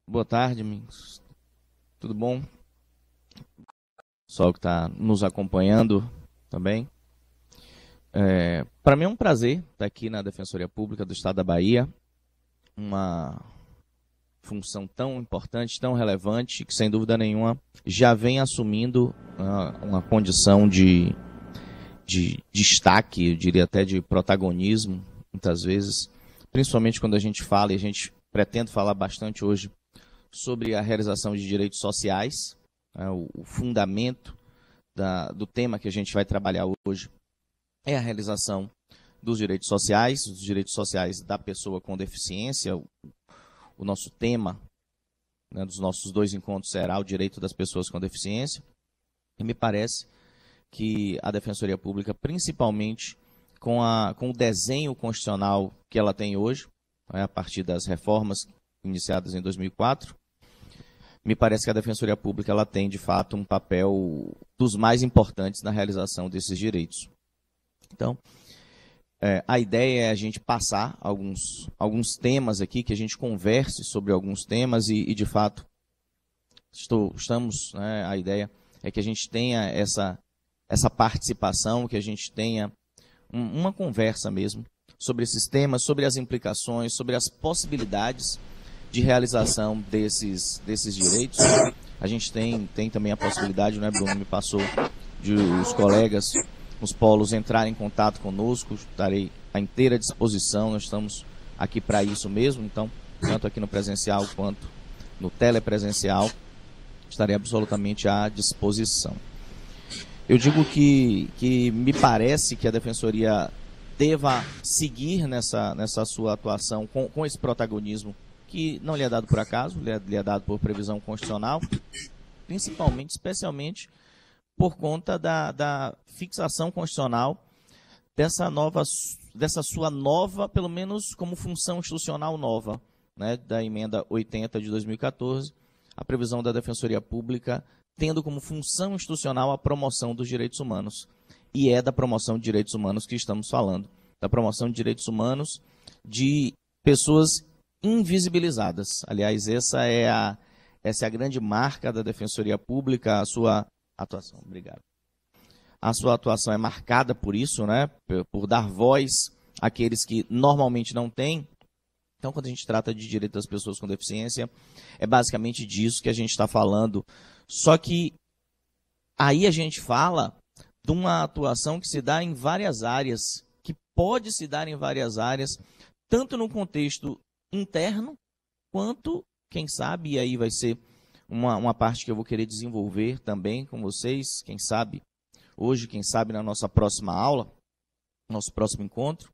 Boa tarde, amigos. Tudo bom? Pessoal que está nos acompanhando também. Para mim é um prazer estar aqui na Defensoria Pública do Estado da Bahia. Uma função tão importante, tão relevante, que sem dúvida nenhuma já vem assumindo uma condição de destaque, eu diria até de protagonismo, muitas vezes, principalmente quando a gente fala, e a gente pretende falar bastante hoje, sobre a realização de direitos sociais, o fundamento do tema que a gente vai trabalhar hoje é a realização dos direitos sociais, os direitos sociais da pessoa com deficiência. O nosso tema, né, dos nossos 2 encontros será o direito das pessoas com deficiência, e me parece que a Defensoria Pública, principalmente com o desenho constitucional que ela tem hoje, a partir das reformas iniciadas em 2004, me parece que a Defensoria Pública ela tem, de fato, um papel dos mais importantes na realização desses direitos. Então, a ideia é a gente passar alguns temas aqui, que a gente converse sobre alguns temas e de fato, a ideia é que a gente tenha essa participação, que a gente tenha uma conversa mesmo sobre esses temas, sobre as implicações, sobre as possibilidades de realização desses direitos. A gente tem também a possibilidade, né, Bruno me passou, de os colegas, os polos entrarem em contato conosco, estarei à inteira disposição, nós estamos aqui para isso mesmo, então, tanto aqui no presencial quanto no telepresencial, estarei absolutamente à disposição. Eu digo que me parece que a Defensoria deva seguir nessa sua atuação com esse protagonismo que não lhe é dado por acaso, lhe é dado por previsão constitucional, principalmente, especialmente, por conta da fixação constitucional dessa sua nova, pelo menos como função institucional nova, né, da emenda 80 de 2014, a previsão da Defensoria Pública tendo como função institucional a promoção dos direitos humanos. E é da promoção de direitos humanos que estamos falando, da promoção de direitos humanos de pessoas invisibilizadas. Aliás, essa é a grande marca da Defensoria Pública, a sua atuação. Obrigado. A sua atuação é marcada por isso, né? Por dar voz àqueles que normalmente não têm. Então, quando a gente trata de direito das pessoas com deficiência, é basicamente disso que a gente está falando. Só que aí a gente fala de uma atuação que se dá em várias áreas, que pode se dar em várias áreas, tanto no contexto interno, quanto, quem sabe, e aí vai ser uma parte que eu vou querer desenvolver também com vocês, quem sabe hoje, quem sabe na nossa próxima aula, nosso próximo encontro,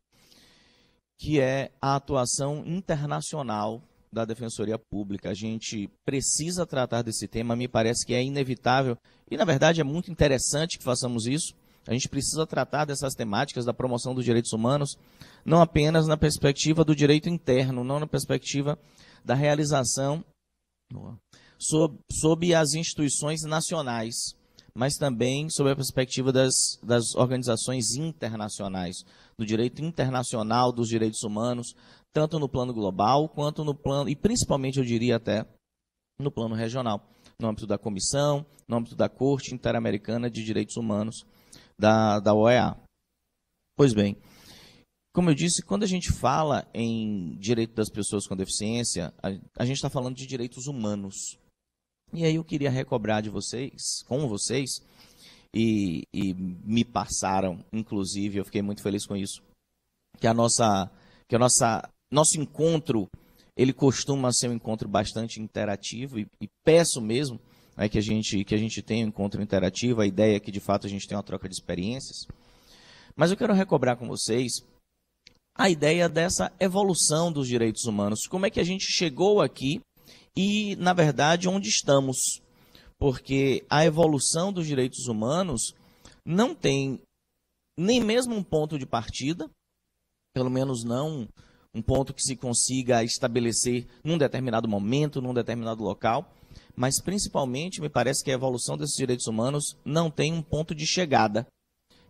que é a atuação internacional da Defensoria Pública. A gente precisa tratar desse tema, me parece que é inevitável, e na verdade é muito interessante que façamos isso. A gente precisa tratar dessas temáticas da promoção dos direitos humanos, não apenas na perspectiva do direito interno, não na perspectiva da realização sob as instituições nacionais, mas também sob a perspectiva das organizações internacionais, do direito internacional dos direitos humanos, tanto no plano global, quanto no plano, e principalmente, eu diria até, no plano regional, no âmbito da Comissão, no âmbito da Corte Interamericana de Direitos Humanos, da OEA. Pois bem, como eu disse, quando a gente fala em direito das pessoas com deficiência, a gente está falando de direitos humanos. E aí eu queria recobrar de vocês, com vocês, e me passaram, inclusive, eu fiquei muito feliz com isso, que nosso encontro, ele costuma ser um encontro bastante interativo, e peço mesmo, né, que a gente tenha um encontro interativo, a ideia é que de fato a gente tenha uma troca de experiências. Mas eu quero recobrar com vocês a ideia dessa evolução dos direitos humanos, como é que a gente chegou aqui e, na verdade, onde estamos. Porque a evolução dos direitos humanos não tem nem mesmo um ponto de partida, pelo menos não um ponto que se consiga estabelecer num determinado momento, num determinado local, mas principalmente me parece que a evolução desses direitos humanos não tem um ponto de chegada.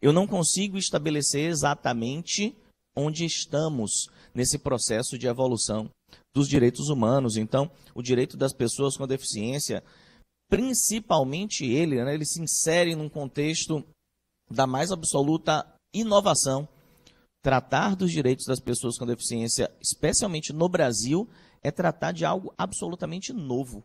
Eu não consigo estabelecer exatamente onde estamos nesse processo de evolução. dos direitos humanos. Então, o direito das pessoas com deficiência, principalmente ele, né, ele se insere num contexto da mais absoluta inovação. Tratar dos direitos das pessoas com deficiência, especialmente no Brasil, é tratar de algo absolutamente novo.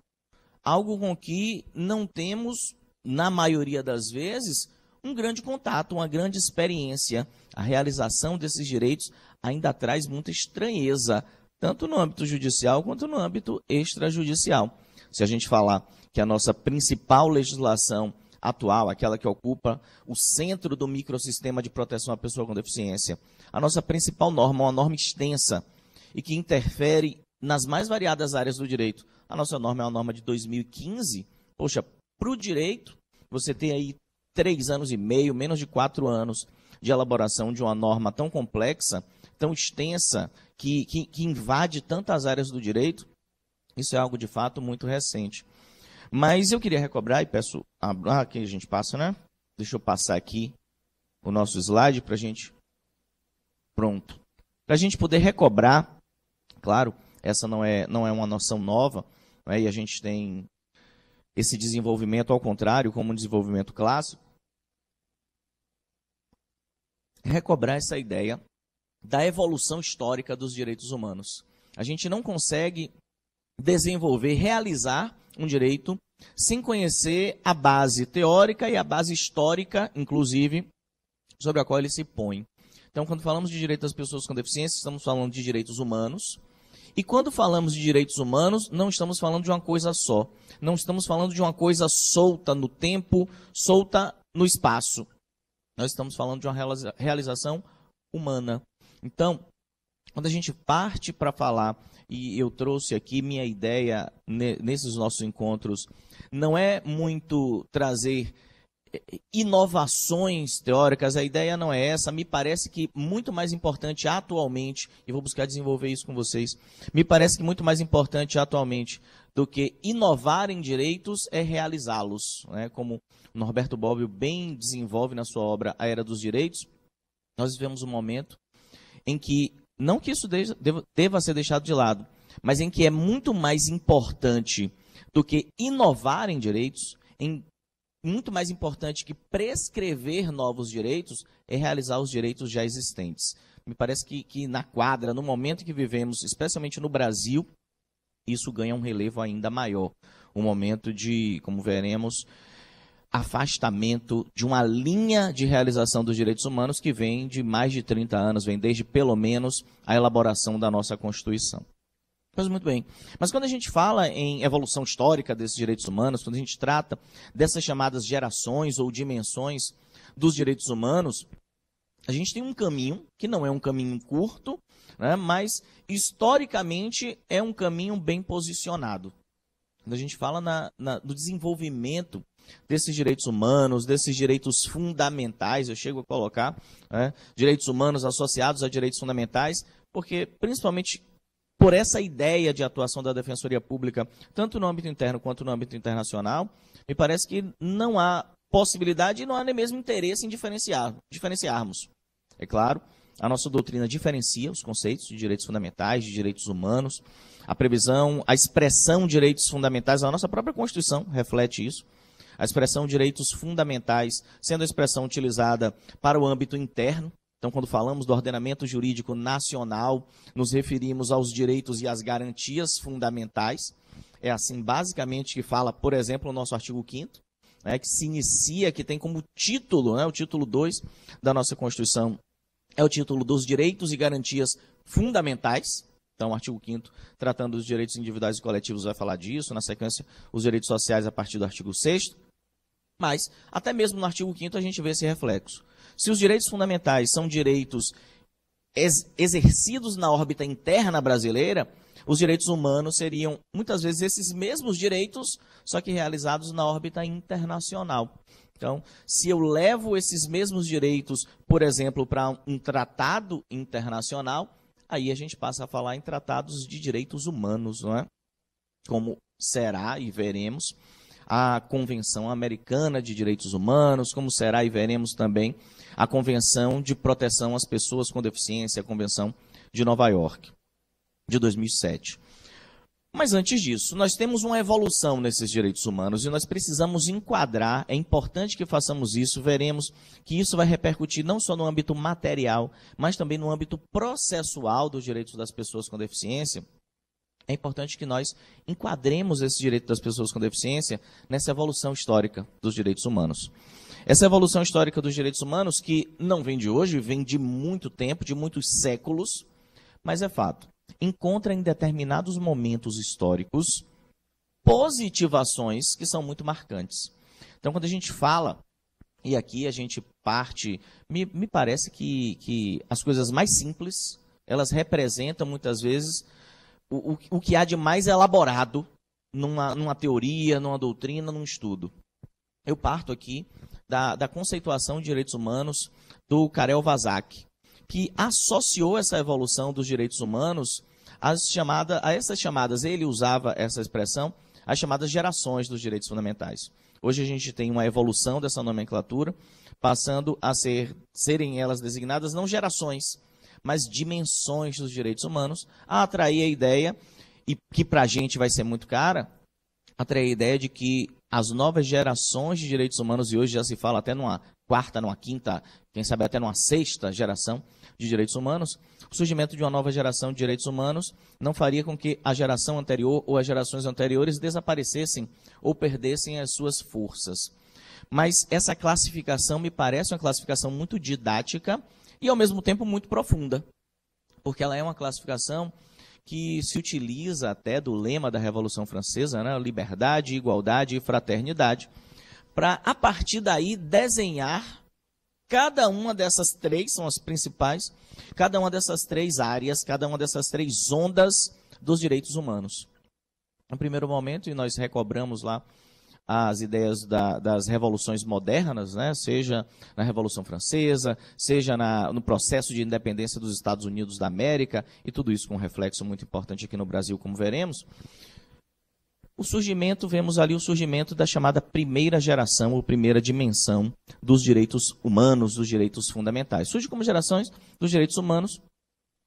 Algo com que não temos, na maioria das vezes, um grande contato, uma grande experiência. A realização desses direitos ainda traz muita estranheza, tanto no âmbito judicial quanto no âmbito extrajudicial. Se a gente falar que a nossa principal legislação atual, aquela que ocupa o centro do microsistema de proteção à pessoa com deficiência, a nossa principal norma é uma norma extensa e que interfere nas mais variadas áreas do direito. A nossa norma é uma norma de 2015. Poxa, para o direito, você tem aí 3 anos e meio, menos de 4 anos de elaboração de uma norma tão complexa, tão extensa, que invade tantas áreas do direito. Isso é algo de fato muito recente. Mas eu queria recobrar e peço... aqui a gente passa, né? Deixa eu passar aqui o nosso slide para a gente... Pronto. Para a gente poder recobrar, claro, essa não é uma noção nova, né? E a gente tem esse desenvolvimento, ao contrário, como um desenvolvimento clássico. Recobrar essa ideia da evolução histórica dos direitos humanos. A gente não consegue desenvolver, realizar um direito sem conhecer a base teórica e a base histórica, inclusive, sobre a qual ele se põe. Então, quando falamos de direito das pessoas com deficiência, estamos falando de direitos humanos. E quando falamos de direitos humanos, não estamos falando de uma coisa só. Não estamos falando de uma coisa solta no tempo, solta no espaço. Nós estamos falando de uma realização humana. Então, quando a gente parte para falar, e eu trouxe aqui minha ideia nesses nossos encontros, não é muito trazer inovações teóricas, a ideia não é essa. Me parece que muito mais importante atualmente, e vou buscar desenvolver isso com vocês, me parece que muito mais importante atualmente do que inovar em direitos é realizá-los, né? Como Norberto Bobbio bem desenvolve na sua obra A Era dos Direitos, nós vivemos um momento em que, não que isso deva ser deixado de lado, mas em que é muito mais importante do que inovar em direitos, muito mais importante que prescrever novos direitos, é realizar os direitos já existentes. Me parece que na quadra, no momento em que vivemos, especialmente no Brasil, isso ganha um relevo ainda maior. Um momento de, como veremos, afastamento de uma linha de realização dos direitos humanos que vem de mais de 30 anos, vem desde pelo menos a elaboração da nossa Constituição. Pois muito bem. Mas quando a gente fala em evolução histórica desses direitos humanos, quando a gente trata dessas chamadas gerações ou dimensões dos direitos humanos, a gente tem um caminho, que não é um caminho curto, né, mas historicamente é um caminho bem posicionado. Quando a gente fala do desenvolvimento desses direitos humanos, desses direitos fundamentais, eu chego a colocar, né, direitos humanos associados a direitos fundamentais, porque principalmente por essa ideia de atuação da Defensoria Pública, tanto no âmbito interno quanto no âmbito internacional, me parece que não há possibilidade e não há nem mesmo interesse em diferenciarmos. É claro, a nossa doutrina diferencia os conceitos de direitos fundamentais, de direitos humanos, a previsão, a expressão direitos fundamentais, a nossa própria Constituição reflete isso, a expressão direitos fundamentais sendo a expressão utilizada para o âmbito interno. Então, quando falamos do ordenamento jurídico nacional, nos referimos aos direitos e às garantias fundamentais. É assim, basicamente, que fala, por exemplo, o nosso artigo 5º, né, que se inicia, que tem como título, né, o título 2 da nossa Constituição, é o título dos direitos e garantias fundamentais. Então, o artigo 5º, tratando dos direitos individuais e coletivos, vai falar disso. Na sequência, os direitos sociais a partir do artigo 6º. Mas, até mesmo no artigo 5º, a gente vê esse reflexo. Se os direitos fundamentais são direitos exercidos na órbita interna brasileira, os direitos humanos seriam, muitas vezes, esses mesmos direitos, só que realizados na órbita internacional. Então, se eu levo esses mesmos direitos, por exemplo, para um tratado internacional, aí a gente passa a falar em tratados de direitos humanos, não é? Como será, e veremos, a Convenção Americana de Direitos Humanos, como será, e veremos também, a Convenção de Proteção às Pessoas com Deficiência, a Convenção de Nova York. de 2007. Mas antes disso, nós temos uma evolução nesses direitos humanos e nós precisamos enquadrar, é importante que façamos isso, veremos que isso vai repercutir não só no âmbito material, mas também no âmbito processual dos direitos das pessoas com deficiência. É importante que nós enquadremos esse direito das pessoas com deficiência nessa evolução histórica dos direitos humanos. Essa evolução histórica dos direitos humanos, que não vem de hoje, vem de muito tempo, de muitos séculos, mas é fato, encontra em determinados momentos históricos positivações que são muito marcantes. Então, quando a gente fala, e aqui a gente parte, me parece que as coisas mais simples, elas representam muitas vezes o que há de mais elaborado numa teoria, numa doutrina, num estudo. Eu parto aqui da conceituação de direitos humanos do Karel Vazak, que associou essa evolução dos direitos humanos a essas chamadas, ele usava essa expressão, as chamadas gerações dos direitos fundamentais. Hoje a gente tem uma evolução dessa nomenclatura, passando a serem elas designadas não gerações, mas dimensões dos direitos humanos, a atrair a ideia, e que para a gente vai ser muito cara, atrair a ideia de que as novas gerações de direitos humanos, e hoje já se fala até numa quarta, numa quinta, quem sabe até numa sexta geração de direitos humanos, o surgimento de uma nova geração de direitos humanos não faria com que a geração anterior ou as gerações anteriores desaparecessem ou perdessem as suas forças. Mas essa classificação me parece uma classificação muito didática e, ao mesmo tempo, muito profunda, porque ela é uma classificação que se utiliza até do lema da Revolução Francesa, né? Liberdade, igualdade e fraternidade, para, a partir daí, desenhar cada uma dessas três, são as principais, cada uma dessas três áreas, cada uma dessas três ondas dos direitos humanos. No primeiro momento, e nós recobramos lá as ideias das revoluções modernas, né? Seja na Revolução Francesa, seja no processo de independência dos Estados Unidos da América, e tudo isso com um reflexo muito importante aqui no Brasil, como veremos. Vemos ali o surgimento da chamada primeira geração, ou primeira dimensão dos direitos humanos, dos direitos fundamentais. Surge como gerações dos direitos humanos,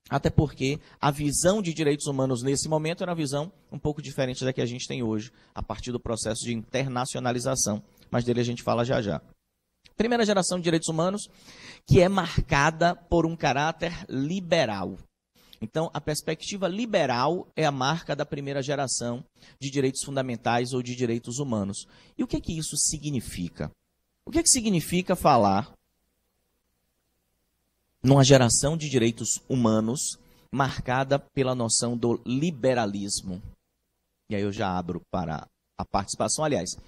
até porque a visão de direitos humanos nesse momento era uma visão um pouco diferente da que a gente tem hoje, a partir do processo de internacionalização, mas dele a gente fala já já. Primeira geração de direitos humanos, que é marcada por um caráter liberal. Então, a perspectiva liberal é a marca da primeira geração de direitos fundamentais ou de direitos humanos. E o que é que isso significa? O que é que significa falar numa geração de direitos humanos marcada pela noção do liberalismo? E aí eu já abro para a participação. Aliás,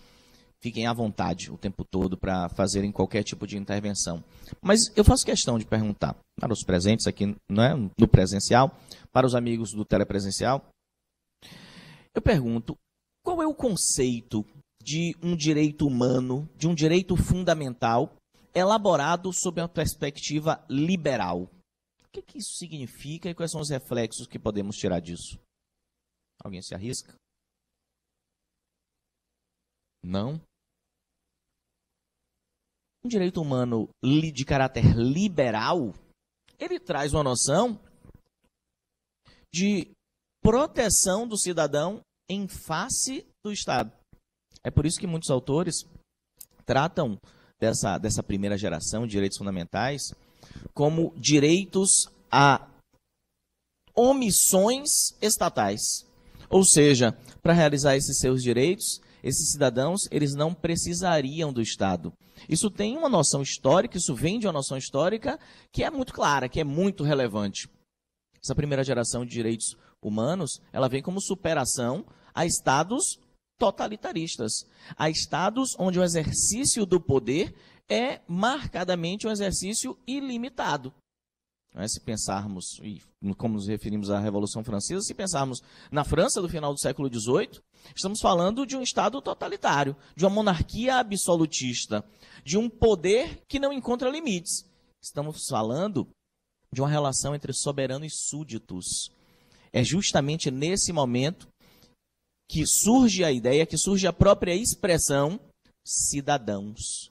fiquem à vontade o tempo todo para fazerem qualquer tipo de intervenção. Mas eu faço questão de perguntar para os presentes aqui, né, no presencial, para os amigos do telepresencial. Eu pergunto, qual é o conceito de um direito humano, de um direito fundamental, elaborado sob uma perspectiva liberal? O que isso significa e quais são os reflexos que podemos tirar disso? Alguém se arrisca? Não? Um direito humano de caráter liberal, ele traz uma noção de proteção do cidadão em face do Estado. É por isso que muitos autores tratam dessa primeira geração de direitos fundamentais como direitos a omissões estatais. Ou seja, para realizar esses seus direitos, esses cidadãos, eles não precisariam do Estado. Isso tem uma noção histórica, isso vem de uma noção histórica que é muito clara, que é muito relevante. Essa primeira geração de direitos humanos, ela vem como superação a estados totalitaristas, a estados onde o exercício do poder é marcadamente um exercício ilimitado. Se pensarmos, e como nos referimos à Revolução Francesa, se pensarmos na França do final do século XVIII, estamos falando de um Estado totalitário, de uma monarquia absolutista, de um poder que não encontra limites. Estamos falando de uma relação entre soberano e súditos. É justamente nesse momento que surge a ideia, que surge a própria expressão cidadãos.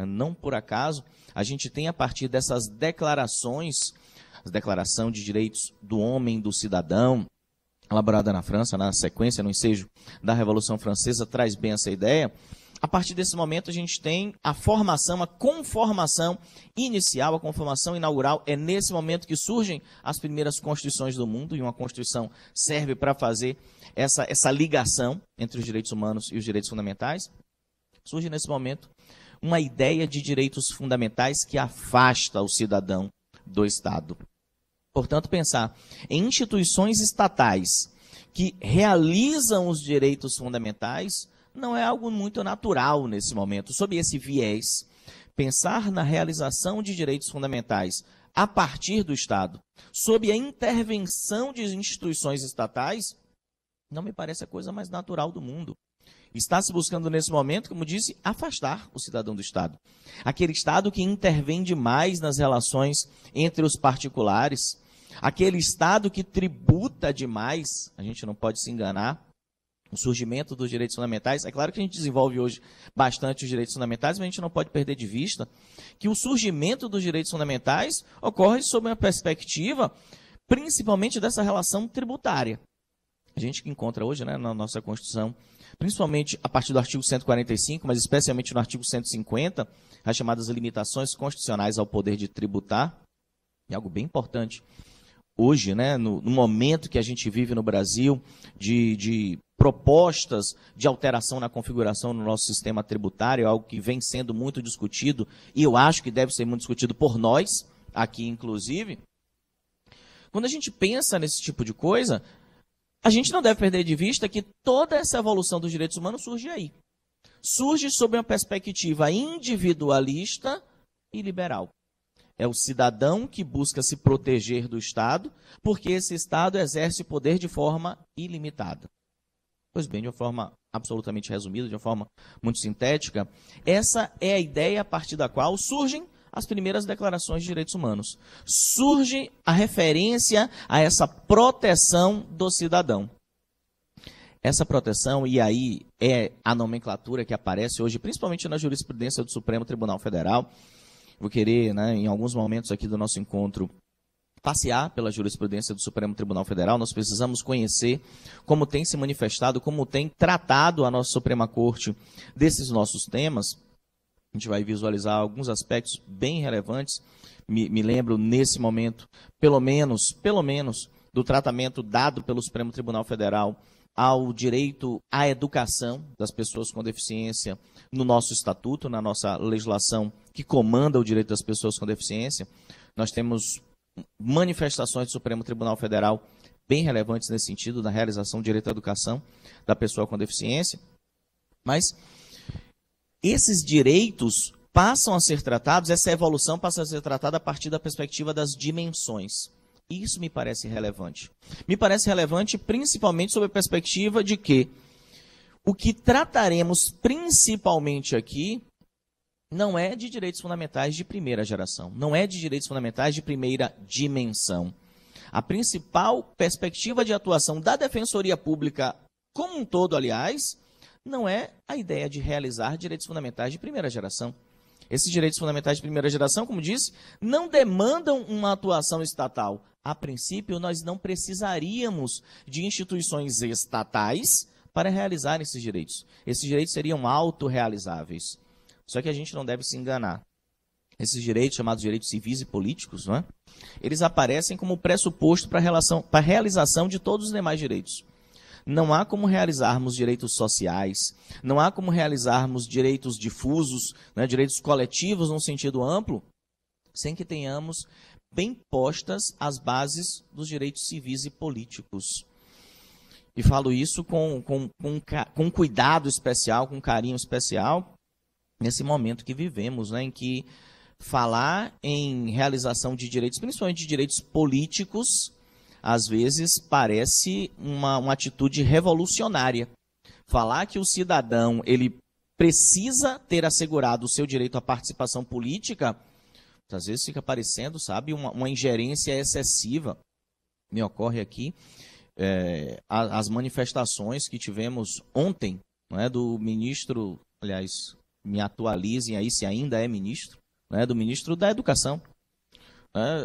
Não por acaso, a gente tem a partir dessas declarações, a Declaração de Direitos do Homem, do Cidadão, elaborada na França, na sequência, no ensejo da Revolução Francesa, traz bem essa ideia. A partir desse momento, a gente tem a formação, a conformação inicial, a conformação inaugural. É nesse momento que surgem as primeiras constituições do mundo, e uma constituição serve para fazer essa ligação entre os direitos humanos e os direitos fundamentais. Surge nesse momento uma ideia de direitos fundamentais que afasta o cidadão do Estado. Portanto, pensar em instituições estatais que realizam os direitos fundamentais não é algo muito natural nesse momento. Sob esse viés, pensar na realização de direitos fundamentais a partir do Estado, sob a intervenção de instituições estatais, não me parece a coisa mais natural do mundo. Está se buscando nesse momento, como disse, afastar o cidadão do Estado. Aquele Estado que intervém demais nas relações entre os particulares, aquele Estado que tributa demais, a gente não pode se enganar. O surgimento dos direitos fundamentais, é claro que a gente desenvolve hoje bastante os direitos fundamentais, mas a gente não pode perder de vista que o surgimento dos direitos fundamentais ocorre sob uma perspectiva, principalmente dessa relação tributária. A gente que encontra hoje, né, na nossa Constituição, principalmente a partir do artigo 145, mas especialmente no artigo 150, as chamadas limitações constitucionais ao poder de tributar, é algo bem importante. Hoje, né, no momento que a gente vive no Brasil, de propostas de alteração na configuração do nosso sistema tributário, algo que vem sendo muito discutido, e eu acho que deve ser muito discutido por nós, aqui inclusive. Quando a gente pensa nesse tipo de coisa, a gente não deve perder de vista que toda essa evolução dos direitos humanos surge aí. Surge sob uma perspectiva individualista e liberal. É o cidadão que busca se proteger do Estado, porque esse Estado exerce poder de forma ilimitada. Pois bem, de uma forma absolutamente resumida, de uma forma muito sintética, essa é a ideia a partir da qual surgem as primeiras declarações de direitos humanos. Surge a referência a essa proteção do cidadão. Essa proteção, e aí é a nomenclatura que aparece hoje, principalmente na jurisprudência do Supremo Tribunal Federal. Vou querer, né, em alguns momentos aqui do nosso encontro, passear pela jurisprudência do Supremo Tribunal Federal. Nós precisamos conhecer como tem se manifestado, como tem tratado a nossa Suprema Corte desses nossos temas. A gente vai visualizar alguns aspectos bem relevantes. Me lembro, nesse momento, pelo menos, do tratamento dado pelo Supremo Tribunal Federal ao direito à educação das pessoas com deficiência no nosso estatuto, na nossa legislação que comanda o direito das pessoas com deficiência. Nós temos manifestações do Supremo Tribunal Federal bem relevantes nesse sentido, da realização do direito à educação da pessoa com deficiência. Mas esses direitos passam a ser tratados, essa evolução passa a ser tratada a partir da perspectiva das dimensões. Isso me parece relevante. Me parece relevante principalmente sob a perspectiva de que o que trataremos principalmente aqui não é de direitos fundamentais de primeira geração, não é de direitos fundamentais de primeira dimensão. A principal perspectiva de atuação da Defensoria Pública como um todo, aliás, não é a ideia de realizar direitos fundamentais de primeira geração. Esses direitos fundamentais de primeira geração, como disse, não demandam uma atuação estatal. A princípio, nós não precisaríamos de instituições estatais para realizar esses direitos. Esses direitos seriam autorrealizáveis. Só que a gente não deve se enganar. Esses direitos, chamados direitos civis e políticos, não é? Eles aparecem como pressuposto para a realização de todos os demais direitos. Não há como realizarmos direitos sociais, não há como realizarmos direitos difusos, né, direitos coletivos num sentido amplo, sem que tenhamos bem postas as bases dos direitos civis e políticos. E falo isso com cuidado especial, com carinho especial, nesse momento que vivemos, né, em que falar em realização de direitos, principalmente de direitos políticos, às vezes parece uma atitude revolucionária. Falar que o cidadão ele precisa ter assegurado o seu direito à participação política, às vezes fica parecendo, sabe, uma ingerência excessiva. Me ocorre aqui as manifestações que tivemos ontem, né, do ministro, aliás, me atualizem aí se ainda é ministro, né, do ministro da Educação.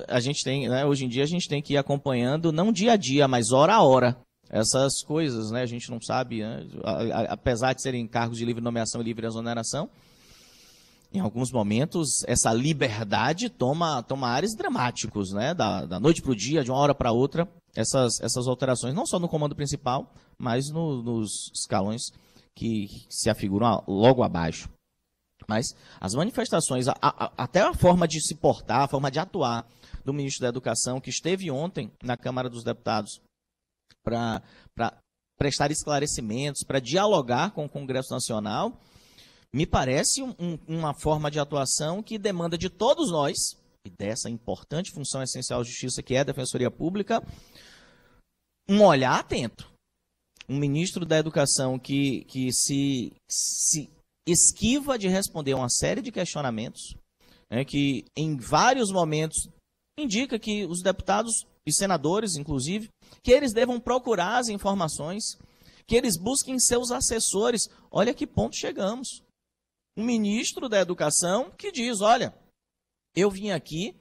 A gente tem, né, hoje em dia a gente tem que ir acompanhando, não dia a dia, mas hora a hora, essas coisas, né? A gente não sabe, né? Apesar de serem cargos de livre nomeação e livre exoneração, em alguns momentos essa liberdade toma áreas dramáticos, né? Da noite para o dia, de uma hora para outra, essas alterações, não só no comando principal, mas nos escalões que se afiguram logo abaixo. Mas as manifestações, até a forma de se portar, a forma de atuar do ministro da Educação, que esteve ontem na Câmara dos Deputados para prestar esclarecimentos, para dialogar com o Congresso Nacional, me parece uma forma de atuação que demanda de todos nós, e dessa importante função essencial de justiça que é a Defensoria Pública, um olhar atento. Um ministro da Educação que se esquiva de responder uma série de questionamentos, né, que em vários momentos indica que os deputados e senadores, inclusive, que eles devam procurar as informações, que eles busquem seus assessores. Olha a que ponto chegamos. Um ministro da Educação que diz, olha, eu vim aqui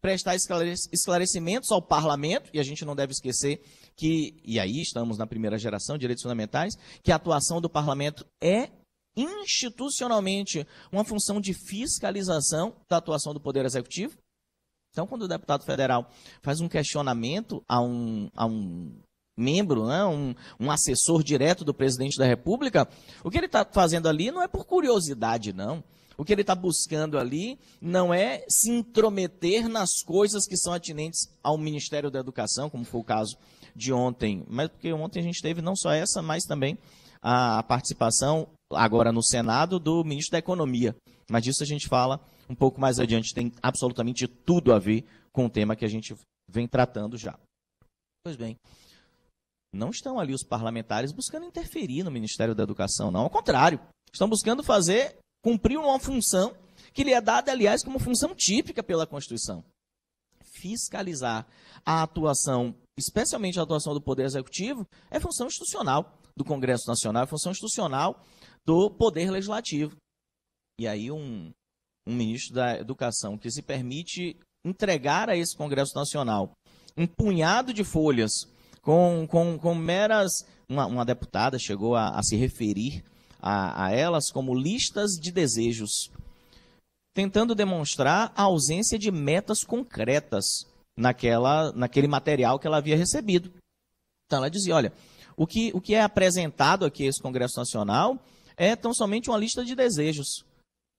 prestar esclarecimentos ao parlamento, e a gente não deve esquecer que, e aí estamos na primeira geração de direitos fundamentais, que a atuação do parlamento é institucionalmente uma função de fiscalização da atuação do Poder Executivo. Então, quando o deputado federal faz um questionamento a um membro, né, um assessor direto do presidente da República, o que ele está fazendo ali não é por curiosidade, não. O que ele está buscando ali não é se intrometer nas coisas que são atinentes ao Ministério da Educação, como foi o caso de ontem. Mas porque ontem a gente teve não só essa, mas também a participação, agora no Senado, do ministro da Economia. Mas disso a gente fala um pouco mais adiante, tem absolutamente tudo a ver com o tema que a gente vem tratando já. Pois bem, não estão ali os parlamentares buscando interferir no Ministério da Educação, não. Ao contrário, estão buscando cumprir uma função que lhe é dada, aliás, como função típica pela Constituição. Fiscalizar a atuação, especialmente a atuação do Poder Executivo, é função institucional do Congresso Nacional, é função institucional do Poder Legislativo. E aí um ministro da Educação que se permite entregar a esse Congresso Nacional um punhado de folhas com meras... Uma deputada chegou a se referir a elas como listas de desejos, tentando demonstrar a ausência de metas concretas naquele material que ela havia recebido. Então ela dizia, olha, o que é apresentado aqui a esse Congresso Nacional é tão somente uma lista de desejos.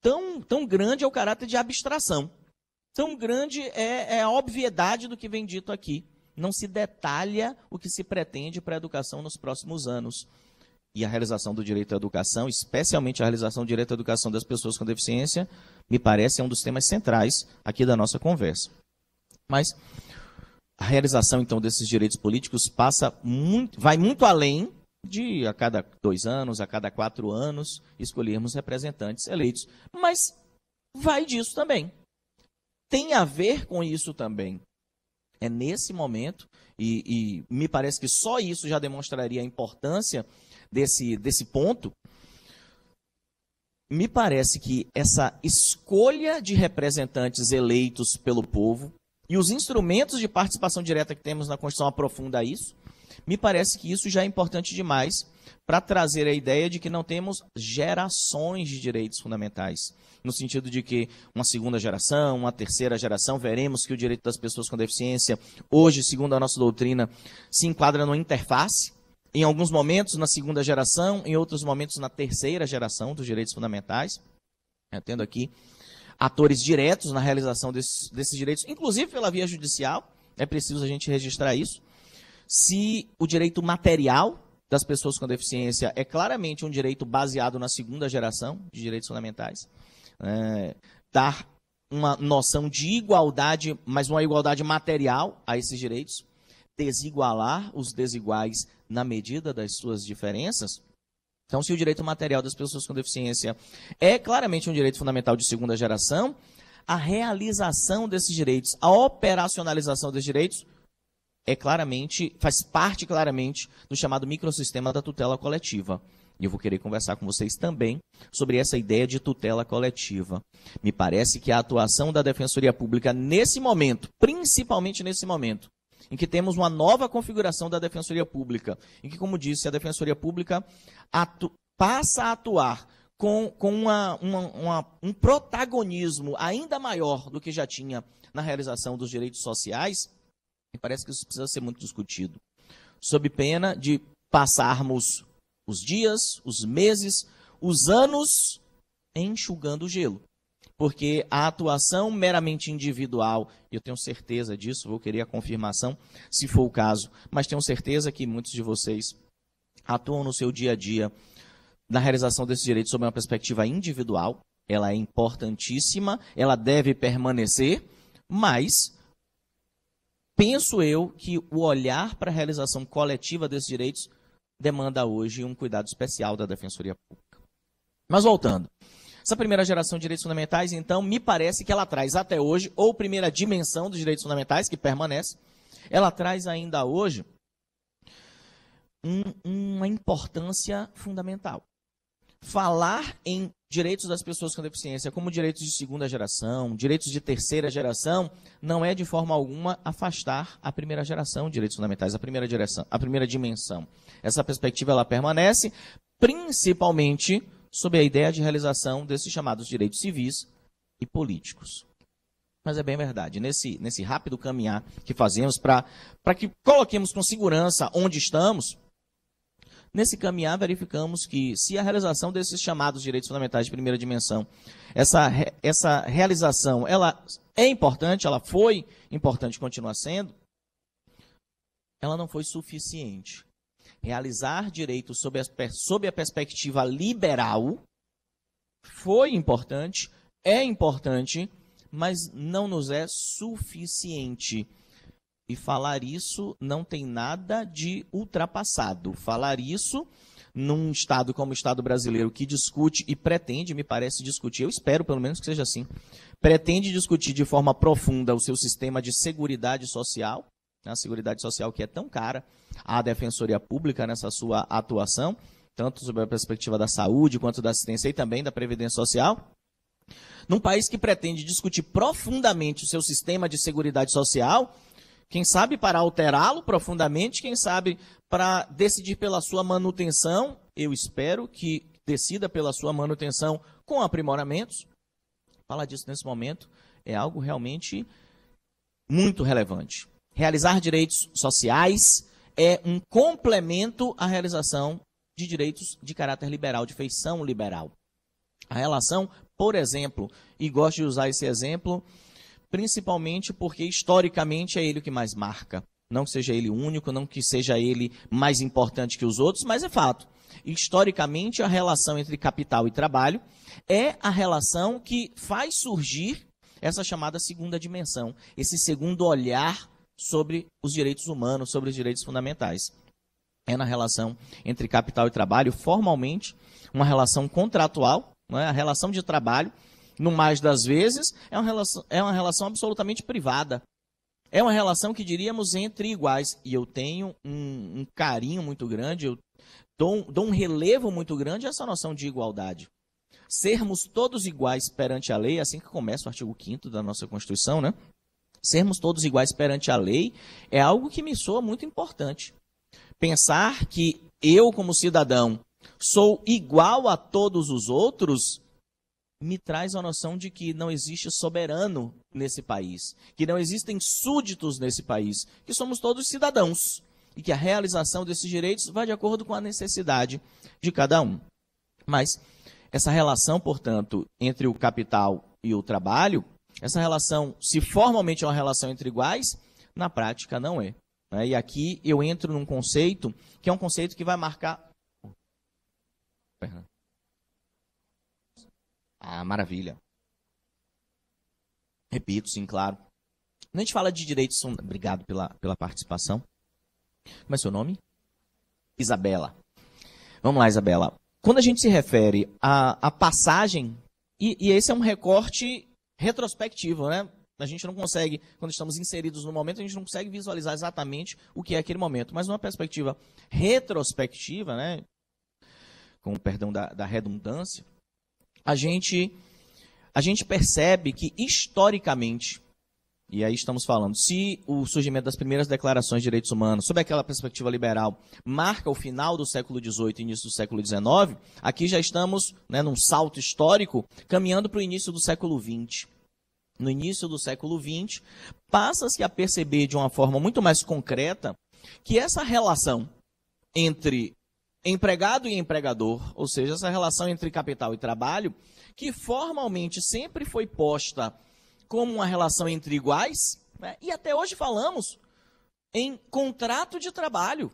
Tão grande é o caráter de abstração. Tão grande é a obviedade do que vem dito aqui. Não se detalha o que se pretende para a educação nos próximos anos. E a realização do direito à educação, especialmente a realização do direito à educação das pessoas com deficiência, me parece um dos temas centrais aqui da nossa conversa. Mas a realização, então, desses direitos políticos vai muito além de, a cada 2 anos, a cada 4 anos, escolhermos representantes eleitos. Mas vai disso também. Tem a ver com isso também. É nesse momento, e me parece que só isso já demonstraria a importância desse ponto, me parece que essa escolha de representantes eleitos pelo povo e os instrumentos de participação direta que temos na Constituição aprofunda isso, me parece que isso já é importante demais para trazer a ideia de que não temos gerações de direitos fundamentais, no sentido de que uma segunda geração, uma terceira geração, veremos que o direito das pessoas com deficiência, hoje, segundo a nossa doutrina, se enquadra numa interface, em alguns momentos na segunda geração, em outros momentos na terceira geração dos direitos fundamentais, tendo aqui atores diretos na realização desses direitos, inclusive pela via judicial, é preciso a gente registrar isso. Se o direito material das pessoas com deficiência é claramente um direito baseado na segunda geração de direitos fundamentais, dar uma noção de igualdade, mas uma igualdade material a esses direitos, desigualar os desiguais na medida das suas diferenças. Então, se o direito material das pessoas com deficiência é claramente um direito fundamental de segunda geração, a realização desses direitos, a operacionalização desses direitos, faz parte claramente do chamado microsistema da tutela coletiva. E eu vou querer conversar com vocês também sobre essa ideia de tutela coletiva. Me parece que a atuação da Defensoria Pública nesse momento, principalmente nesse momento, em que temos uma nova configuração da Defensoria Pública, em que, como disse, a Defensoria Pública passa a atuar com um protagonismo ainda maior do que já tinha na realização dos direitos sociais, e parece que isso precisa ser muito discutido, sob pena de passarmos os dias, os meses, os anos enxugando o gelo. Porque a atuação meramente individual, eu tenho certeza disso, vou querer a confirmação, se for o caso, mas tenho certeza que muitos de vocês atuam no seu dia a dia na realização desses direitos sob uma perspectiva individual. Ela é importantíssima, ela deve permanecer, mas penso eu que o olhar para a realização coletiva desses direitos demanda hoje um cuidado especial da Defensoria Pública. Mas voltando. Essa primeira geração de direitos fundamentais, então, me parece que ela traz até hoje, ou primeira dimensão dos direitos fundamentais, que permanece, ela traz ainda hoje uma importância fundamental. Falar em direitos das pessoas com deficiência como direitos de segunda geração, direitos de terceira geração, não é de forma alguma afastar a primeira geração de direitos fundamentais, a primeira dimensão. Essa perspectiva ela permanece, principalmente sob a ideia de realização desses chamados direitos civis e políticos. Mas é bem verdade, nesse rápido caminhar que fazemos para que coloquemos com segurança onde estamos, nesse caminhar verificamos que se a realização desses chamados direitos fundamentais de primeira dimensão, essa realização, ela é importante, ela foi importante e continua sendo, ela não foi suficiente. Realizar direitos sob a perspectiva liberal foi importante, é importante, mas não nos é suficiente. E falar isso não tem nada de ultrapassado. Falar isso num Estado como o Estado brasileiro, que discute e pretende, me parece, discutir, eu espero pelo menos que seja assim, pretende discutir de forma profunda o seu sistema de seguridade social, a Seguridade Social que é tão cara à Defensoria Pública nessa sua atuação, tanto sob a perspectiva da saúde, quanto da assistência e também da Previdência Social. Num país que pretende discutir profundamente o seu sistema de Seguridade Social, quem sabe para alterá-lo profundamente, quem sabe para decidir pela sua manutenção, eu espero que decida pela sua manutenção com aprimoramentos. Falar disso nesse momento é algo realmente muito relevante. Realizar direitos sociais é um complemento à realização de direitos de caráter liberal, de feição liberal. A relação, por exemplo, e gosto de usar esse exemplo, principalmente porque historicamente é ele o que mais marca. Não que seja ele único, não que seja ele mais importante que os outros, mas é fato. Historicamente, a relação entre capital e trabalho é a relação que faz surgir essa chamada segunda dimensão, esse segundo olhar sobre os direitos humanos, sobre os direitos fundamentais. É na relação entre capital e trabalho, formalmente, uma relação contratual, não é? A relação de trabalho, no mais das vezes, é uma relação absolutamente privada. É uma relação que diríamos entre iguais. E eu tenho um carinho muito grande, eu dou um relevo muito grande a essa noção de igualdade. Sermos todos iguais perante a lei, assim que começa o artigo 5º da nossa Constituição, né? Sermos todos iguais perante a lei é algo que me soa muito importante. Pensar que eu, como cidadão, sou igual a todos os outros, me traz a noção de que não existe soberano nesse país, que não existem súditos nesse país, que somos todos cidadãos e que a realização desses direitos vai de acordo com a necessidade de cada um. Mas essa relação, portanto, entre o capital e o trabalho, essa relação, se formalmente é uma relação entre iguais, na prática não é. E aqui eu entro num conceito, que é um conceito que vai marcar... Ah, maravilha. Repito, sim, claro. Quando a gente fala de direitos... Obrigado pela participação. Como é seu nome? Isabela. Vamos lá, Isabela. Quando a gente se refere à passagem, e esse é um recorte retrospectivo, né? A gente não consegue, quando estamos inseridos no momento, a gente não consegue visualizar exatamente o que é aquele momento. Mas numa perspectiva retrospectiva, né? Com o perdão da redundância, a gente percebe que, historicamente, e aí estamos falando, se o surgimento das primeiras declarações de direitos humanos, sob aquela perspectiva liberal, marca o final do século XVIII e início do século XIX, aqui já estamos, né, num salto histórico, caminhando para o início do século XX. No início do século XX, passa-se a perceber de uma forma muito mais concreta que essa relação entre empregado e empregador, ou seja, essa relação entre capital e trabalho, que formalmente sempre foi posta como uma relação entre iguais, né? E até hoje falamos em contrato de trabalho.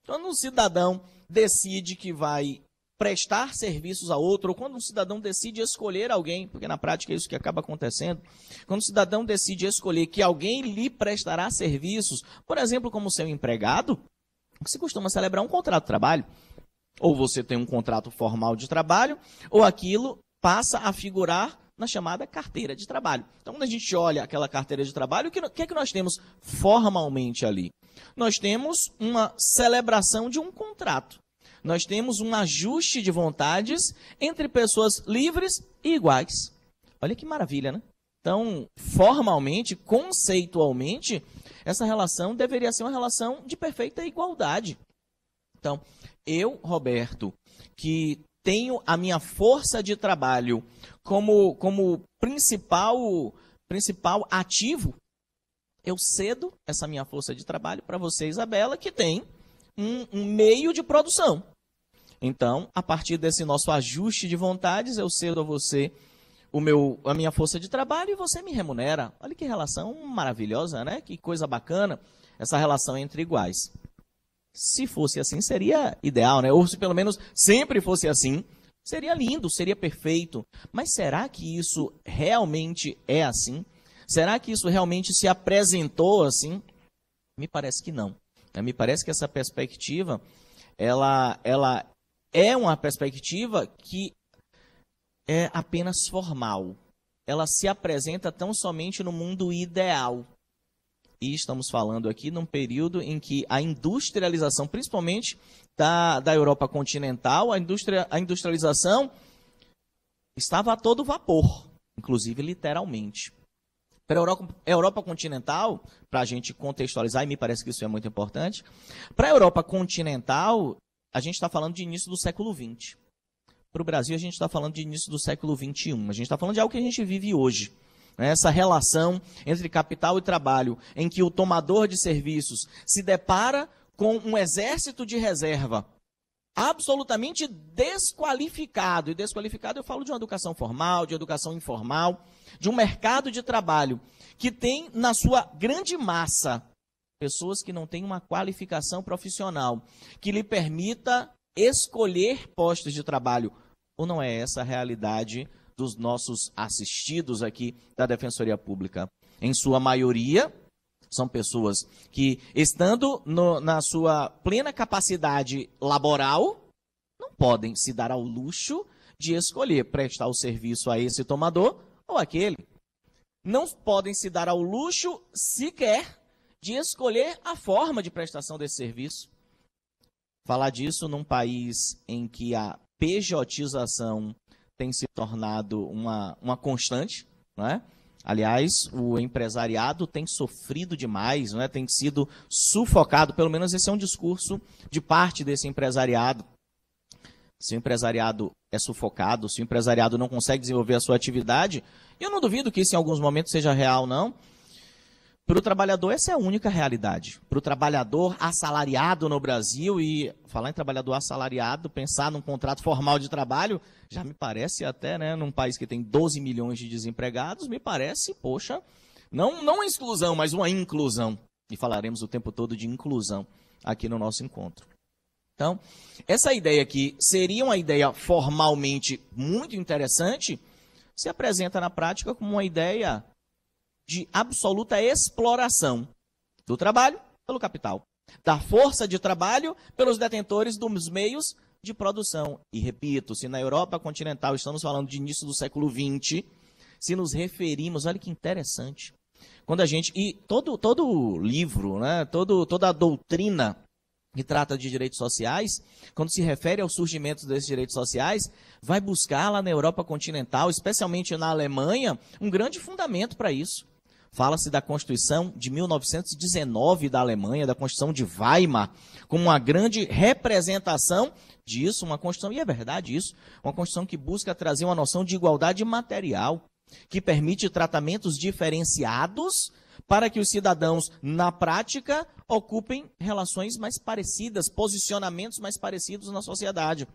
Quando um cidadão decide que vai prestar serviços a outro, ou quando um cidadão decide escolher alguém, porque na prática é isso que acaba acontecendo, quando o cidadão decide escolher que alguém lhe prestará serviços, por exemplo, como seu empregado, o que se costuma celebrar um contrato de trabalho. Ou você tem um contrato formal de trabalho, ou aquilo passa a figurar na chamada carteira de trabalho. Então, quando a gente olha aquela carteira de trabalho, o que é que nós temos formalmente ali? Nós temos uma celebração de um contrato. Nós temos um ajuste de vontades entre pessoas livres e iguais. Olha que maravilha, né? Então, formalmente, conceitualmente, essa relação deveria ser uma relação de perfeita igualdade. Então, eu, Roberto, que tenho a minha força de trabalho como principal ativo, eu cedo essa minha força de trabalho para você, Isabela, que tem um meio de produção. Então, a partir desse nosso ajuste de vontades, eu cedo a você a minha força de trabalho e você me remunera. Olha que relação maravilhosa, né? Que coisa bacana, essa relação entre iguais. Se fosse assim, seria ideal, né? Ou se pelo menos sempre fosse assim, seria lindo, seria perfeito. Mas será que isso realmente é assim? Será que isso realmente se apresentou assim? Me parece que não. Me parece que essa perspectiva, ela é uma perspectiva que é apenas formal. Ela se apresenta tão somente no mundo ideal. E estamos falando aqui num período em que a industrialização, principalmente da Europa continental, a industrialização estava a todo vapor, inclusive literalmente. Para a Europa continental, para a gente contextualizar, e me parece que isso é muito importante, para a Europa continental, a gente está falando de início do século XX. Para o Brasil, a gente está falando de início do século XXI. A gente está falando de algo que a gente vive hoje. Essa relação entre capital e trabalho, em que o tomador de serviços se depara com um exército de reserva absolutamente desqualificado. E desqualificado eu falo de uma educação formal, de educação informal, de um mercado de trabalho que tem na sua grande massa pessoas que não têm uma qualificação profissional que lhe permita escolher postos de trabalho. Ou não é essa a realidade dos nossos assistidos aqui da Defensoria Pública? Em sua maioria, são pessoas que, estando na sua plena capacidade laboral, não podem se dar ao luxo de escolher prestar o serviço a esse tomador ou aquele. Não podem se dar ao luxo sequer de escolher a forma de prestação desse serviço. Falar disso num país em que a pejotização tem se tornado uma constante, não é? Aliás, o empresariado tem sofrido demais, não é? Tem sido sufocado, pelo menos esse é um discurso de parte desse empresariado. Se o empresariado é sufocado, se o empresariado não consegue desenvolver a sua atividade, eu não duvido que isso em alguns momentos seja real, não. Para o trabalhador, essa é a única realidade. Para o trabalhador assalariado no Brasil, e falar em trabalhador assalariado, pensar num contrato formal de trabalho, já me parece até, né, num país que tem 12 milhões de desempregados, me parece, poxa, não uma exclusão, mas uma inclusão. E falaremos o tempo todo de inclusão aqui no nosso encontro. Então, essa ideia aqui seria uma ideia formalmente muito interessante, se apresenta na prática como uma ideia de absoluta exploração do trabalho pelo capital, da força de trabalho pelos detentores dos meios de produção. E repito, se na Europa continental estamos falando de início do século XX, se nos referimos, olha que interessante, quando a gente, e todo livro, né, toda a doutrina que trata de direitos sociais, quando se refere ao surgimento desses direitos sociais, vai buscar lá na Europa continental, especialmente na Alemanha, um grande fundamento para isso. Fala-se da Constituição de 1919 da Alemanha, da Constituição de Weimar, como uma grande representação disso, uma Constituição, e é verdade isso, uma Constituição que busca trazer uma noção de igualdade material, que permite tratamentos diferenciados para que os cidadãos, na prática, ocupem relações mais parecidas, posicionamentos mais parecidos na sociedade.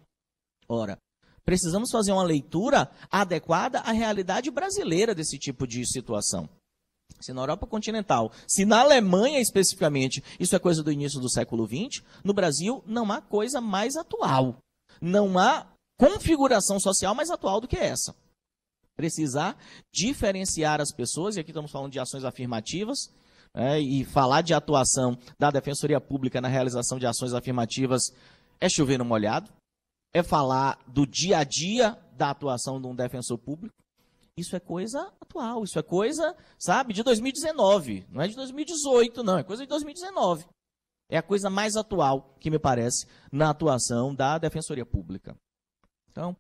Ora, precisamos fazer uma leitura adequada à realidade brasileira desse tipo de situação. Se na Europa continental, se na Alemanha especificamente, isso é coisa do início do século XX, no Brasil não há coisa mais atual. Não há configuração social mais atual do que essa. Precisar diferenciar as pessoas, e aqui estamos falando de ações afirmativas, e falar de atuação da Defensoria Pública na realização de ações afirmativas é chover no molhado, é falar do dia a dia da atuação de um defensor público. Isso é coisa atual, isso é coisa, sabe, de 2019, não é de 2018, não, é coisa de 2019. É a coisa mais atual, que me parece, na atuação da Defensoria Pública. Então,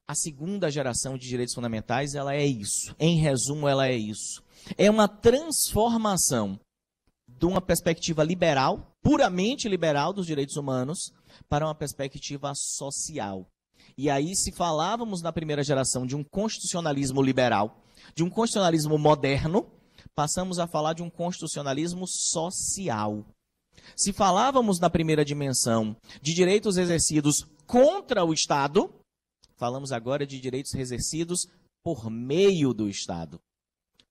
a segunda geração de direitos fundamentais, ela é isso. Em resumo, ela é isso. É uma transformação de uma perspectiva liberal, puramente liberal dos direitos humanos, para uma perspectiva social. E aí, se falávamos na primeira geração de um constitucionalismo liberal, de um constitucionalismo moderno, passamos a falar de um constitucionalismo social. Se falávamos na primeira dimensão de direitos exercidos contra o Estado, falamos agora de direitos exercidos por meio do Estado.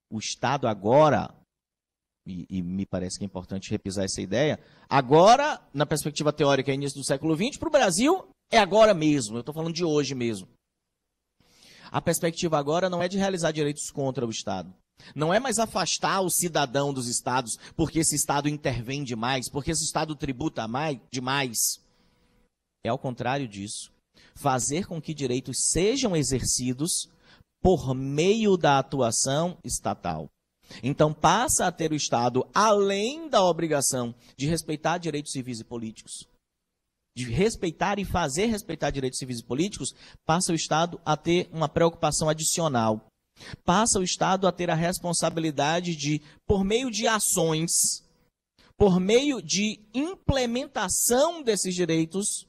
O Estado agora, e me parece que é importante repisar essa ideia, agora, na perspectiva teórica, início do século XX, para o Brasil, é agora mesmo, eu estou falando de hoje mesmo. A perspectiva agora não é de realizar direitos contra o Estado. Não é mais afastar o cidadão dos Estados, porque esse Estado intervém demais, porque esse Estado tributa demais. É ao contrário disso. Fazer com que direitos sejam exercidos por meio da atuação estatal. Então passa a ter o Estado, além da obrigação de respeitar direitos civis e políticos, de respeitar e fazer respeitar direitos civis e políticos, passa o Estado a ter uma preocupação adicional. Passa o Estado a ter a responsabilidade de, por meio de ações, por meio de implementação desses direitos,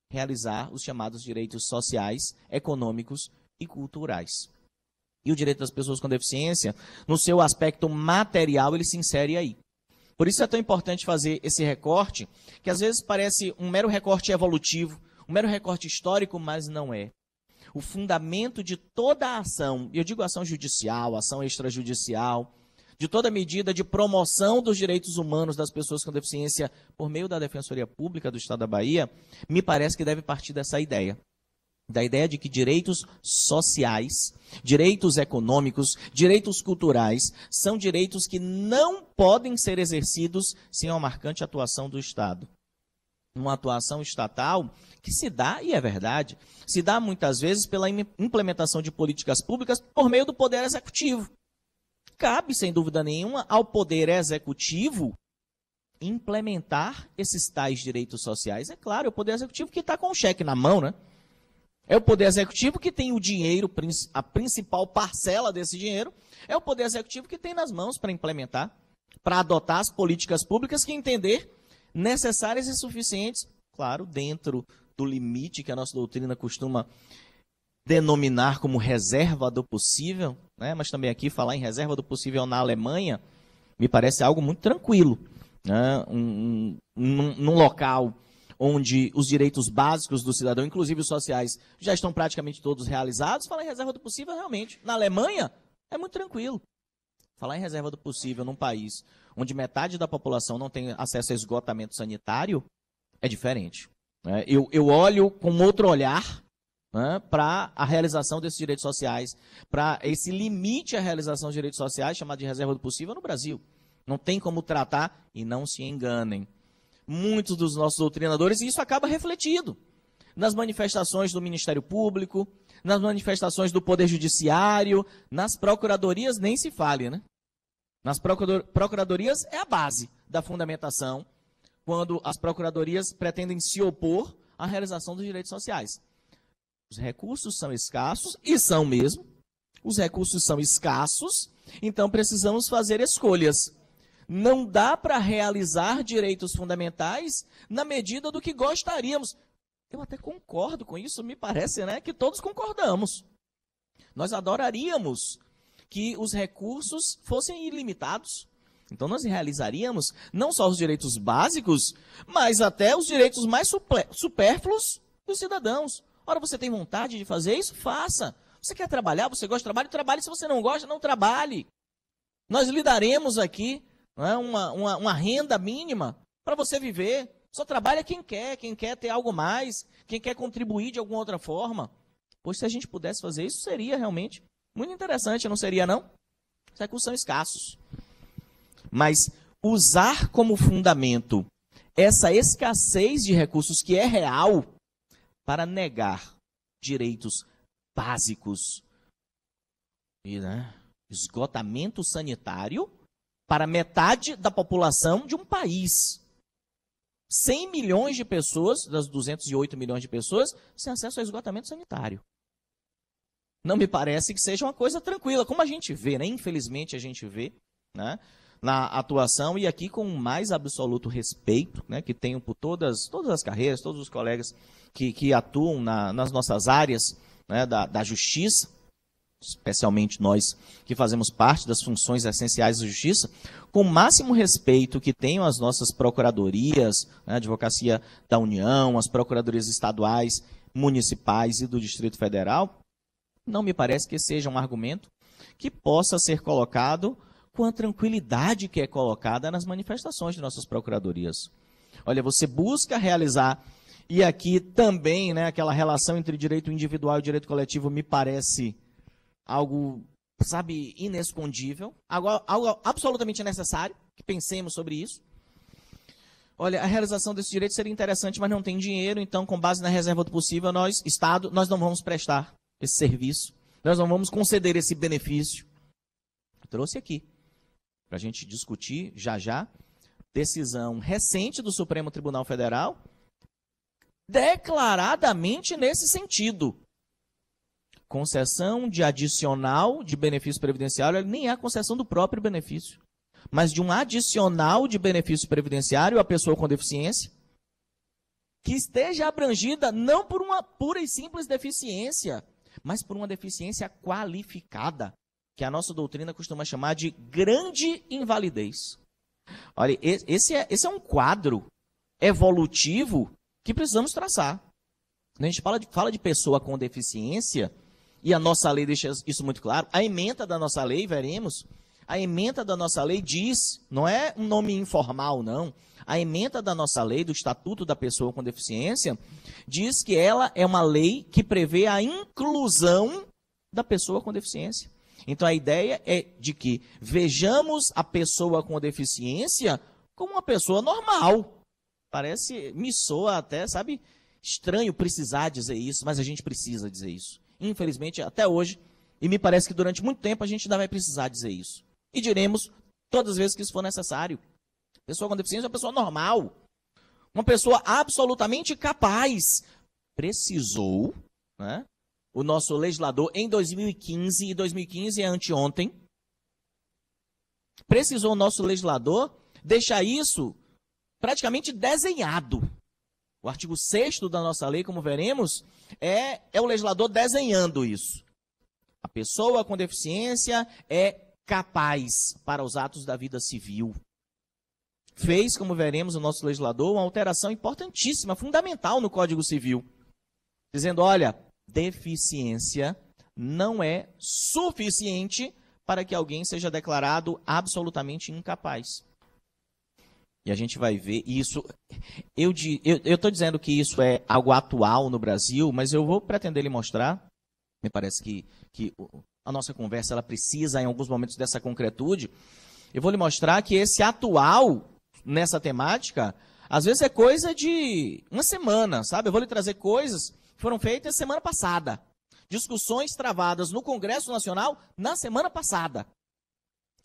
realizar os chamados direitos sociais, econômicos e culturais. E o direito das pessoas com deficiência, no seu aspecto material, ele se insere aí. Por isso é tão importante fazer esse recorte, que às vezes parece um mero recorte evolutivo, um mero recorte histórico, mas não é. O fundamento de toda a ação, e eu digo ação judicial, ação extrajudicial, de toda medida de promoção dos direitos humanos das pessoas com deficiência por meio da Defensoria Pública do Estado da Bahia, me parece que deve partir dessa ideia. Da ideia de que direitos sociais, direitos econômicos, direitos culturais, são direitos que não podem ser exercidos sem uma marcante atuação do Estado. Uma atuação estatal que se dá, e é verdade, se dá muitas vezes pela implementação de políticas públicas por meio do Poder Executivo. Cabe, sem dúvida nenhuma, ao Poder Executivo implementar esses tais direitos sociais. É claro, é o Poder Executivo que está com o cheque na mão, né? É o Poder Executivo que tem o dinheiro, a principal parcela desse dinheiro, é o Poder Executivo que tem nas mãos para implementar, para adotar as políticas públicas que entender necessárias e suficientes, claro, dentro do limite que a nossa doutrina costuma denominar como reserva do possível, né? Mas também aqui falar em reserva do possível na Alemanha me parece algo muito tranquilo, né? Num local onde os direitos básicos do cidadão, inclusive os sociais, já estão praticamente todos realizados, falar em reserva do possível realmente. Na Alemanha é muito tranquilo. Falar em reserva do possível num país onde metade da população não tem acesso a esgotamento sanitário é diferente. Eu olho com outro olhar, né, para a realização desses direitos sociais, para esse limite à realização dos direitos sociais, chamado de reserva do possível, no Brasil. Não tem como tratar, e não se enganem. Muitos dos nossos doutrinadores, e isso acaba refletido nas manifestações do Ministério Público, nas manifestações do Poder Judiciário, nas procuradorias nem se fale, né? Nas procuradorias é a base da fundamentação, quando as procuradorias pretendem se opor à realização dos direitos sociais. Os recursos são escassos, e são mesmo, Os recursos são escassos, então precisamos fazer escolhas. Não dá para realizar direitos fundamentais na medida do que gostaríamos. Eu até concordo com isso, me parece, né, que todos concordamos. Nós adoraríamos que os recursos fossem ilimitados. Então nós realizaríamos não só os direitos básicos, mas até os direitos mais supérfluos dos cidadãos. Ora, você tem vontade de fazer isso? Faça. Você quer trabalhar? Você gosta de trabalho? Trabalhe. Se você não gosta, não trabalhe. Nós lhe daremos aqui, né, uma renda mínima para você viver. Só trabalha quem quer ter algo mais, quem quer contribuir de alguma outra forma. Pois se a gente pudesse fazer isso, seria realmente muito interessante, não seria não? Os recursos são escassos. Mas usar como fundamento essa escassez de recursos que é real para negar direitos básicos e, né, esgotamento sanitário para metade da população de um país. 100 milhões de pessoas, das 208 milhões de pessoas, sem acesso ao esgotamento sanitário. Não me parece que seja uma coisa tranquila, como a gente vê, né? Infelizmente a gente vê, né, na atuação, e aqui com o mais absoluto respeito, né, que tenho por todas as carreiras, todos os colegas que atuam nas nossas áreas, né, da justiça, especialmente nós que fazemos parte das funções essenciais da justiça, com o máximo respeito que tenham as nossas procuradorias, né, a Advocacia da União, as procuradorias estaduais, municipais e do Distrito Federal, não me parece que seja um argumento que possa ser colocado com a tranquilidade que é colocada nas manifestações de nossas procuradorias. Olha, você busca realizar, e aqui também, né, aquela relação entre direito individual e direito coletivo me parece algo, sabe, inescondível, algo absolutamente necessário, que pensemos sobre isso. Olha, a realização desse direito seria interessante, mas não tem dinheiro, então, com base na reserva do possível, nós, Estado, nós não vamos prestar esse serviço, nós não vamos conceder esse benefício. Eu trouxe aqui, para a gente discutir já, decisão recente do Supremo Tribunal Federal, declaradamente nesse sentido. Concessão de adicional de benefício previdenciário, nem é a concessão do próprio benefício, mas de um adicional de benefício previdenciário à pessoa com deficiência, que esteja abrangida não por uma pura e simples deficiência, mas por uma deficiência qualificada, que a nossa doutrina costuma chamar de grande invalidez. Olha, esse é um quadro evolutivo que precisamos traçar. Quando a gente fala de pessoa com deficiência, e a nossa lei deixa isso muito claro, a ementa da nossa lei, veremos, a ementa da nossa lei diz, não é um nome informal, não, a ementa da nossa lei, do Estatuto da Pessoa com Deficiência, diz que ela é uma lei que prevê a inclusão da pessoa com deficiência. Então a ideia é de que vejamos a pessoa com deficiência como uma pessoa normal. Parece, me soa até, sabe, estranho precisar dizer isso, mas a gente precisa dizer isso. Infelizmente, até hoje, e me parece que durante muito tempo a gente ainda vai precisar dizer isso. E diremos todas as vezes que isso for necessário. Pessoa com deficiência é uma pessoa normal. Uma pessoa absolutamente capaz. Precisou, né, o nosso legislador em 2015, e 2015 é anteontem, precisou o nosso legislador deixar isso praticamente desenhado. O artigo 6º da nossa lei, como veremos, é o legislador desenhando isso. A pessoa com deficiência é capaz para os atos da vida civil. Fez, como veremos, o nosso legislador uma alteração importantíssima, fundamental no Código Civil, dizendo, olha, deficiência não é suficiente para que alguém seja declarado absolutamente incapaz. E a gente vai ver isso. Eu estou dizendo que isso é algo atual no Brasil, mas eu vou pretender lhe mostrar. Me parece que a nossa conversa ela precisa, em alguns momentos, dessa concretude. Eu vou lhe mostrar que esse atual nessa temática, às vezes é coisa de uma semana, sabe? Eu vou lhe trazer coisas que foram feitas semana passada. Discussões travadas no Congresso Nacional na semana passada.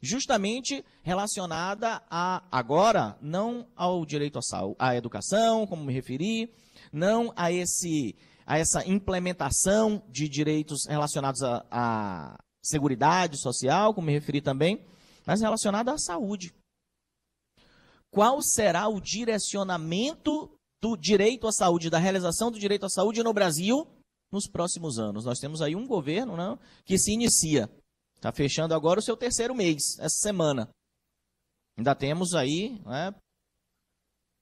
Justamente relacionada agora, não ao direito à educação, como me referi, não a essa implementação de direitos relacionados Seguridade social, como me referi também, mas relacionada à saúde. Qual será o direcionamento do direito à saúde, da realização do direito à saúde no Brasil nos próximos anos? Nós temos aí um governo, né, que se inicia. Está fechando agora o seu 3º mês, essa semana. Ainda temos aí, né,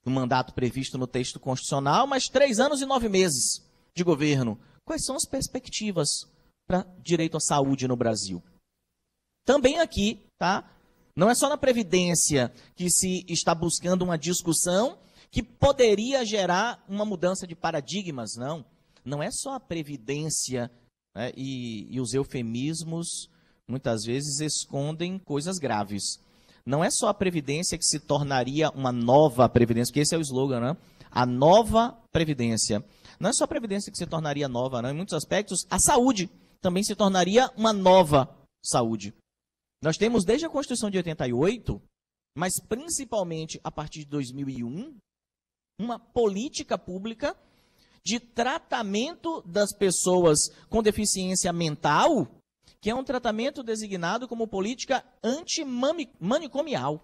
um mandato previsto no texto constitucional, mas 3 anos e 9 meses de governo. Quais são as perspectivas para direito à saúde no Brasil? Também aqui, tá? Não é só na Previdência que se está buscando uma discussão que poderia gerar uma mudança de paradigmas, não. Não é só a Previdência, né, e os eufemismos muitas vezes escondem coisas graves. Não é só a Previdência que se tornaria uma nova Previdência, porque esse é o slogan, né? A nova Previdência. Não é só a Previdência que se tornaria nova, não. Em muitos aspectos, a saúde também se tornaria uma nova saúde. Nós temos desde a Constituição de 88, mas principalmente a partir de 2001, uma política pública de tratamento das pessoas com deficiência mental, que é um tratamento designado como política antimanicomial.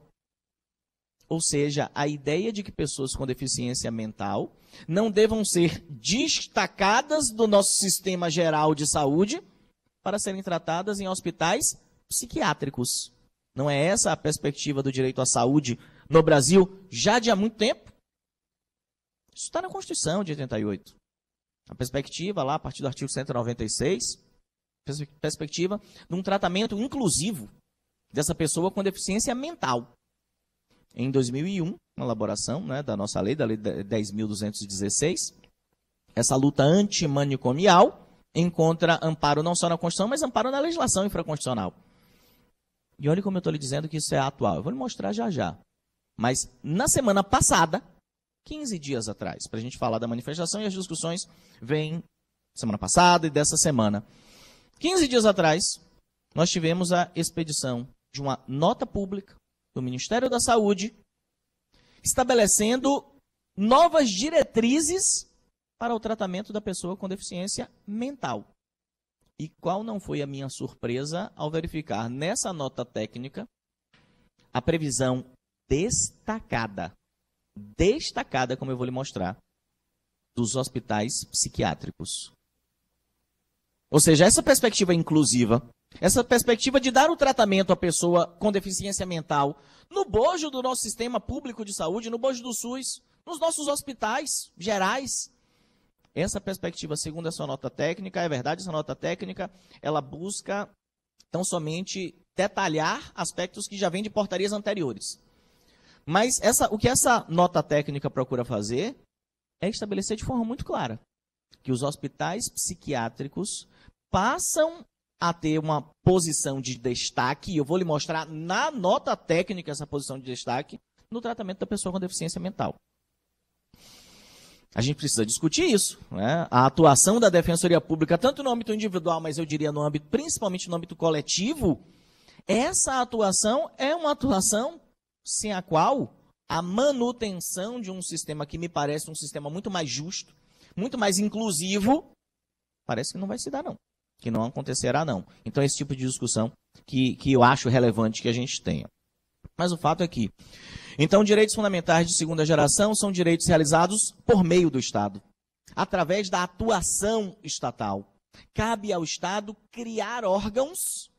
Ou seja, a ideia de que pessoas com deficiência mental não devam ser destacadas do nosso sistema geral de saúde para serem tratadas em hospitais psiquiátricos. Não é essa a perspectiva do direito à saúde no Brasil já de há muito tempo? Isso está na Constituição de 88. A perspectiva lá, a partir do artigo 196, perspectiva de um tratamento inclusivo dessa pessoa com deficiência mental. Em 2001, uma elaboração, né, da nossa lei, da Lei 10.216, essa luta antimanicomial encontra amparo não só na Constituição, mas amparo na legislação infraconstitucional. E olha como eu estou lhe dizendo que isso é atual. Eu vou lhe mostrar já já. Mas na semana passada, 15 dias atrás, para a gente falar da manifestação, e as discussões vêm semana passada e dessa semana. 15 dias atrás, nós tivemos a expedição de uma nota pública do Ministério da Saúde, estabelecendo novas diretrizes para o tratamento da pessoa com deficiência mental. E qual não foi a minha surpresa ao verificar nessa nota técnica a previsão destacada, como eu vou lhe mostrar, dos hospitais psiquiátricos. Ou seja, essa perspectiva inclusiva, essa perspectiva de dar o tratamento à pessoa com deficiência mental no bojo do nosso sistema público de saúde, no bojo do SUS, nos nossos hospitais gerais. Essa perspectiva, segundo essa nota técnica, é verdade, essa nota técnica, ela busca tão somente detalhar aspectos que já vêm de portarias anteriores. Mas o que essa nota técnica procura fazer é estabelecer de forma muito clara que os hospitais psiquiátricos passam a ter uma posição de destaque, e eu vou lhe mostrar na nota técnica essa posição de destaque, no tratamento da pessoa com deficiência mental. A gente precisa discutir isso, né? A atuação da Defensoria Pública, tanto no âmbito individual, mas eu diria no âmbito, principalmente no âmbito coletivo, essa atuação é uma atuação sem a qual a manutenção de um sistema que me parece um sistema muito mais justo, muito mais inclusivo, parece que não vai se dar, não. Que não acontecerá, não. Então, esse tipo de discussão que eu acho relevante que a gente tenha. Mas o fato é que, então, direitos fundamentais de segunda geração são direitos realizados por meio do Estado, através da atuação estatal. Cabe ao Estado criar órgãos,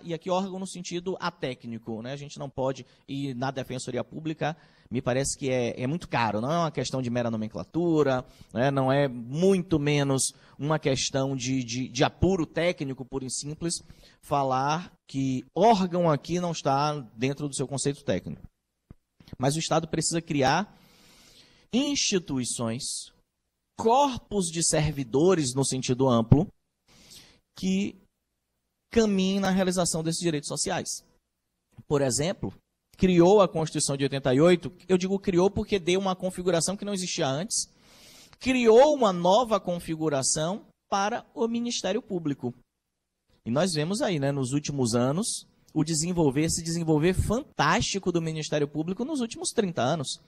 e aqui órgão no sentido atécnico, né? A gente não pode ir na Defensoria Pública, me parece que é muito caro, não é uma questão de mera nomenclatura, né? Não é muito menos uma questão de apuro técnico, puro e simples, falar que órgão aqui não está dentro do seu conceito técnico. Mas o Estado precisa criar instituições, corpos de servidores no sentido amplo, que caminhem na realização desses direitos sociais. Por exemplo, criou a Constituição de 88, eu digo criou porque deu uma configuração que não existia antes, criou uma nova configuração para o Ministério Público. E nós vemos aí, né, nos últimos anos, se desenvolver fantástico do Ministério Público nos últimos 30 anos.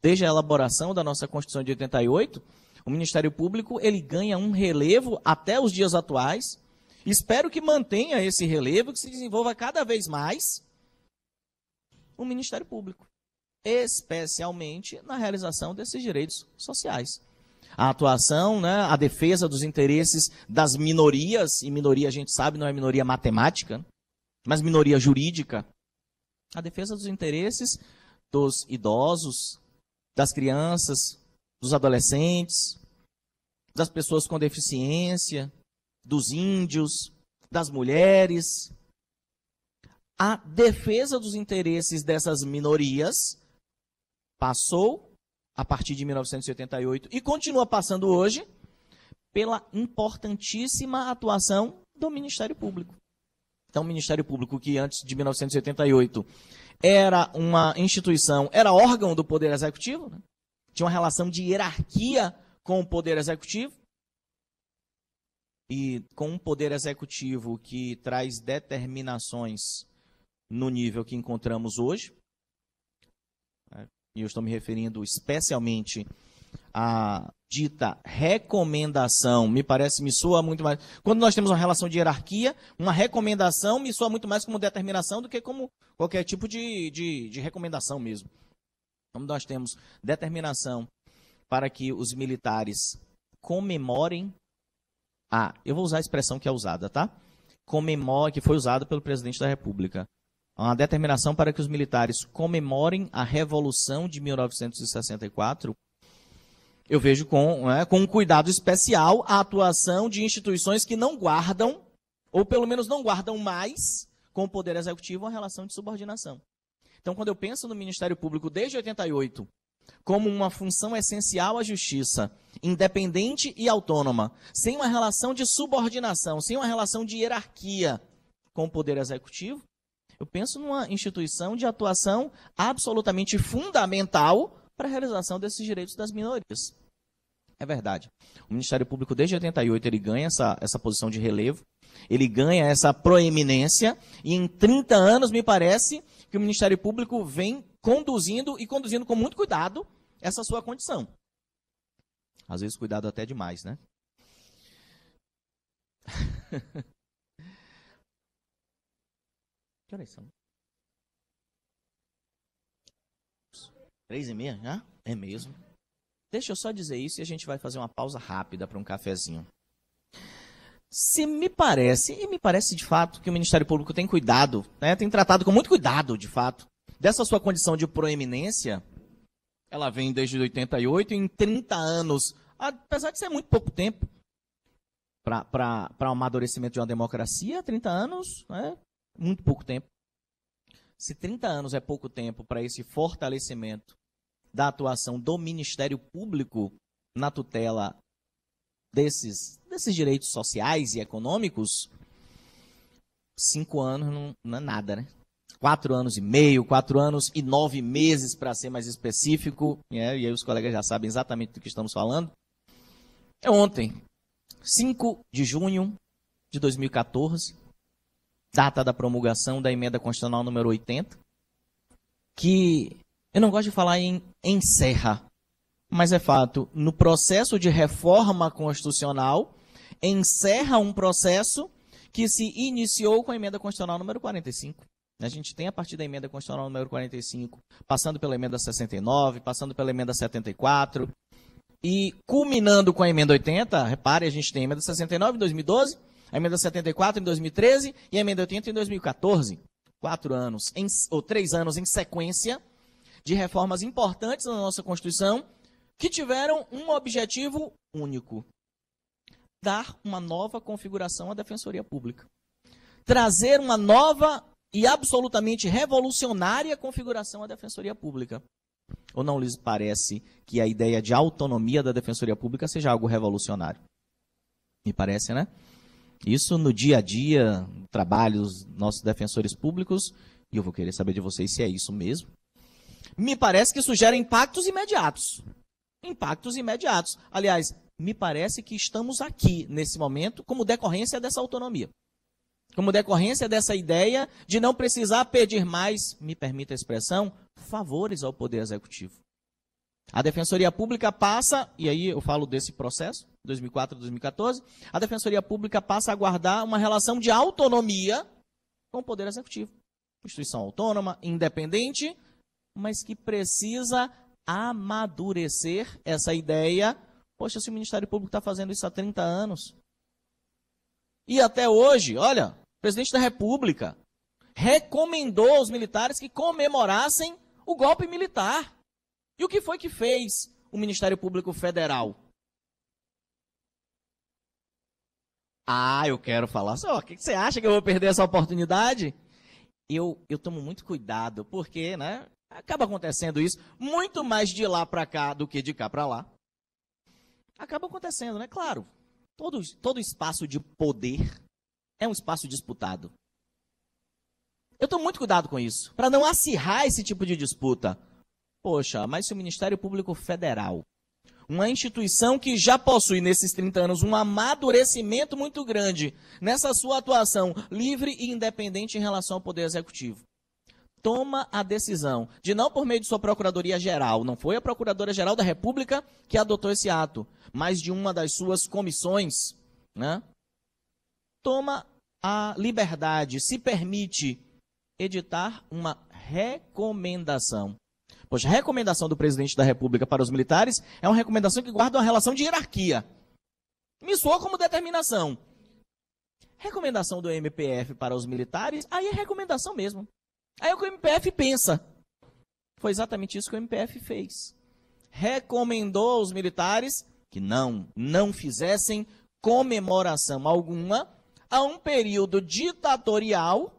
Desde a elaboração da nossa Constituição de 88, o Ministério Público ele ganha um relevo até os dias atuais, Espero que mantenha esse relevo, que se desenvolva cada vez mais o Ministério Público, especialmente na realização desses direitos sociais. A atuação, né, a defesa dos interesses das minorias, e minoria a gente sabe não é minoria matemática, mas minoria jurídica. A defesa dos interesses dos idosos, das crianças, dos adolescentes, das pessoas com deficiência, dos índios, das mulheres. A defesa dos interesses dessas minorias passou, a partir de 1988, e continua passando hoje, pela importantíssima atuação do Ministério Público. Então, o Ministério Público, que antes de 1988 era uma instituição, era órgão do Poder Executivo, né? Tinha uma relação de hierarquia com o Poder Executivo, e com um Poder Executivo que traz determinações no nível que encontramos hoje, e eu estou me referindo especialmente à dita recomendação, me soa muito mais... Quando nós temos uma relação de hierarquia, uma recomendação me soa muito mais como determinação do que como qualquer tipo de recomendação mesmo. Como nós temos determinação para que os militares comemorem... eu vou usar a expressão que é usada, tá? Que foi usada pelo presidente da República. Uma determinação para que os militares comemorem a Revolução de 1964, eu vejo com um cuidado especial a atuação de instituições que não guardam, ou pelo menos não guardam mais, com o Poder Executivo, uma relação de subordinação. Então, quando eu penso no Ministério Público desde 88, como uma função essencial à justiça, independente e autônoma, sem uma relação de subordinação, sem uma relação de hierarquia com o Poder Executivo, eu penso numa instituição de atuação absolutamente fundamental para a realização desses direitos das minorias. É verdade. O Ministério Público, desde 88, ele ganha essa posição de relevo, ele ganha essa proeminência, e em 30 anos, me parece, que o Ministério Público vem conduzindo com muito cuidado essa sua condição. Às vezes, cuidado até demais, né? Que horas são? 3h30 já? É mesmo. Deixa eu só dizer isso e a gente vai fazer uma pausa rápida para um cafezinho. Me parece de fato que o Ministério Público tem cuidado, né, tem tratado com muito cuidado, de fato, dessa sua condição de proeminência. Ela vem desde 88, em 30 anos, apesar de ser muito pouco tempo para o amadurecimento de uma democracia, 30 anos, né, muito pouco tempo. Se 30 anos é pouco tempo para esse fortalecimento da atuação do Ministério Público na tutela desses direitos sociais e econômicos, 5 anos não é nada, né? 4 anos e meio, 4 anos e 9 meses, para ser mais específico, e aí os colegas já sabem exatamente do que estamos falando. É ontem, 5 de junho de 2014, data da promulgação da Emenda Constitucional número 80, que eu não gosto de falar em encerra, mas é fato, no processo de reforma constitucional, encerra um processo que se iniciou com a Emenda Constitucional número 45. A gente tem, a partir da Emenda Constitucional número 45, passando pela Emenda 69, passando pela Emenda 74, e culminando com a Emenda 80, repare, a gente tem a Emenda 69 em 2012, a Emenda 74 em 2013 e a Emenda 80 em 2014. 3 anos em sequência de reformas importantes na nossa Constituição, que tiveram um objetivo único: dar uma nova configuração à Defensoria Pública. Trazer uma nova e absolutamente revolucionária configuração à Defensoria Pública. Ou não lhes parece que a ideia de autonomia da Defensoria Pública seja algo revolucionário? Me parece, né? Isso no dia a dia, no trabalho dos nossos defensores públicos, e eu vou querer saber de vocês se é isso mesmo. Me parece que isso gera impactos imediatos. Impactos imediatos. Aliás, me parece que estamos aqui, nesse momento, como decorrência dessa autonomia. Como decorrência dessa ideia de não precisar pedir mais, me permita a expressão, favores ao Poder Executivo. A Defensoria Pública passa, e aí eu falo desse processo, 2004 a 2014, a Defensoria Pública passa a guardar uma relação de autonomia com o Poder Executivo. Instituição autônoma, independente, mas que precisa amadurecer essa ideia. Poxa, se o Ministério Público está fazendo isso há 30 anos. E até hoje, olha, o presidente da República recomendou aos militares que comemorassem o golpe militar. E o que foi que fez o Ministério Público Federal? Eu quero falar só. O que você acha que eu vou perder essa oportunidade? Eu tomo muito cuidado, porque, né, acaba acontecendo isso muito mais de lá para cá do que de cá para lá. Acaba acontecendo, né? Claro, todo espaço de poder é um espaço disputado. Eu tomo muito cuidado com isso, para não acirrar esse tipo de disputa. Poxa, mas se o Ministério Público Federal, uma instituição que já possui nesses 30 anos um amadurecimento muito grande nessa sua atuação livre e independente em relação ao Poder Executivo, toma a decisão de não por meio de sua Procuradoria-Geral, não foi a Procuradora-Geral da República que adotou esse ato, mas de uma das suas comissões, né? Toma a liberdade, se permite editar uma recomendação. Pois a recomendação do presidente da República para os militares é uma recomendação que guarda uma relação de hierarquia. Me soa como determinação. Recomendação do MPF para os militares, aí é recomendação mesmo. Aí é o que o MPF pensa. Foi exatamente isso que o MPF fez. Recomendou aos militares que não fizessem comemoração alguma a um período ditatorial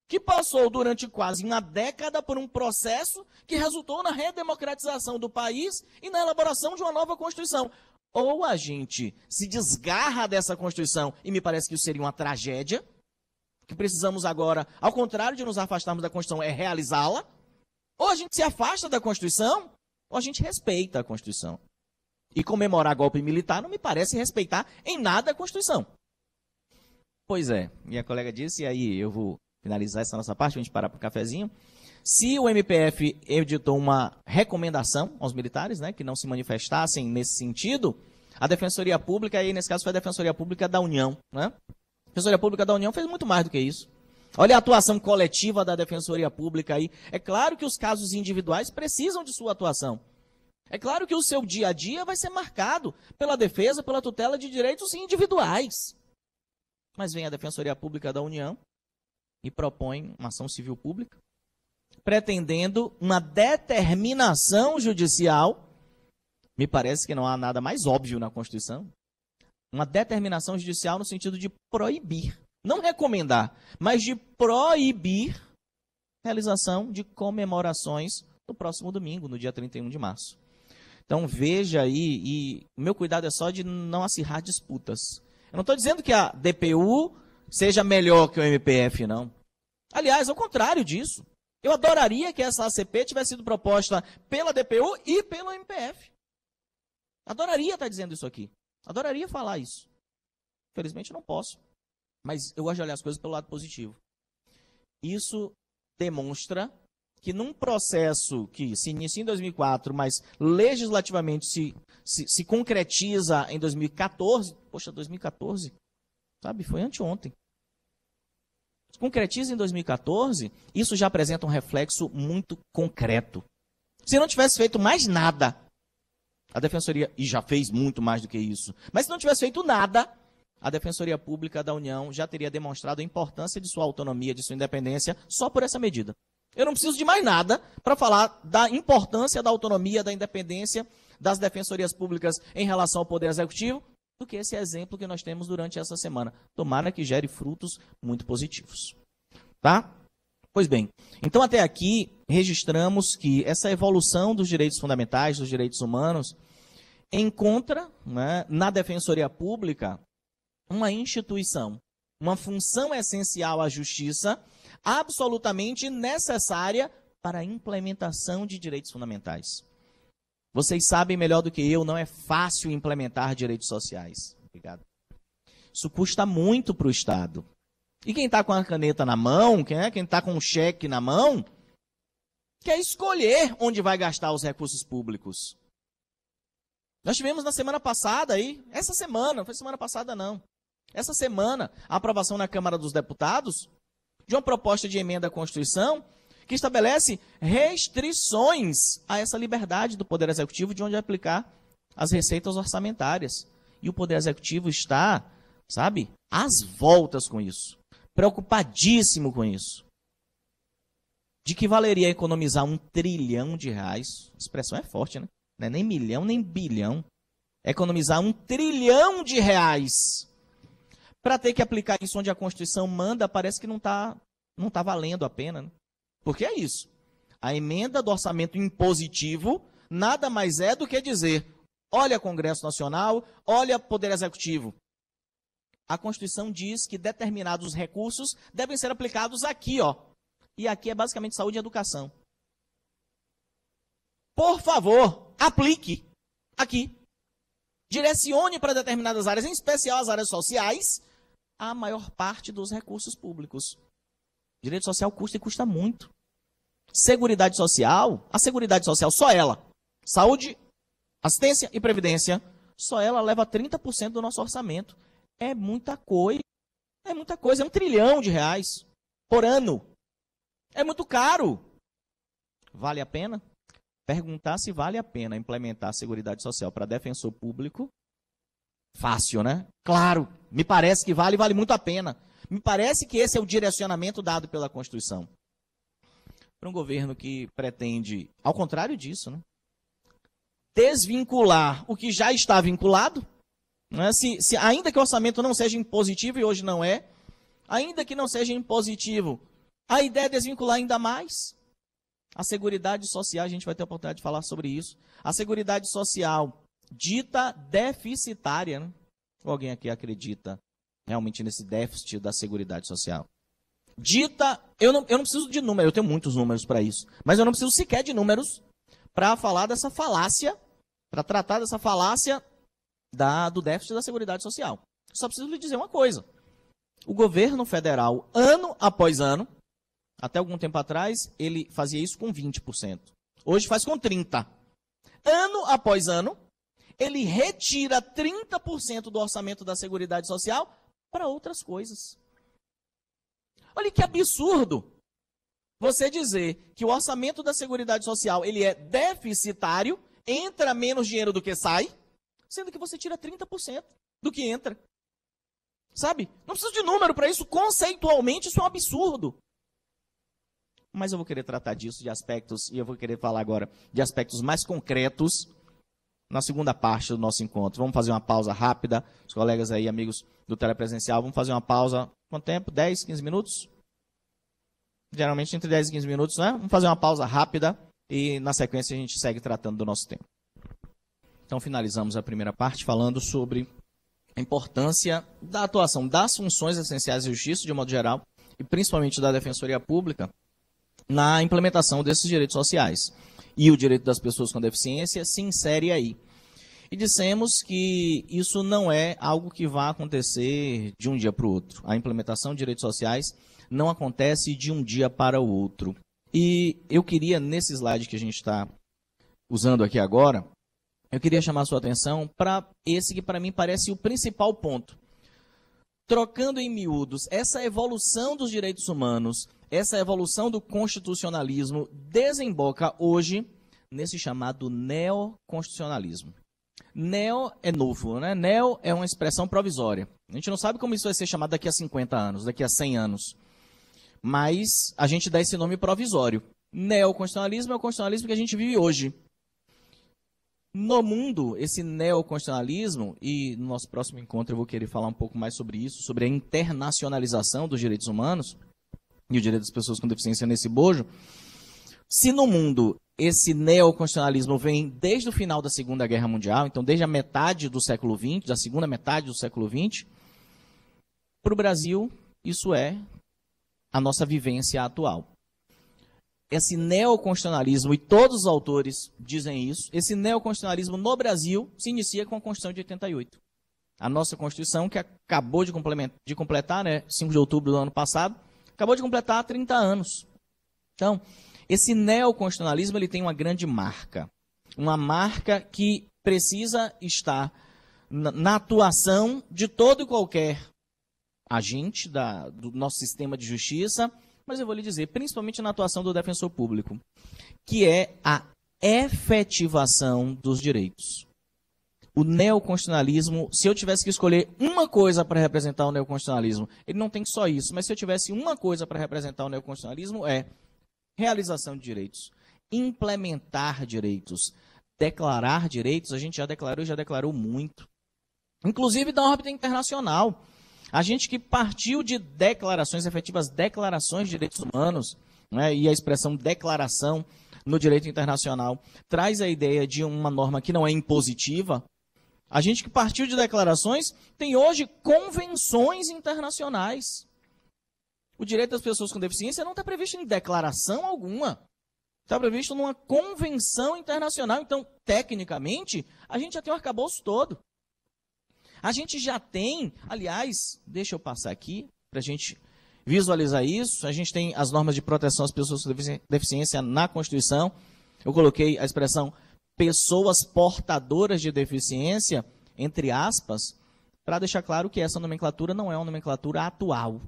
que passou durante quase uma década por um processo que resultou na redemocratização do país e na elaboração de uma nova Constituição. Ou a gente se desgarra dessa Constituição, e me parece que isso seria uma tragédia, que precisamos agora, ao contrário de nos afastarmos da Constituição, é realizá-la, ou a gente se afasta da Constituição, ou a gente respeita a Constituição. E comemorar golpe militar não me parece respeitar em nada a Constituição. Pois é, minha colega disse, e aí eu vou finalizar essa nossa parte, a gente parar para o cafezinho. Se o MPF editou uma recomendação aos militares, né, que não se manifestassem nesse sentido, a Defensoria Pública, aí nesse caso foi a Defensoria Pública da União, né? A Defensoria Pública da União fez muito mais do que isso. Olha a atuação coletiva da Defensoria Pública aí. É claro que os casos individuais precisam de sua atuação. É claro que o seu dia a dia vai ser marcado pela defesa, pela tutela de direitos individuais. Mas vem a Defensoria Pública da União e propõe uma ação civil pública, pretendendo uma determinação judicial. Me parece que não há nada mais óbvio na Constituição. Uma determinação judicial no sentido de proibir, não recomendar, mas de proibir a realização de comemorações no próximo domingo, no dia 31 de março. Então veja aí, e o meu cuidado é só de não acirrar disputas. Eu não estou dizendo que a DPU seja melhor que o MPF, não. Aliás, ao contrário disso. Eu adoraria que essa ACP tivesse sido proposta pela DPU e pelo MPF. Adoraria estar dizendo isso aqui. Adoraria falar isso. Infelizmente não posso. Mas eu gosto de olhar as coisas pelo lado positivo. Isso demonstra que num processo que se inicia em 2004, mas legislativamente se concretiza em 2014, poxa, 2014, sabe, foi anteontem. Se concretiza em 2014, isso já apresenta um reflexo muito concreto. Se não tivesse feito mais nada, a Defensoria, e já fez muito mais do que isso, mas se não tivesse feito nada, a Defensoria Pública da União já teria demonstrado a importância de sua autonomia, de sua independência, só por essa medida. Eu não preciso de mais nada para falar da importância da autonomia, da independência das defensorias públicas em relação ao Poder Executivo, do que esse exemplo que nós temos durante essa semana. Tomara que gere frutos muito positivos. Tá? Pois bem, então até aqui registramos que essa evolução dos direitos fundamentais, dos direitos humanos, encontra, né, na Defensoria Pública uma instituição, uma função essencial à justiça, absolutamente necessária para a implementação de direitos fundamentais. Vocês sabem melhor do que eu, não é fácil implementar direitos sociais. Obrigado. Isso custa muito para o Estado. E quem está com a caneta na mão, quem está com o cheque na mão, quer escolher onde vai gastar os recursos públicos. Nós tivemos na semana passada aí, essa semana, não foi semana passada não, essa semana, a aprovação na Câmara dos Deputados de uma proposta de emenda à Constituição que estabelece restrições a essa liberdade do Poder Executivo de onde aplicar as receitas orçamentárias. E o Poder Executivo está, sabe, às voltas com isso, preocupadíssimo com isso. De que valeria economizar R$1 trilhão? A expressão é forte, né? Não é nem milhão, nem bilhão. Economizar R$1 trilhão para ter que aplicar isso onde a Constituição manda, parece que não tá valendo a pena, né? Porque é isso. A emenda do orçamento impositivo nada mais é do que dizer, olha Congresso Nacional, olha Poder Executivo. A Constituição diz que determinados recursos devem ser aplicados aqui, ó. E aqui é basicamente saúde e educação. Por favor, aplique aqui. Direcione para determinadas áreas, em especial as áreas sociais, a maior parte dos recursos públicos. Direito social custa e custa muito. Seguridade social, a Seguridade Social, só ela. Saúde, assistência e previdência, só ela leva 30% do nosso orçamento. É muita coisa. É muita coisa, é R$1 trilhão por ano. É muito caro. Vale a pena? Perguntar se vale a pena implementar a Seguridade Social para defensor público, fácil, né? Claro, me parece que vale muito a pena. Me parece que esse é o direcionamento dado pela Constituição. Para um governo que pretende, ao contrário disso, né? Desvincular o que já está vinculado, né? Ainda que o orçamento não seja impositivo, e hoje não é, ainda que não seja impositivo, a ideia é desvincular ainda mais. A Seguridade Social, a gente vai ter a oportunidade de falar sobre isso. A Seguridade Social dita deficitária, né? Ou alguém aqui acredita realmente nesse déficit da Seguridade Social? Dita, eu não preciso de números, eu tenho muitos números para isso, mas eu não preciso sequer de números para falar dessa falácia, para tratar dessa falácia do déficit da Seguridade Social. Só preciso lhe dizer uma coisa. O governo federal, ano após ano, até algum tempo atrás, ele fazia isso com 20%. Hoje faz com 30%. Ano após ano, ele retira 30% do orçamento da Seguridade Social para outras coisas. Olha que absurdo você dizer que o orçamento da Seguridade Social ele é deficitário, entra menos dinheiro do que sai, sendo que você tira 30% do que entra. Sabe? Não preciso de número para isso. Conceitualmente, isso é um absurdo. Mas eu vou querer tratar disso, de aspectos, e eu vou querer falar agora de aspectos mais concretos na segunda parte do nosso encontro. Vamos fazer uma pausa rápida. Os colegas aí, amigos do telepresencial, vamos fazer uma pausa. Quanto tempo? 10, 15 minutos? Geralmente entre 10 e 15 minutos, né? Vamos fazer uma pausa rápida e na sequência a gente segue tratando do nosso tema. Então finalizamos a primeira parte falando sobre a importância da atuação das funções essenciais da justiça, de modo geral, e principalmente da Defensoria Pública, na implementação desses direitos sociais. E o direito das pessoas com deficiência se insere aí. E dissemos que isso não é algo que vai acontecer de um dia para o outro. A implementação de direitos sociais não acontece de um dia para o outro. E eu queria, nesse slide que a gente está usando aqui agora, eu queria chamar a sua atenção para esse que para mim parece o principal ponto. Trocando em miúdos, essa evolução dos direitos humanos, essa evolução do constitucionalismo desemboca hoje nesse chamado neoconstitucionalismo. Neo é novo, né? Neo é uma expressão provisória. A gente não sabe como isso vai ser chamado daqui a 50 anos, daqui a 100 anos. Mas a gente dá esse nome provisório. Neoconstitucionalismo é o constitucionalismo que a gente vive hoje. No mundo, esse neoconstitucionalismo, e no nosso próximo encontro eu vou querer falar um pouco mais sobre isso, sobre a internacionalização dos direitos humanos e o direito das pessoas com deficiência nesse bojo. Se no mundo esse neoconstitucionalismo vem desde o final da Segunda Guerra Mundial, então desde a metade do século XX, da segunda metade do século XX, para o Brasil isso é a nossa vivência atual. Esse neoconstitucionalismo, e todos os autores dizem isso, esse neoconstitucionalismo no Brasil se inicia com a Constituição de 88. A nossa Constituição, que acabou de completar, né, 5 de outubro do ano passado, acabou de completar 30 anos. Então, esse neoconstitucionalismo ele tem uma grande marca. Uma marca que precisa estar na atuação de todo e qualquer agente do nosso sistema de justiça, mas eu vou lhe dizer, principalmente na atuação do defensor público, que é a efetivação dos direitos. O neoconstitucionalismo, se eu tivesse que escolher uma coisa para representar o neoconstitucionalismo, ele não tem só isso, mas se eu tivesse uma coisa para representar o neoconstitucionalismo é realização de direitos, implementar direitos, declarar direitos, a gente já declarou e já declarou muito. Inclusive da órbita internacional. A gente que partiu de declarações, efetivas declarações de direitos humanos, né, e a expressão declaração no direito internacional traz a ideia de uma norma que não é impositiva. A gente que partiu de declarações tem hoje convenções internacionais. O direito das pessoas com deficiência não está previsto em declaração alguma. Está previsto numa convenção internacional. Então, tecnicamente, a gente já tem o arcabouço todo. A gente já tem, aliás, deixa eu passar aqui para a gente visualizar isso. A gente tem as normas de proteção às pessoas com deficiência na Constituição. Eu coloquei a expressão pessoas portadoras de deficiência, entre aspas, para deixar claro que essa nomenclatura não é uma nomenclatura atual.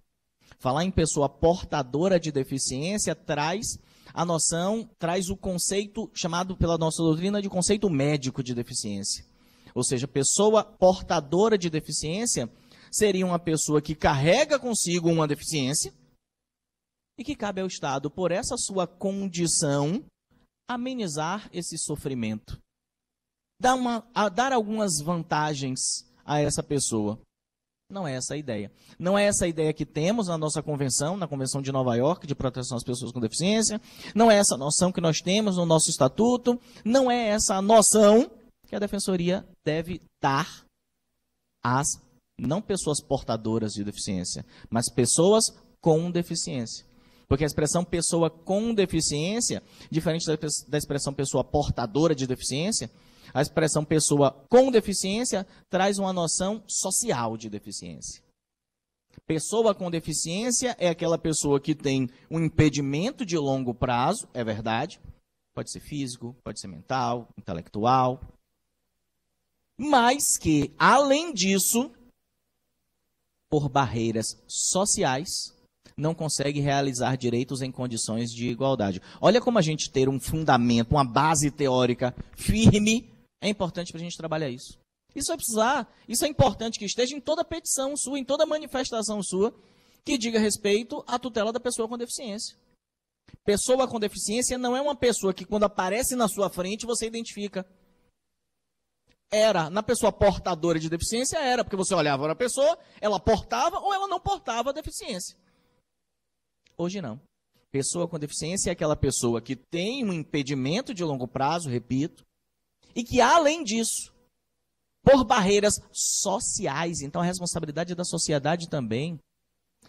Falar em pessoa portadora de deficiência traz a noção, traz o conceito chamado pela nossa doutrina de conceito médico de deficiência. Ou seja, pessoa portadora de deficiência seria uma pessoa que carrega consigo uma deficiência e que cabe ao Estado, por essa sua condição, amenizar esse sofrimento. Dar algumas vantagens a essa pessoa. Não é essa a ideia. Não é essa a ideia que temos na nossa convenção, na Convenção de Nova York, de proteção às pessoas com deficiência. Não é essa a noção que nós temos no nosso estatuto. Não é essa a noção que a Defensoria deve dar às, não pessoas portadoras de deficiência, mas pessoas com deficiência. Porque a expressão pessoa com deficiência, diferente da expressão pessoa portadora de deficiência, a expressão pessoa com deficiência traz uma noção social de deficiência. Pessoa com deficiência é aquela pessoa que tem um impedimento de longo prazo, é verdade, pode ser físico, pode ser mental, intelectual, mas que, além disso, por barreiras sociais, não consegue realizar direitos em condições de igualdade. Olha como a gente ter um fundamento, uma base teórica firme, é importante para a gente trabalhar isso. Isso vai precisar, isso é importante que esteja em toda petição sua, em toda manifestação sua, que diga respeito à tutela da pessoa com deficiência. Pessoa com deficiência não é uma pessoa que, quando aparece na sua frente, você identifica. Era, na pessoa portadora de deficiência, era, porque você olhava para a pessoa, ela portava ou ela não portava a deficiência. Hoje não. Pessoa com deficiência é aquela pessoa que tem um impedimento de longo prazo, repito, e que, além disso, por barreiras sociais, então a responsabilidade é da sociedade também.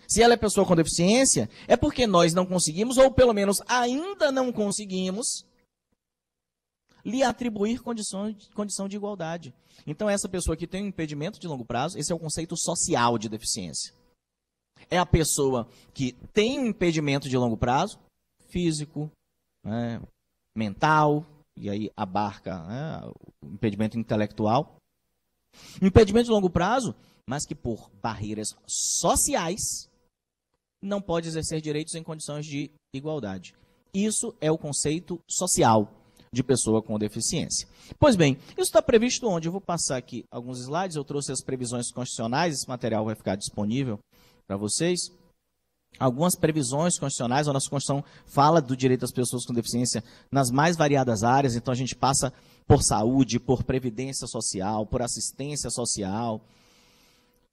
Se ela é pessoa com deficiência, é porque nós não conseguimos, ou pelo menos ainda não conseguimos, lhe atribuir condição de igualdade. Então, essa pessoa que tem um impedimento de longo prazo, esse é o conceito social de deficiência. É a pessoa que tem um impedimento de longo prazo, físico, né, mental, e aí abarca, né, o impedimento intelectual. Impedimento de longo prazo, mas que por barreiras sociais não pode exercer direitos em condições de igualdade. Isso é o conceito social de pessoa com deficiência. Pois bem, isso está previsto onde? Eu vou passar aqui alguns slides, eu trouxe as previsões constitucionais, esse material vai ficar disponível para vocês. Algumas previsões constitucionais, a nossa Constituição fala do direito das pessoas com deficiência nas mais variadas áreas, então a gente passa por saúde, por previdência social, por assistência social,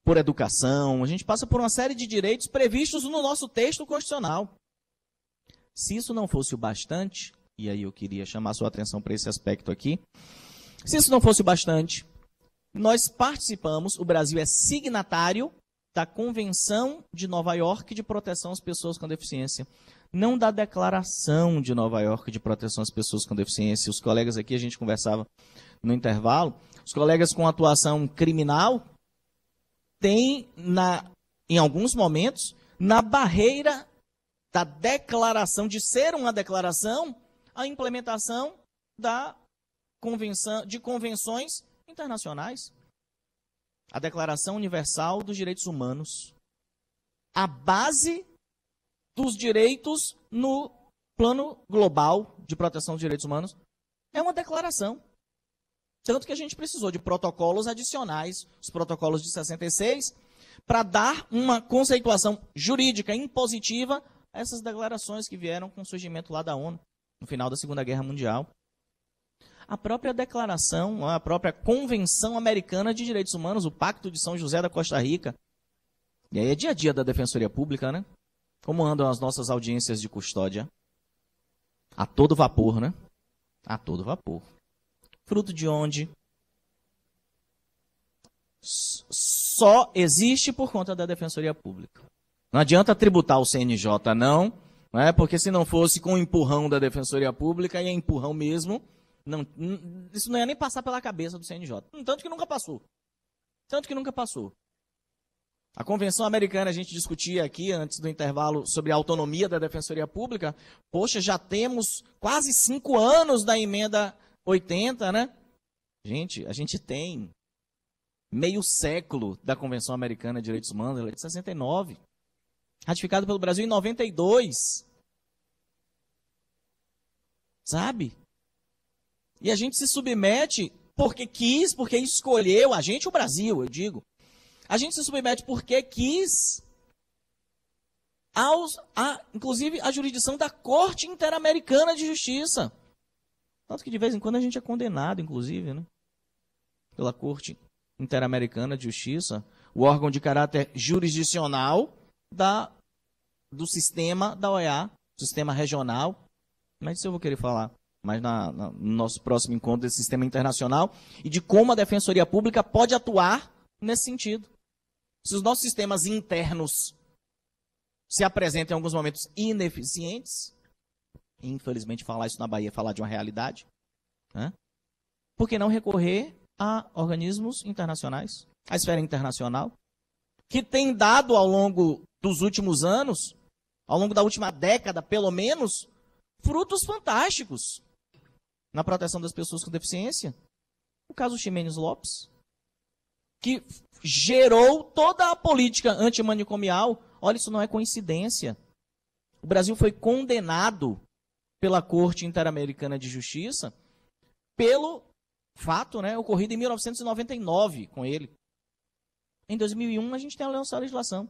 por educação, a gente passa por uma série de direitos previstos no nosso texto constitucional. Se isso não fosse o bastante, e aí eu queria chamar a sua atenção para esse aspecto aqui, se isso não fosse o bastante, nós participamos, o Brasil é signatário da Convenção de Nova York de Proteção às Pessoas com Deficiência, não da Declaração de Nova York de Proteção às Pessoas com Deficiência. Os colegas aqui, a gente conversava no intervalo, os colegas com atuação criminal têm, em alguns momentos, na barreira da declaração, de ser uma declaração, a implementação da de convenções internacionais. A Declaração Universal dos Direitos Humanos. A base dos direitos no plano global de proteção dos direitos humanos é uma declaração. Tanto que a gente precisou de protocolos adicionais, os protocolos de 66, para dar uma conceituação jurídica impositiva a essas declarações que vieram com o surgimento lá da ONU, no final da Segunda Guerra Mundial. A própria declaração, a própria Convenção Americana de Direitos Humanos, o Pacto de São José da Costa Rica. E aí é dia a dia da Defensoria Pública, né? Como andam as nossas audiências de custódia? A todo vapor, né? A todo vapor. Fruto de onde? Só existe por conta da Defensoria Pública. Não adianta tributar o CNJ, não, né? Porque se não fosse com o empurrão da Defensoria Pública, e é empurrão mesmo, não, isso não ia nem passar pela cabeça do CNJ. Tanto que nunca passou. Tanto que nunca passou. A Convenção Americana, a gente discutia aqui antes do intervalo sobre a autonomia da Defensoria Pública. Poxa, já temos quase 5 anos da emenda 80, né? Gente, a gente tem meio século da Convenção Americana de Direitos Humanos, ela é de 69. Ratificada pelo Brasil em 92. Sabe? E a gente se submete porque quis, porque escolheu, a gente, o Brasil, eu digo. A gente se submete porque quis, inclusive, a jurisdição da Corte Interamericana de Justiça. Tanto que de vez em quando a gente é condenado, inclusive, né, pela Corte Interamericana de Justiça, o órgão de caráter jurisdicional do sistema da OEA, sistema regional. Mas isso eu vou querer falar mais no nosso próximo encontro desse sistema internacional e de como a Defensoria Pública pode atuar nesse sentido. Se os nossos sistemas internos se apresentam em alguns momentos ineficientes, infelizmente falar isso na Bahia é falar de uma realidade, né? Por que não recorrer a organismos internacionais, a esfera internacional, que tem dado ao longo dos últimos anos, ao longo da última década pelo menos, frutos fantásticos na proteção das pessoas com deficiência. O caso Ximenes Lopes, que gerou toda a política antimanicomial. Olha, isso não é coincidência. O Brasil foi condenado pela Corte Interamericana de Justiça pelo fato, né, ocorrido em 1999 com ele. Em 2001, a gente tem a legislação.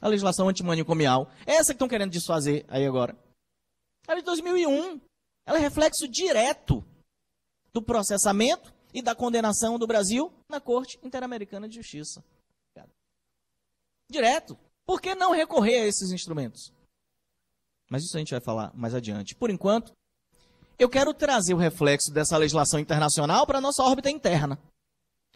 A legislação antimanicomial. Essa que estão querendo desfazer aí agora. Ela é de 2001. Ela é reflexo direto do processamento e da condenação do Brasil na Corte Interamericana de Justiça. Direto. Por que não recorrer a esses instrumentos? Mas isso a gente vai falar mais adiante. Por enquanto, eu quero trazer o reflexo dessa legislação internacional para a nossa órbita interna.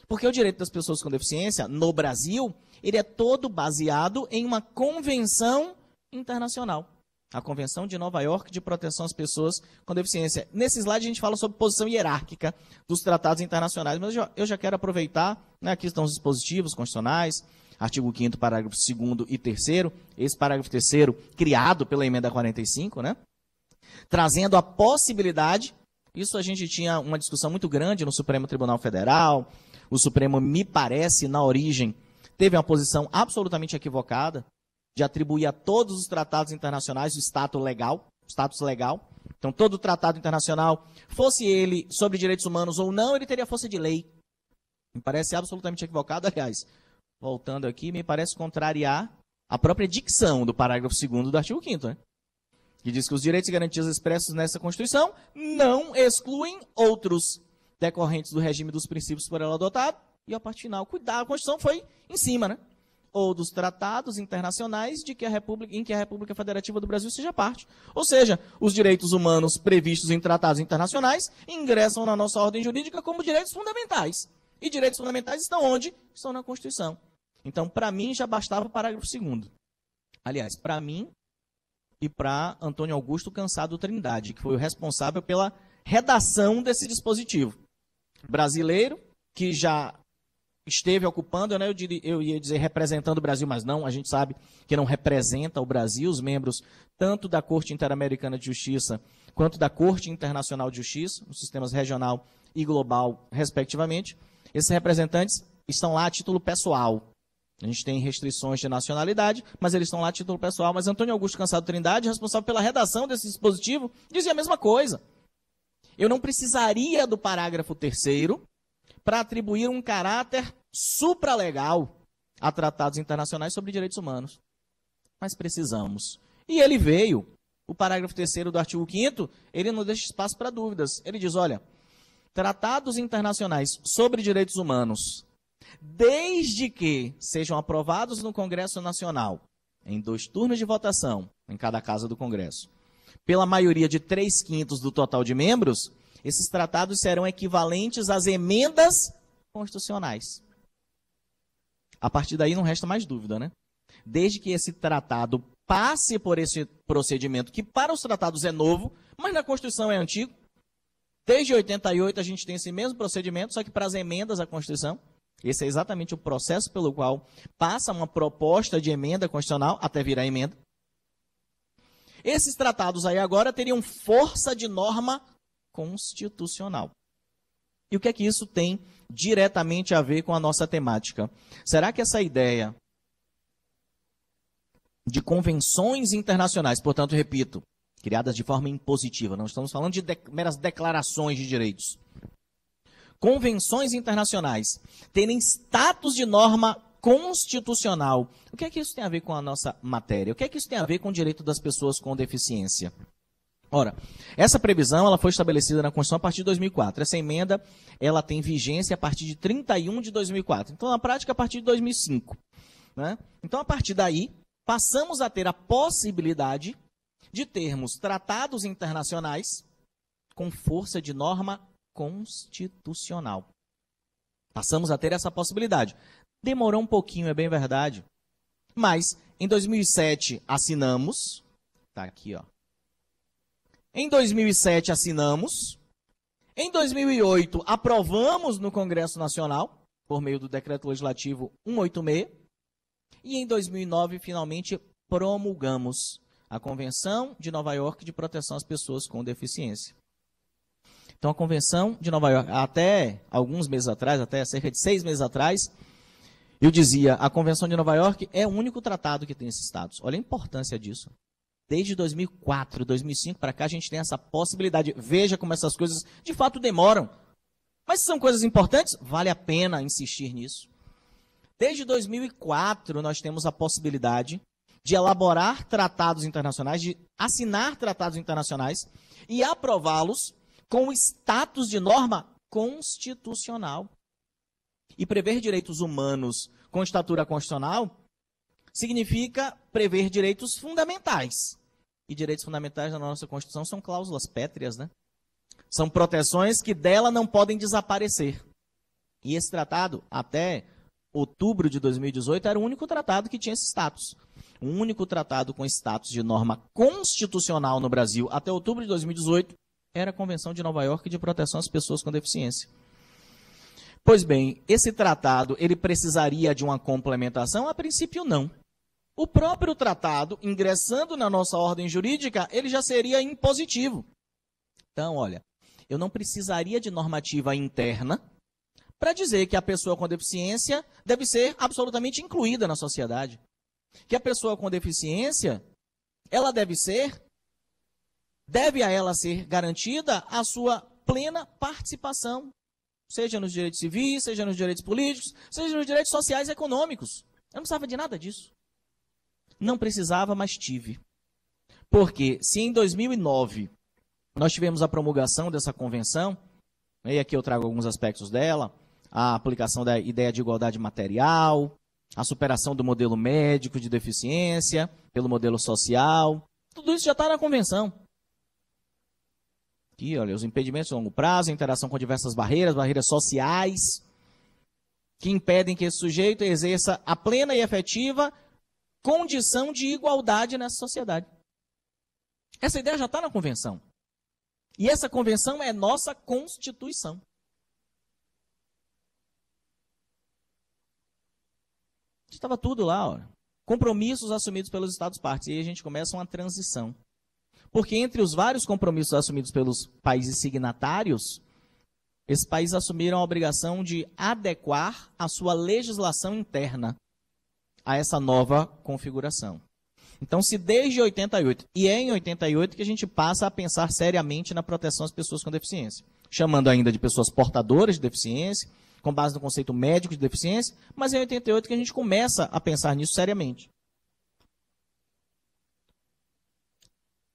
Porque o direito das pessoas com deficiência, no Brasil, ele é todo baseado em uma convenção internacional. A Convenção de Nova York de Proteção às Pessoas com Deficiência. Nesse slide a gente fala sobre posição hierárquica dos tratados internacionais, mas eu já quero aproveitar, né, aqui estão os dispositivos constitucionais, artigo 5º, parágrafo 2º e 3º, esse parágrafo 3º criado pela emenda 45, né, trazendo a possibilidade, isso a gente tinha uma discussão muito grande no Supremo Tribunal Federal, o Supremo, me parece, na origem, teve uma posição absolutamente equivocada, de atribuir a todos os tratados internacionais o status legal. Então, todo tratado internacional, fosse ele sobre direitos humanos ou não, ele teria força de lei. Me parece absolutamente equivocado. Aliás, voltando aqui, me parece contrariar a própria dicção do parágrafo 2º do artigo 5º, né? Que diz que os direitos e garantias expressos nessa Constituição não excluem outros decorrentes do regime dos princípios por ela adotado. E a parte final, cuidado, a Constituição foi em cima, né? Ou dos tratados internacionais em que a República Federativa do Brasil seja parte. Ou seja, os direitos humanos previstos em tratados internacionais ingressam na nossa ordem jurídica como direitos fundamentais. E direitos fundamentais estão onde? Estão na Constituição. Então, para mim, já bastava o parágrafo 2º. Aliás, para mim e para Antônio Augusto Cansado Trindade, que foi o responsável pela redação desse dispositivo. Brasileiro, que já esteve ocupando, né, eu ia dizer representando o Brasil, mas não, a gente sabe que não representa o Brasil, os membros tanto da Corte Interamericana de Justiça quanto da Corte Internacional de Justiça, os sistemas regional e global, respectivamente. Esses representantes estão lá a título pessoal. A gente tem restrições de nacionalidade, mas eles estão lá a título pessoal. Mas Antônio Augusto Cansado Trindade, responsável pela redação desse dispositivo, dizia a mesma coisa. Eu não precisaria do parágrafo 3º para atribuir um caráter supralegal a tratados internacionais sobre direitos humanos. Mas precisamos. E ele veio, o parágrafo 3º do artigo 5º, ele não deixa espaço para dúvidas. Ele diz, olha, tratados internacionais sobre direitos humanos, desde que sejam aprovados no Congresso Nacional, em 2 turnos de votação, em cada casa do Congresso, pela maioria de 3/5 do total de membros, esses tratados serão equivalentes às emendas constitucionais. A partir daí não resta mais dúvida, né? Desde que esse tratado passe por esse procedimento, que para os tratados é novo, mas na Constituição é antigo. Desde 88 a gente tem esse mesmo procedimento, só que para as emendas à Constituição, esse é exatamente o processo pelo qual passa uma proposta de emenda constitucional até virar emenda. Esses tratados aí agora teriam força de norma constitucional. E o que é que isso tem diretamente a ver com a nossa temática? Será que essa ideia de convenções internacionais, portanto, repito, criadas de forma impositiva, não estamos falando de meras declarações de direitos, convenções internacionais terem status de norma constitucional, o que é que isso tem a ver com a nossa matéria? O que é que isso tem a ver com o direito das pessoas com deficiência? Ora, essa previsão ela foi estabelecida na Constituição a partir de 2004. Essa emenda ela tem vigência a partir de 31 de 2004. Então, na prática, a partir de 2005. Né? Então, a partir daí, passamos a ter a possibilidade de termos tratados internacionais com força de norma constitucional. Passamos a ter essa possibilidade. Demorou um pouquinho, é bem verdade. Mas, em 2007, assinamos. Está aqui, ó. Em 2007, assinamos. Em 2008, aprovamos no Congresso Nacional, por meio do Decreto Legislativo 186. E em 2009, finalmente, promulgamos a Convenção de Nova York de Proteção às Pessoas com Deficiência. Então, a Convenção de Nova York, até alguns meses atrás, até cerca de 6 meses atrás, eu dizia, a Convenção de Nova York é o único tratado que tem esse status. Olha a importância disso. Desde 2004, 2005 para cá, a gente tem essa possibilidade. Veja como essas coisas, de fato, demoram. Mas se são coisas importantes, vale a pena insistir nisso. Desde 2004, nós temos a possibilidade de elaborar tratados internacionais, de assinar tratados internacionais e aprová-los com status de norma constitucional. E prever direitos humanos com estatura constitucional significa prever direitos fundamentais. E direitos fundamentais na nossa Constituição são cláusulas pétreas, né? São proteções que dela não podem desaparecer. E esse tratado, até outubro de 2018, era o único tratado que tinha esse status. O único tratado com status de norma constitucional no Brasil, até outubro de 2018, era a Convenção de Nova York de Proteção às Pessoas com Deficiência. Pois bem, esse tratado, ele precisaria de uma complementação? A princípio, não. O próprio tratado, ingressando na nossa ordem jurídica, ele já seria impositivo. Então, olha, eu não precisaria de normativa interna para dizer que a pessoa com deficiência deve ser absolutamente incluída na sociedade. Que a pessoa com deficiência, ela deve a ela ser garantida a sua plena participação, seja nos direitos civis, seja nos direitos políticos, seja nos direitos sociais e econômicos. Eu não precisava de nada disso. Não precisava, mas tive. Porque se em 2009 nós tivemos a promulgação dessa convenção, e aqui eu trago alguns aspectos dela, a aplicação da ideia de igualdade material, a superação do modelo médico de deficiência pelo modelo social, tudo isso já está na convenção. Aqui, olha, os impedimentos de longo prazo, a interação com diversas barreiras sociais, que impedem que esse sujeito exerça a plena e efetiva condição de igualdade nessa sociedade. Essa ideia já está na convenção. E essa convenção é nossa Constituição. Estava tudo lá, ó. Compromissos assumidos pelos Estados-partes. E aí a gente começa uma transição. Porque entre os vários compromissos assumidos pelos países signatários, esses países assumiram a obrigação de adequar a sua legislação interna a essa nova configuração. Então, se desde 88, e é em 88 que a gente passa a pensar seriamente na proteção às pessoas com deficiência, chamando ainda de pessoas portadoras de deficiência, com base no conceito médico de deficiência, mas é em 88 que a gente começa a pensar nisso seriamente.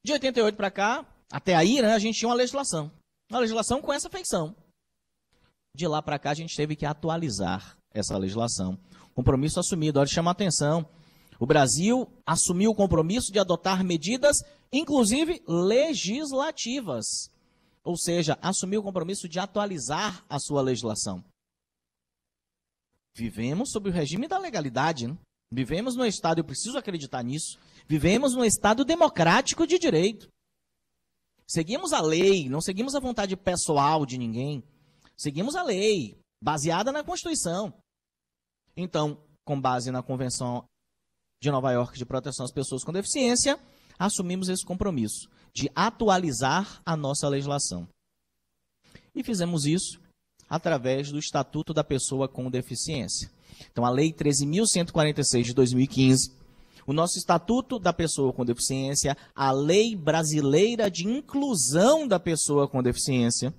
De 88 para cá, até aí, né, a gente tinha uma legislação com essa feição. De lá para cá, a gente teve que atualizar essa legislação. Compromisso assumido. Olha, chama a atenção. O Brasil assumiu o compromisso de adotar medidas, inclusive legislativas. Ou seja, assumiu o compromisso de atualizar a sua legislação. Vivemos sob o regime da legalidade, né? Vivemos num Estado, eu preciso acreditar nisso, vivemos num Estado democrático de direito. Seguimos a lei, não seguimos a vontade pessoal de ninguém. Seguimos a lei, baseada na Constituição. Então, com base na Convenção de Nova York de Proteção às Pessoas com Deficiência, assumimos esse compromisso de atualizar a nossa legislação. E fizemos isso através do Estatuto da Pessoa com Deficiência. Então, a Lei 13.146 de 2015, o nosso Estatuto da Pessoa com Deficiência, a Lei Brasileira de Inclusão da Pessoa com Deficiência.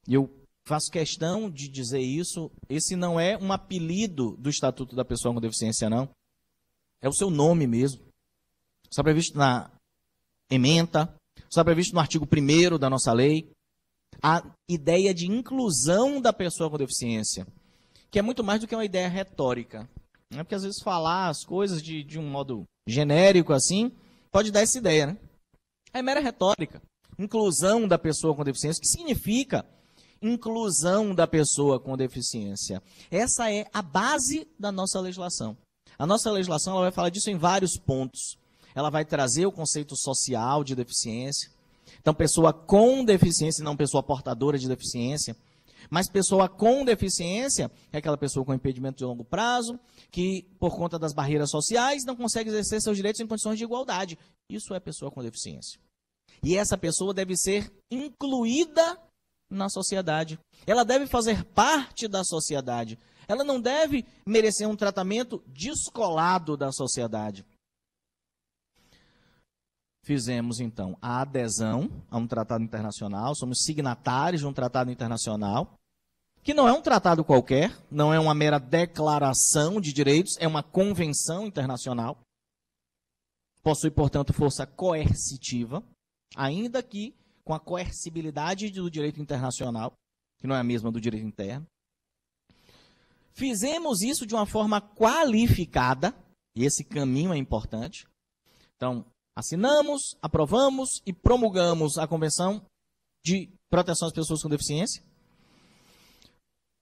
E eu faço questão de dizer isso, esse não é um apelido do Estatuto da Pessoa com Deficiência, não. É o seu nome mesmo. Está previsto na ementa, está previsto no artigo 1º da nossa lei, a ideia de inclusão da pessoa com deficiência, que é muito mais do que uma ideia retórica. Não é porque às vezes falar as coisas de um modo genérico assim, pode dar essa ideia, né? É mera retórica. Inclusão da pessoa com deficiência, o que significa inclusão da pessoa com deficiência? Essa é a base da nossa legislação. A nossa legislação ela vai falar disso em vários pontos. Ela vai trazer o conceito social de deficiência. Então, pessoa com deficiência, não pessoa portadora de deficiência. Mas pessoa com deficiência é aquela pessoa com impedimento de longo prazo, que, por conta das barreiras sociais, não consegue exercer seus direitos em condições de igualdade. Isso é pessoa com deficiência. E essa pessoa deve ser incluída na sociedade. Ela deve fazer parte da sociedade. Ela não deve merecer um tratamento descolado da sociedade. Fizemos, então, a adesão a um tratado internacional, somos signatários de um tratado internacional, que não é um tratado qualquer, não é uma mera declaração de direitos, é uma convenção internacional. Possui, portanto, força coercitiva, ainda que com a coercibilidade do direito internacional, que não é a mesma do direito interno. Fizemos isso de uma forma qualificada, e esse caminho é importante. Então, assinamos, aprovamos e promulgamos a Convenção de Proteção às Pessoas com Deficiência.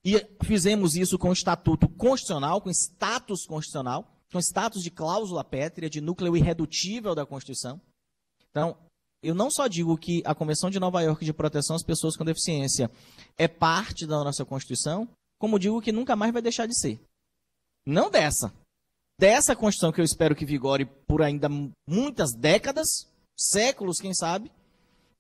E fizemos isso com estatuto constitucional, com status constitucional, com status de cláusula pétrea, de núcleo irredutível da Constituição. Então, eu não só digo que a Convenção de Nova York de Proteção às Pessoas com Deficiência é parte da nossa Constituição, como digo que nunca mais vai deixar de ser. Não dessa. Dessa Constituição que eu espero que vigore por ainda muitas décadas, séculos, quem sabe,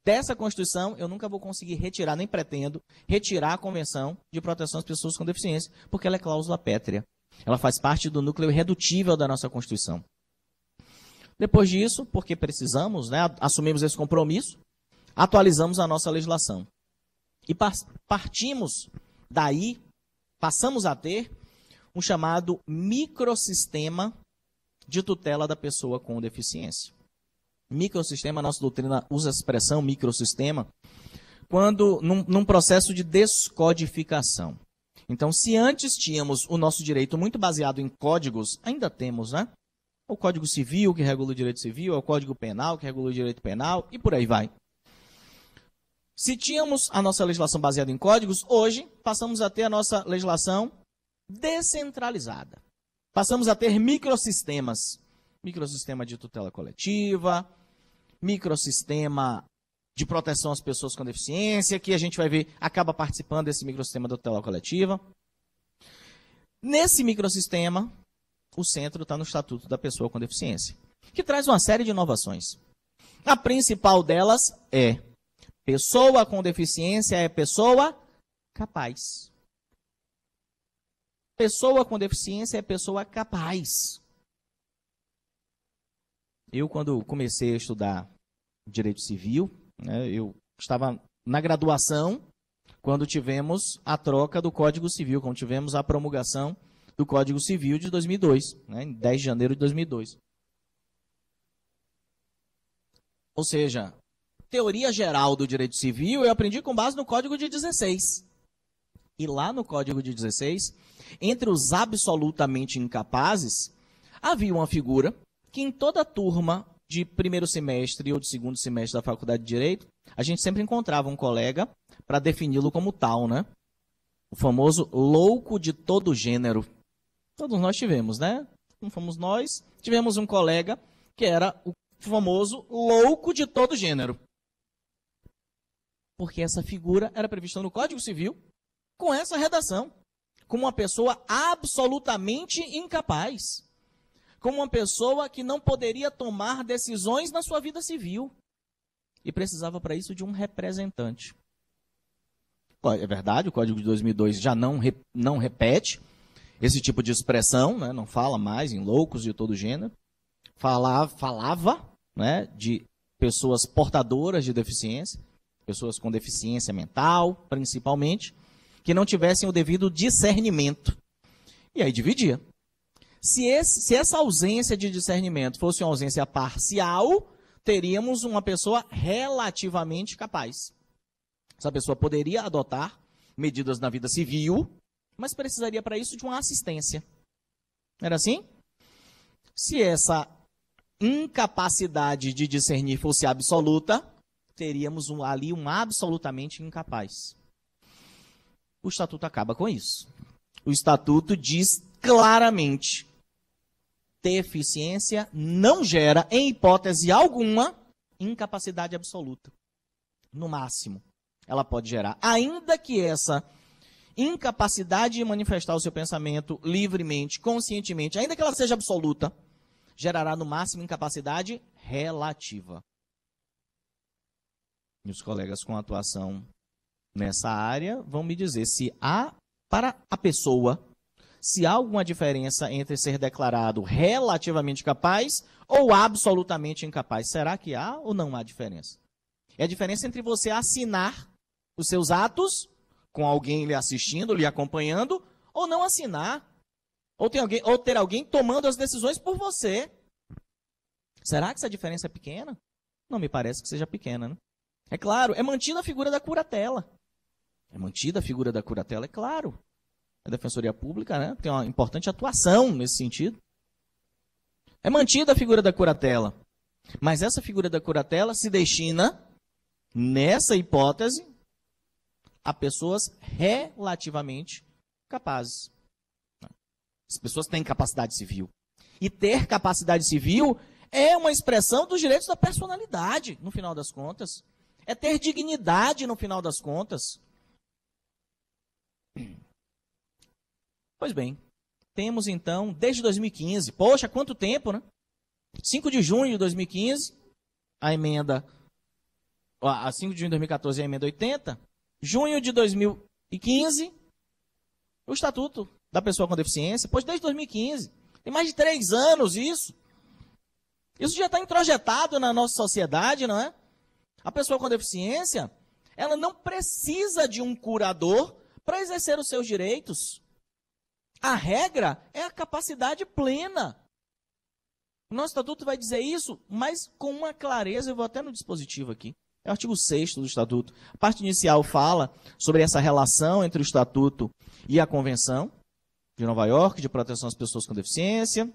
dessa Constituição eu nunca vou conseguir retirar, nem pretendo retirar a Convenção de Proteção às Pessoas com Deficiência, porque ela é cláusula pétrea. Ela faz parte do núcleo irredutível da nossa Constituição. Depois disso, porque precisamos, né, assumimos esse compromisso, atualizamos a nossa legislação. E partimos daí, passamos a ter um chamado microsistema de tutela da pessoa com deficiência. Microsistema, a nossa doutrina usa a expressão microsistema, quando num processo de descodificação. Então, se antes tínhamos o nosso direito muito baseado em códigos, ainda temos, né? O Código Civil, que regula o direito civil, o Código Penal, que regula o direito penal, e por aí vai. Se tínhamos a nossa legislação baseada em códigos, hoje passamos a ter a nossa legislação descentralizada. Passamos a ter microsistemas. Microsistema de tutela coletiva, microsistema de proteção às pessoas com deficiência, que a gente vai ver, acaba participando desse microsistema da tutela coletiva. Nesse microsistema, o centro está no Estatuto da Pessoa com Deficiência, que traz uma série de inovações. A principal delas é: pessoa com deficiência é pessoa capaz. Pessoa com deficiência é pessoa capaz. Eu, quando comecei a estudar direito civil, né, eu estava na graduação quando tivemos a troca do Código Civil, quando tivemos a promulgação do Código Civil de 2002, né, em 10 de janeiro de 2002. Ou seja, teoria geral do direito civil eu aprendi com base no Código de 16. E lá no Código de 16, entre os absolutamente incapazes, havia uma figura que em toda turma de primeiro semestre ou de segundo semestre da Faculdade de Direito, a gente sempre encontrava um colega para defini-lo como tal, né? O famoso louco de todo gênero. Todos nós tivemos, né? Não fomos nós, tivemos um colega que era o famoso louco de todo gênero. Porque essa figura era prevista no Código Civil com essa redação, como uma pessoa absolutamente incapaz, como uma pessoa que não poderia tomar decisões na sua vida civil e precisava para isso de um representante. É verdade, o Código de 2002 já não repete esse tipo de expressão, né? Não fala mais em loucos de todo gênero. Falava, né, de pessoas portadoras de deficiência, pessoas com deficiência mental, principalmente, que não tivessem o devido discernimento. E aí dividia. Se essa ausência de discernimento fosse uma ausência parcial, teríamos uma pessoa relativamente capaz. Essa pessoa poderia adotar medidas na vida civil, mas precisaria para isso de uma assistência. Era assim? Se essa incapacidade de discernir fosse absoluta, teríamos ali um absolutamente incapaz. O Estatuto acaba com isso. O Estatuto diz claramente: deficiência não gera, em hipótese alguma, incapacidade absoluta. No máximo, ela pode gerar, ainda que essa incapacidade de manifestar o seu pensamento livremente, conscientemente, ainda que ela seja absoluta, gerará no máximo incapacidade relativa. E os colegas com atuação nessa área vão me dizer se há, para a pessoa, se há alguma diferença entre ser declarado relativamente capaz ou absolutamente incapaz. Será que há ou não há diferença? É a diferença entre você assinar os seus atos, com alguém lhe assistindo, lhe acompanhando, ou não assinar. Ou ter alguém tomando as decisões por você. Será que essa diferença é pequena? Não me parece que seja pequena, né? É claro, é mantida a figura da curatela. É mantida a figura da curatela, é claro. A Defensoria Pública, né, tem uma importante atuação nesse sentido. É mantida a figura da curatela. Mas essa figura da curatela se destina, nessa hipótese, a pessoas relativamente capazes. As pessoas têm capacidade civil. E ter capacidade civil é uma expressão dos direitos da personalidade, no final das contas. É ter dignidade, no final das contas. Pois bem, temos então, desde 2015, poxa, quanto tempo, né? 5 de junho de 2015, a 5 de junho de 2014, a emenda 80. Junho de 2015, o Estatuto da Pessoa com Deficiência. Pois desde 2015, tem mais de 3 anos isso. Isso já está introjetado na nossa sociedade, não é? A pessoa com deficiência, ela não precisa de um curador para exercer os seus direitos. A regra é a capacidade plena. O nosso Estatuto vai dizer isso, mas com uma clareza, eu vou até no dispositivo aqui. É o artigo 6º do Estatuto. A parte inicial fala sobre essa relação entre o Estatuto e a Convenção de Nova York de proteção às pessoas com deficiência.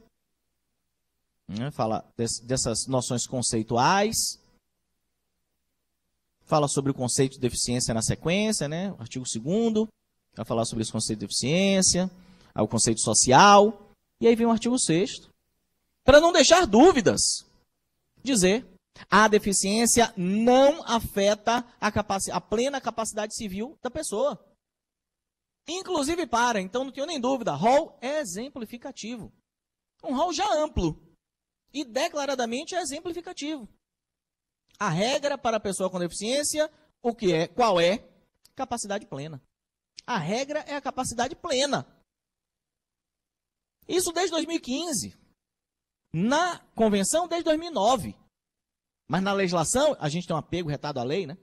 Fala dessas noções conceituais. Fala sobre o conceito de deficiência na sequência, né? O artigo 2º vai falar sobre esse conceito de deficiência, o conceito social. E aí vem o artigo 6º. Para não deixar dúvidas, dizer: a deficiência não afeta a plena capacidade civil da pessoa. Inclusive então não tenho nem dúvida, rol é exemplificativo. Um rol já amplo e declaradamente é exemplificativo. A regra para a pessoa com deficiência, qual é? Capacidade plena. A regra é a capacidade plena. Isso desde 2015. Na convenção, desde 2009. Mas na legislação, a gente tem um apego retado à lei, né?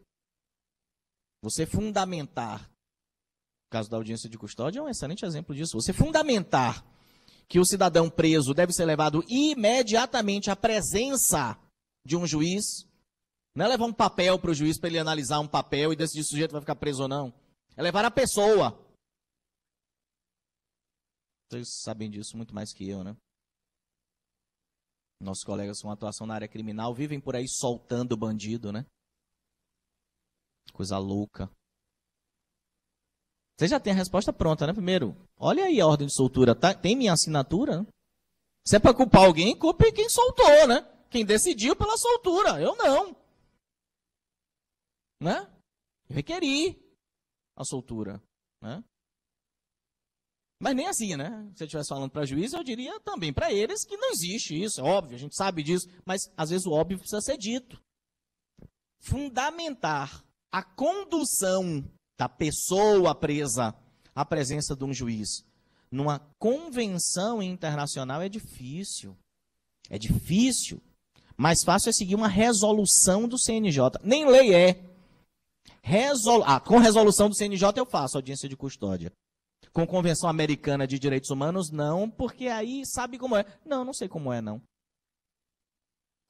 Você fundamentar, no caso da audiência de custódia, é um excelente exemplo disso. Você fundamentar que o cidadão preso deve ser levado imediatamente à presença de um juiz. Não é levar um papel para o juiz para ele analisar um papel e decidir se o sujeito vai ficar preso ou não. É levar a pessoa. Vocês sabem disso muito mais que eu, né? Nossos colegas com atuação na área criminal vivem por aí soltando bandido, né? Coisa louca. Você já tem a resposta pronta, né? Primeiro, olha aí a ordem de soltura. Tá? Tem minha assinatura, né? Se é para culpar alguém, culpe quem soltou, né? Quem decidiu pela soltura. Eu não. Né? Eu requeri a soltura, né? Mas nem assim, né? Se eu estivesse falando para juiz, eu diria também para eles que não existe isso, é óbvio, a gente sabe disso, mas às vezes o óbvio precisa ser dito. Fundamentar a condução da pessoa presa à presença de um juiz numa convenção internacional é difícil. É difícil. Mais fácil é seguir uma resolução do CNJ. Nem lei é. Com resolução do CNJ eu faço audiência de custódia. Com Convenção Americana de Direitos Humanos, não, porque aí sabe como é. Não sei como é, não.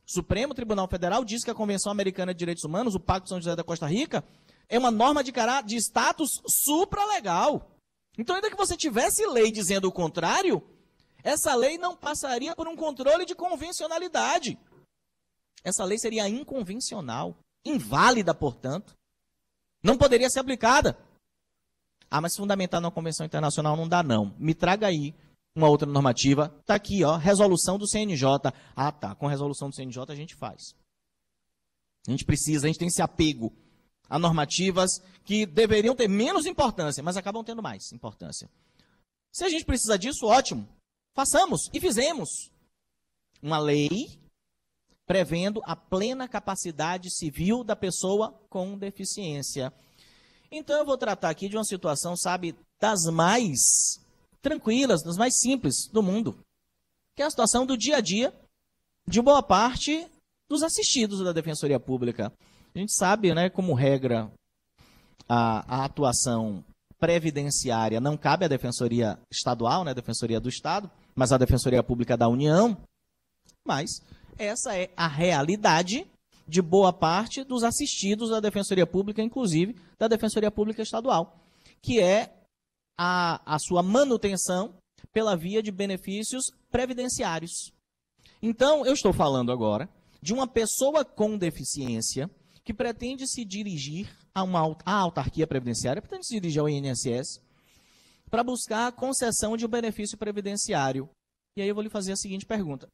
Supremo Tribunal Federal diz que a Convenção Americana de Direitos Humanos, o Pacto de São José da Costa Rica, é uma norma de status supralegal. Então, ainda que você tivesse lei dizendo o contrário, essa lei não passaria por um controle de convencionalidade. Essa lei seria inconvencional, inválida, portanto. Não poderia ser aplicada. Ah, mas fundamentar na Convenção Internacional não dá, não. Me traga aí uma outra normativa. Está aqui, ó, resolução do CNJ. Ah, tá. Com resolução do CNJ a gente faz. A gente tem esse apego a normativas que deveriam ter menos importância, mas acabam tendo mais importância. Se a gente precisa disso, ótimo. Façamos e fizemos uma lei prevendo a plena capacidade civil da pessoa com deficiência. Então, eu vou tratar aqui de uma situação, sabe, das mais tranquilas, das mais simples do mundo, que é a situação do dia a dia de boa parte dos assistidos da Defensoria Pública. A gente sabe, né, como regra, a atuação previdenciária não cabe à Defensoria Estadual, né, a Defensoria do Estado, mas à Defensoria Pública da União. Mas essa é a realidade de boa parte dos assistidos da Defensoria Pública, inclusive da Defensoria Pública Estadual, que é a sua manutenção pela via de benefícios previdenciários. Então, eu estou falando agora de uma pessoa com deficiência que pretende se dirigir à autarquia previdenciária, pretende se dirigir ao INSS, para buscar a concessão de um benefício previdenciário. E aí eu vou lhe fazer a seguinte pergunta.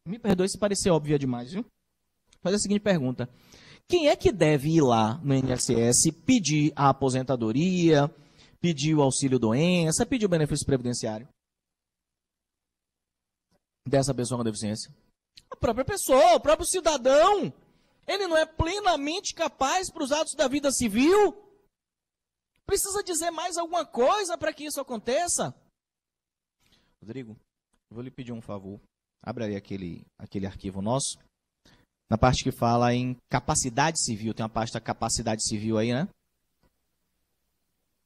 Me perdoe se parecer óbvia demais, viu? Fazer a seguinte pergunta. Quem é que deve ir lá no INSS pedir a aposentadoria, pedir o auxílio-doença, pedir o benefício previdenciário dessa pessoa com deficiência? A própria pessoa, o próprio cidadão. Ele não é plenamente capaz para os atos da vida civil? Precisa dizer mais alguma coisa para que isso aconteça? Rodrigo, eu vou lhe pedir um favor. Abre aí aquele arquivo nosso. Na parte que fala em capacidade civil, tem uma pasta capacidade civil aí, né?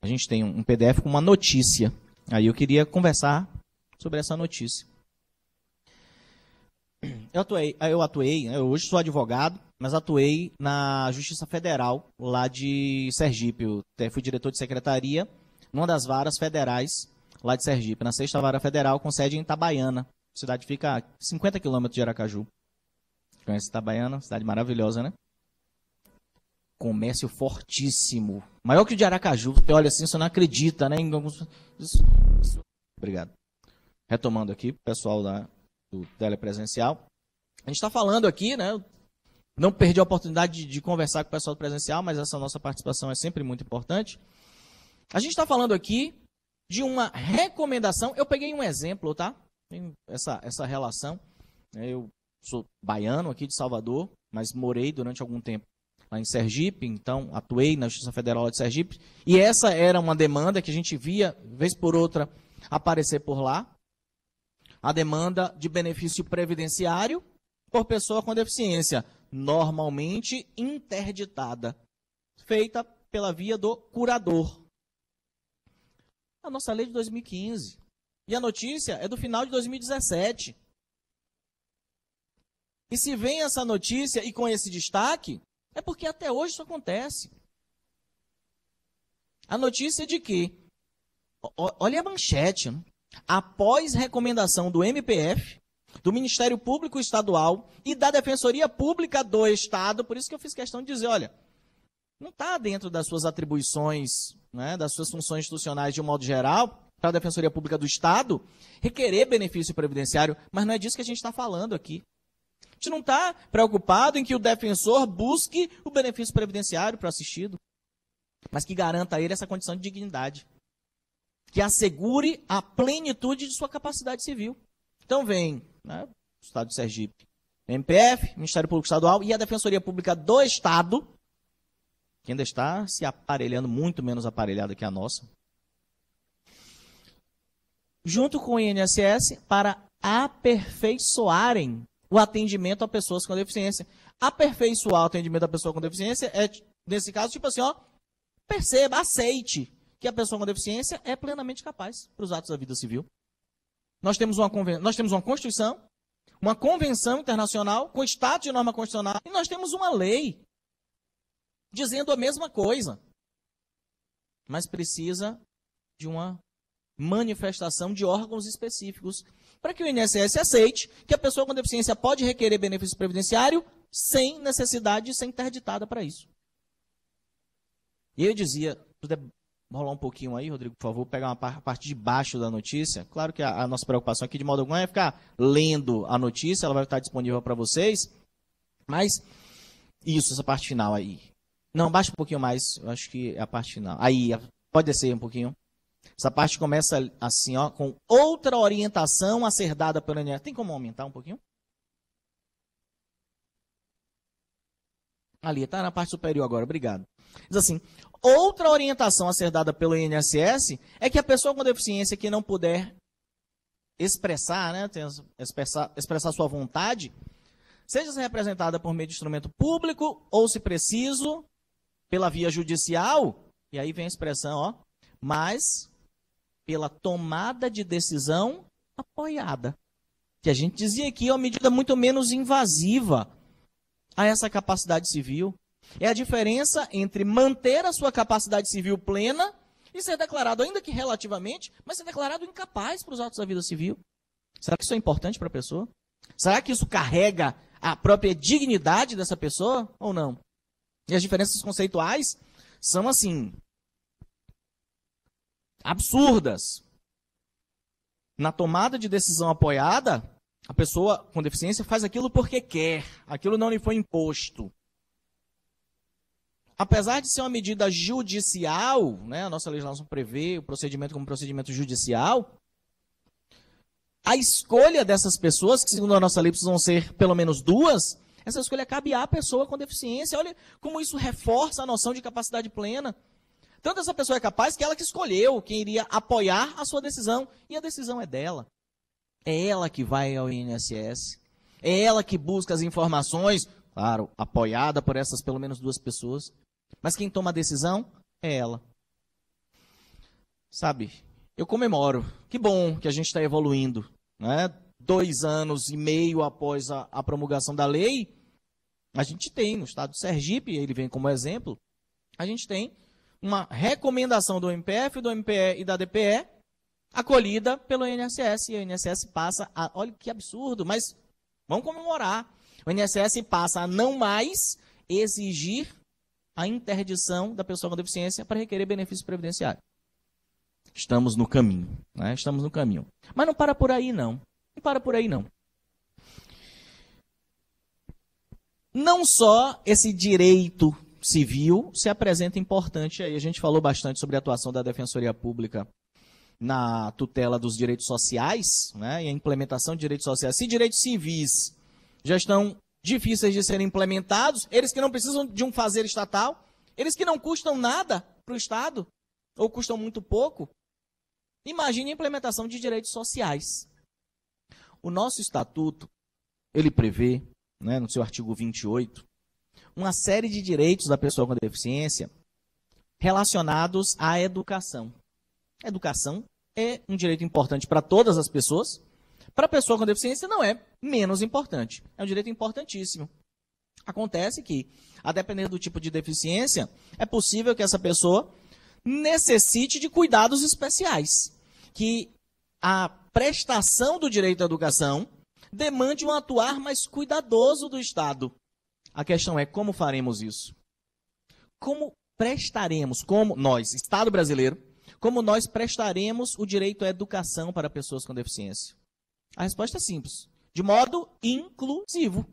A gente tem um PDF com uma notícia. Aí eu queria conversar sobre essa notícia. Eu atuei, eu hoje sou advogado, mas atuei na Justiça Federal, lá de Sergipe. Eu fui diretor de secretaria numa das varas federais lá de Sergipe, na 6ª Vara Federal, com sede em Itabaiana. A cidade fica a 50 quilômetros de Aracaju. Conhece Itabaiana? Cidade maravilhosa, né? Comércio fortíssimo. Maior que o de Aracaju. Você olha assim, você não acredita, né? Obrigado. Retomando aqui, pessoal do telepresencial. A gente está falando aqui, né? Não perdi a oportunidade de conversar com o pessoal do presencial, mas essa nossa participação é sempre muito importante. A gente está falando aqui de uma recomendação. Eu peguei um exemplo, tá? Essa relação. Eu sou baiano aqui de Salvador, mas morei durante algum tempo lá em Sergipe, então atuei na Justiça Federal lá de Sergipe, e essa era uma demanda que a gente via, vez por outra, aparecer por lá, a demanda de benefício previdenciário por pessoa com deficiência, normalmente interditada, feita pela via do curador. A nossa lei de 2015. E a notícia é do final de 2017. E se vem essa notícia e com esse destaque, é porque até hoje isso acontece. A notícia é de que, olha a manchete, né? Após recomendação do MPF, do Ministério Público Estadual e da Defensoria Pública do Estado, por isso que eu fiz questão de dizer, olha, não está dentro das suas atribuições, né, das suas funções institucionais de um modo geral, para a Defensoria Pública do Estado, requerer benefício previdenciário, mas não é disso que a gente está falando aqui. A gente não está preocupado em que o defensor busque o benefício previdenciário para o assistido, mas que garanta a ele essa condição de dignidade, que assegure a plenitude de sua capacidade civil. Então vem, né, o Estado de Sergipe, MPF, Ministério Público Estadual e a Defensoria Pública do Estado, que ainda está se aparelhando, muito menos aparelhada que a nossa, junto com o INSS, para aperfeiçoarem o atendimento a pessoas com deficiência. Aperfeiçoar o atendimento a pessoa com deficiência é, nesse caso, tipo assim, ó, perceba, aceite que a pessoa com deficiência é plenamente capaz para os atos da vida civil. Nós temos uma Constituição, uma Convenção Internacional com status de norma constitucional e nós temos uma lei dizendo a mesma coisa. Mas precisa de uma manifestação de órgãos específicos para que o INSS aceite que a pessoa com deficiência pode requerer benefício previdenciário sem necessidade de ser interditada para isso. E eu dizia, rolar um pouquinho aí, Rodrigo, por favor, pegar uma parte de baixo da notícia. Claro que a nossa preocupação aqui, de modo algum, é ficar lendo a notícia, ela vai estar disponível para vocês, mas isso, essa parte final aí. Não, baixa um pouquinho mais, eu acho que é a parte final. Aí, pode descer um pouquinho. Essa parte começa assim, ó, com outra orientação a ser dada pelo INSS. Tem como aumentar um pouquinho? Ali, está na parte superior agora, obrigado. Diz assim, outra orientação a ser dada pelo INSS é que a pessoa com deficiência que não puder expressar, né, expressar sua vontade, seja representada por meio de instrumento público ou, se preciso, pela via judicial, e aí vem a expressão, ó, mas pela tomada de decisão apoiada. Que a gente dizia aqui é uma medida muito menos invasiva a essa capacidade civil. É a diferença entre manter a sua capacidade civil plena e ser declarado, ainda que relativamente, mas ser declarado incapaz para os atos da vida civil. Será que isso é importante para a pessoa? Será que isso carrega a própria dignidade dessa pessoa ou não? E as diferenças conceituais são assim, absurdas. Na tomada de decisão apoiada, a pessoa com deficiência faz aquilo porque quer, aquilo não lhe foi imposto. Apesar de ser uma medida judicial, né, a nossa legislação prevê o procedimento como procedimento judicial, a escolha dessas pessoas, que segundo a nossa lei precisam ser pelo menos duas, essa escolha cabe à pessoa com deficiência. Olha como isso reforça a noção de capacidade plena. Tanto essa pessoa é capaz que ela que escolheu quem iria apoiar a sua decisão, e a decisão é dela. É ela que vai ao INSS, é ela que busca as informações, claro, apoiada por essas pelo menos duas pessoas, mas quem toma a decisão é ela. Sabe, eu comemoro, que bom que a gente está evoluindo, né? 2 anos e meio após a promulgação da lei, a gente tem no estado de Sergipe, ele vem como exemplo, a gente tem uma recomendação do MPF, do MPE e da DPE, acolhida pelo INSS, e o INSS passa a, olha que absurdo, mas vamos comemorar, o INSS passa a não mais exigir a interdição da pessoa com deficiência para requerer benefício previdenciário. Estamos no caminho, né? Estamos no caminho. Mas não para por aí, não. Não para por aí, não. Não só esse direito civil se apresenta importante aí. A gente falou bastante sobre a atuação da Defensoria Pública na tutela dos direitos sociais, né, e a implementação de direitos sociais. Se direitos civis já estão difíceis de serem implementados, eles que não precisam de um fazer estatal, eles que não custam nada para o Estado, ou custam muito pouco. Imagine a implementação de direitos sociais. O nosso estatuto, ele prevê, né, no seu artigo 28, uma série de direitos da pessoa com deficiência relacionados à educação. A educação é um direito importante para todas as pessoas. Para a pessoa com deficiência não é menos importante. É um direito importantíssimo. Acontece que, a depender do tipo de deficiência, é possível que essa pessoa necessite de cuidados especiais. Que a prestação do direito à educação demande um atuar mais cuidadoso do Estado. A questão é como faremos isso? Como prestaremos, como nós, Estado brasileiro, como nós prestaremos o direito à educação para pessoas com deficiência? A resposta é simples. De modo inclusivo.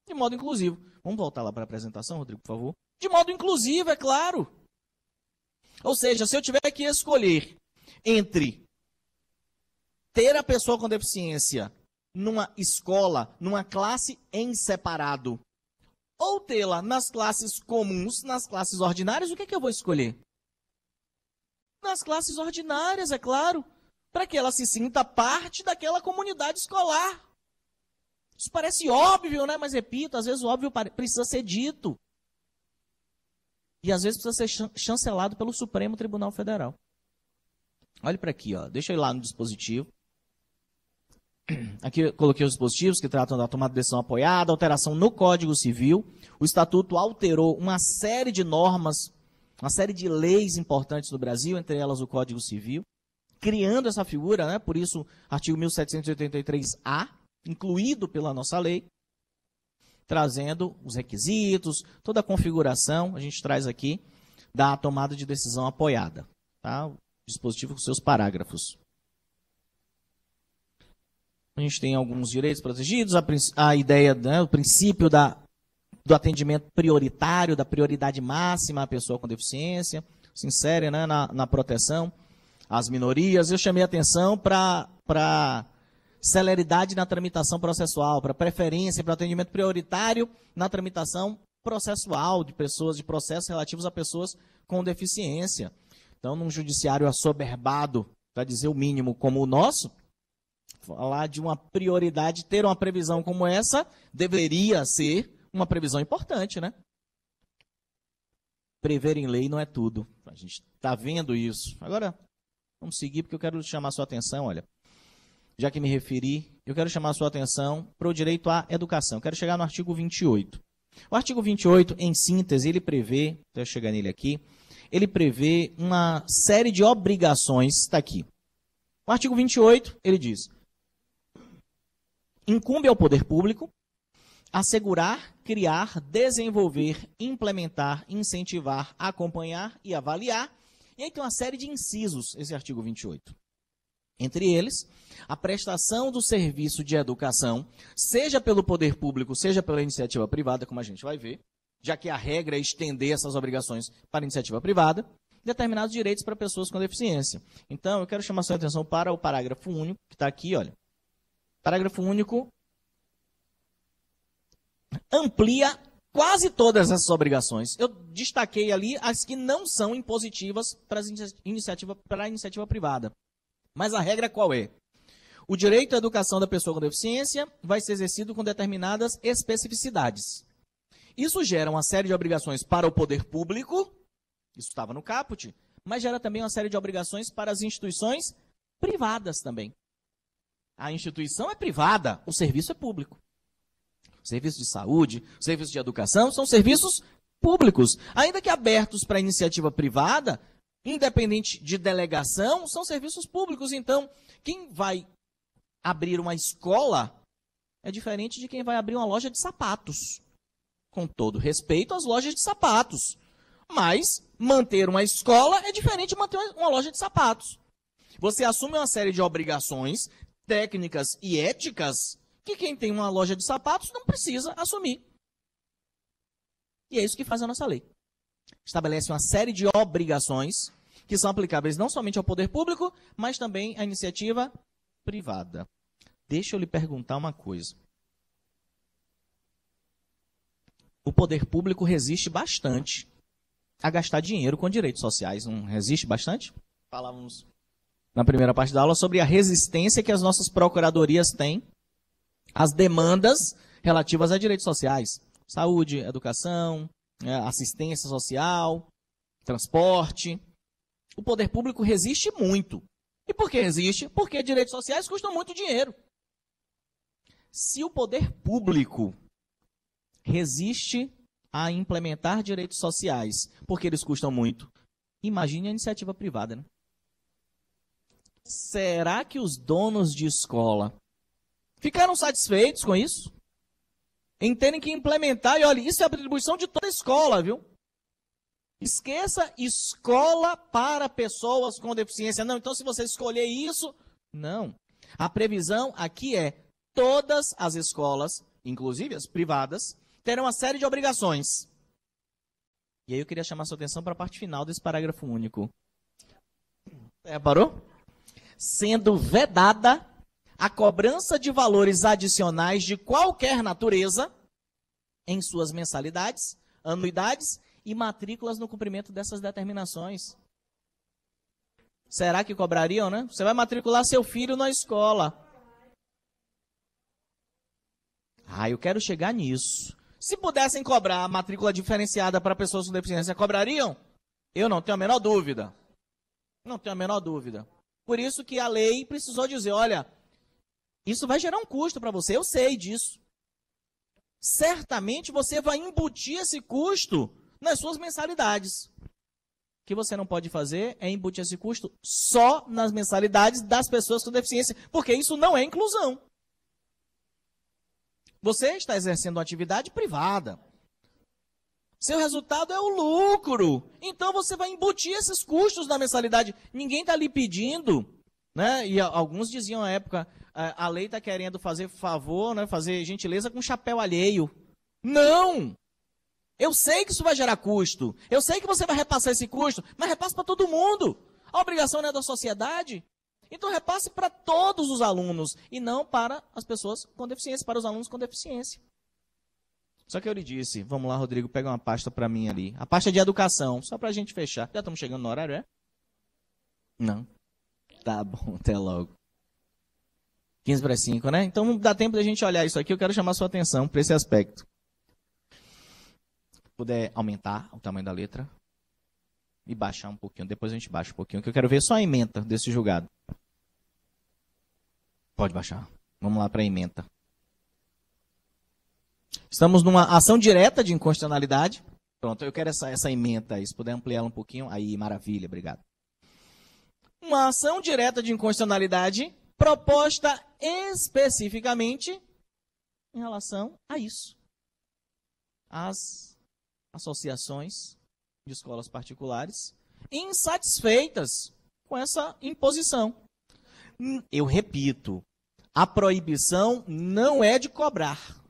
De modo inclusivo. Vamos voltar lá para a apresentação, Rodrigo, por favor. De modo inclusivo, é claro. Ou seja, se eu tiver que escolher entre ter a pessoa com deficiência numa escola, numa classe em separado, ou tê-la nas classes comuns, nas classes ordinárias, o que é que eu vou escolher? Nas classes ordinárias, é claro, para que ela se sinta parte daquela comunidade escolar. Isso parece óbvio, né? Mas repito, às vezes o óbvio precisa ser dito. E às vezes precisa ser chancelado pelo Supremo Tribunal Federal. Olhe para aqui, ó. Deixa eu ir lá no dispositivo. Aqui eu coloquei os dispositivos que tratam da tomada de decisão apoiada, alteração no Código Civil. O Estatuto alterou uma série de normas, uma série de leis importantes do Brasil, entre elas o Código Civil, criando essa figura, né? Por isso, artigo 1783-A, incluído pela nossa lei, trazendo os requisitos, toda a configuração, a gente traz aqui, da tomada de decisão apoiada. Tá? O dispositivo com seus parágrafos. A gente tem alguns direitos protegidos, a ideia, né, o princípio do atendimento prioritário, da prioridade máxima à pessoa com deficiência, se insere, né, na proteção às minorias. Eu chamei a atenção para celeridade na tramitação processual, para preferência, para atendimento prioritário na tramitação processual de pessoas, de processos relativos a pessoas com deficiência. Então, num judiciário assoberbado, para dizer o mínimo, como o nosso, falar de uma prioridade, ter uma previsão como essa, deveria ser uma previsão importante, né? Prever em lei não é tudo. A gente está vendo isso. Agora, vamos seguir, porque eu quero chamar a sua atenção, olha. Já que me referi, eu quero chamar a sua atenção para o direito à educação. Eu quero chegar no artigo 28. O artigo 28, em síntese, ele prevê, deixa eu chegar nele aqui, ele prevê uma série de obrigações, está aqui. O artigo 28, ele diz: incumbe ao poder público assegurar, criar, desenvolver, implementar, incentivar, acompanhar e avaliar. E aí tem uma série de incisos, esse artigo 28. Entre eles, a prestação do serviço de educação, seja pelo poder público, seja pela iniciativa privada, como a gente vai ver, já que a regra é estender essas obrigações para a iniciativa privada, determinados direitos para pessoas com deficiência. Então, eu quero chamar a sua atenção para o parágrafo único, que está aqui, olha. Parágrafo único amplia quase todas essas obrigações. Eu destaquei ali as que não são impositivas para a iniciativa privada. Mas a regra qual é? O direito à educação da pessoa com deficiência vai ser exercido com determinadas especificidades. Isso gera uma série de obrigações para o poder público, isso estava no caput, mas gera também uma série de obrigações para as instituições privadas também. A instituição é privada, o serviço é público. O serviço de saúde, o serviço de educação são serviços públicos, ainda que abertos para a iniciativa privada, independente de delegação, são serviços públicos. Então, quem vai abrir uma escola é diferente de quem vai abrir uma loja de sapatos. Com todo respeito às lojas de sapatos. Mas manter uma escola é diferente de manter uma loja de sapatos. Você assume uma série de obrigações técnicas e éticas que quem tem uma loja de sapatos não precisa assumir. E é isso que faz a nossa lei. Estabelece uma série de obrigações que são aplicáveis não somente ao poder público, mas também à iniciativa privada. Deixa eu lhe perguntar uma coisa. o poder público resiste bastante a gastar dinheiro com direitos sociais. Não resiste bastante? Falávamos na primeira parte da aula sobre a resistência que as nossas procuradorias têm às demandas relativas a direitos sociais. Saúde, educação, assistência social, transporte. O poder público resiste muito. E por que resiste? Porque direitos sociais custam muito dinheiro. Se o poder público resiste a implementar direitos sociais porque eles custam muito, imagine a iniciativa privada, né? Será que os donos de escola ficaram satisfeitos com isso? Em terem que implementar, e olha, isso é a atribuição de toda a escola, viu? Esqueça escola para pessoas com deficiência. Não, então se você escolher isso, não. A previsão aqui é todas as escolas, inclusive as privadas, terão uma série de obrigações. E aí eu queria chamar sua atenção para a parte final desse parágrafo único. Reparou? Sendo vedada a cobrança de valores adicionais de qualquer natureza em suas mensalidades, anuidades e matrículas no cumprimento dessas determinações. Será que cobrariam, né? Você vai matricular seu filho na escola. Eu quero chegar nisso. Se pudessem cobrar a matrícula diferenciada para pessoas com deficiência, cobrariam? Eu não tenho a menor dúvida. Não tenho a menor dúvida. Por isso que a lei precisou dizer, olha, isso vai gerar um custo para você, eu sei disso. Certamente você vai embutir esse custo nas suas mensalidades. O que você não pode fazer é embutir esse custo só nas mensalidades das pessoas com deficiência, porque isso não é inclusão. Você está exercendo uma atividade privada. Seu resultado é o lucro. Então você vai embutir esses custos na mensalidade. Ninguém está lhe pedindo, né? E alguns diziam à época, a lei está querendo fazer favor, né? Fazer gentileza com chapéu alheio. Não! Eu sei que isso vai gerar custo. Eu sei que você vai repassar esse custo, mas repasse para todo mundo. A obrigação não é da sociedade. Então repasse para todos os alunos e não para as pessoas com deficiência, para os alunos com deficiência. Só que eu lhe disse, vamos lá, Rodrigo, pega uma pasta para mim ali. A pasta de educação, só para a gente fechar. Já estamos chegando no horário, é? Não. Tá bom, até logo. 15 para 5, né? Então dá tempo da gente olhar isso aqui, eu quero chamar a sua atenção para esse aspecto. Se puder aumentar o tamanho da letra e baixar um pouquinho, depois a gente baixa um pouquinho, que eu quero ver só a ementa desse julgado. Pode baixar. Vamos lá para a ementa. Estamos numa ação direta de inconstitucionalidade. Pronto, eu quero essa ementa aí. Se puder ampliar ela um pouquinho. Aí, maravilha, obrigado. Uma ação direta de inconstitucionalidade proposta especificamente em relação a isso. As associações de escolas particulares insatisfeitas com essa imposição. Eu repito, a proibição não é de cobrar.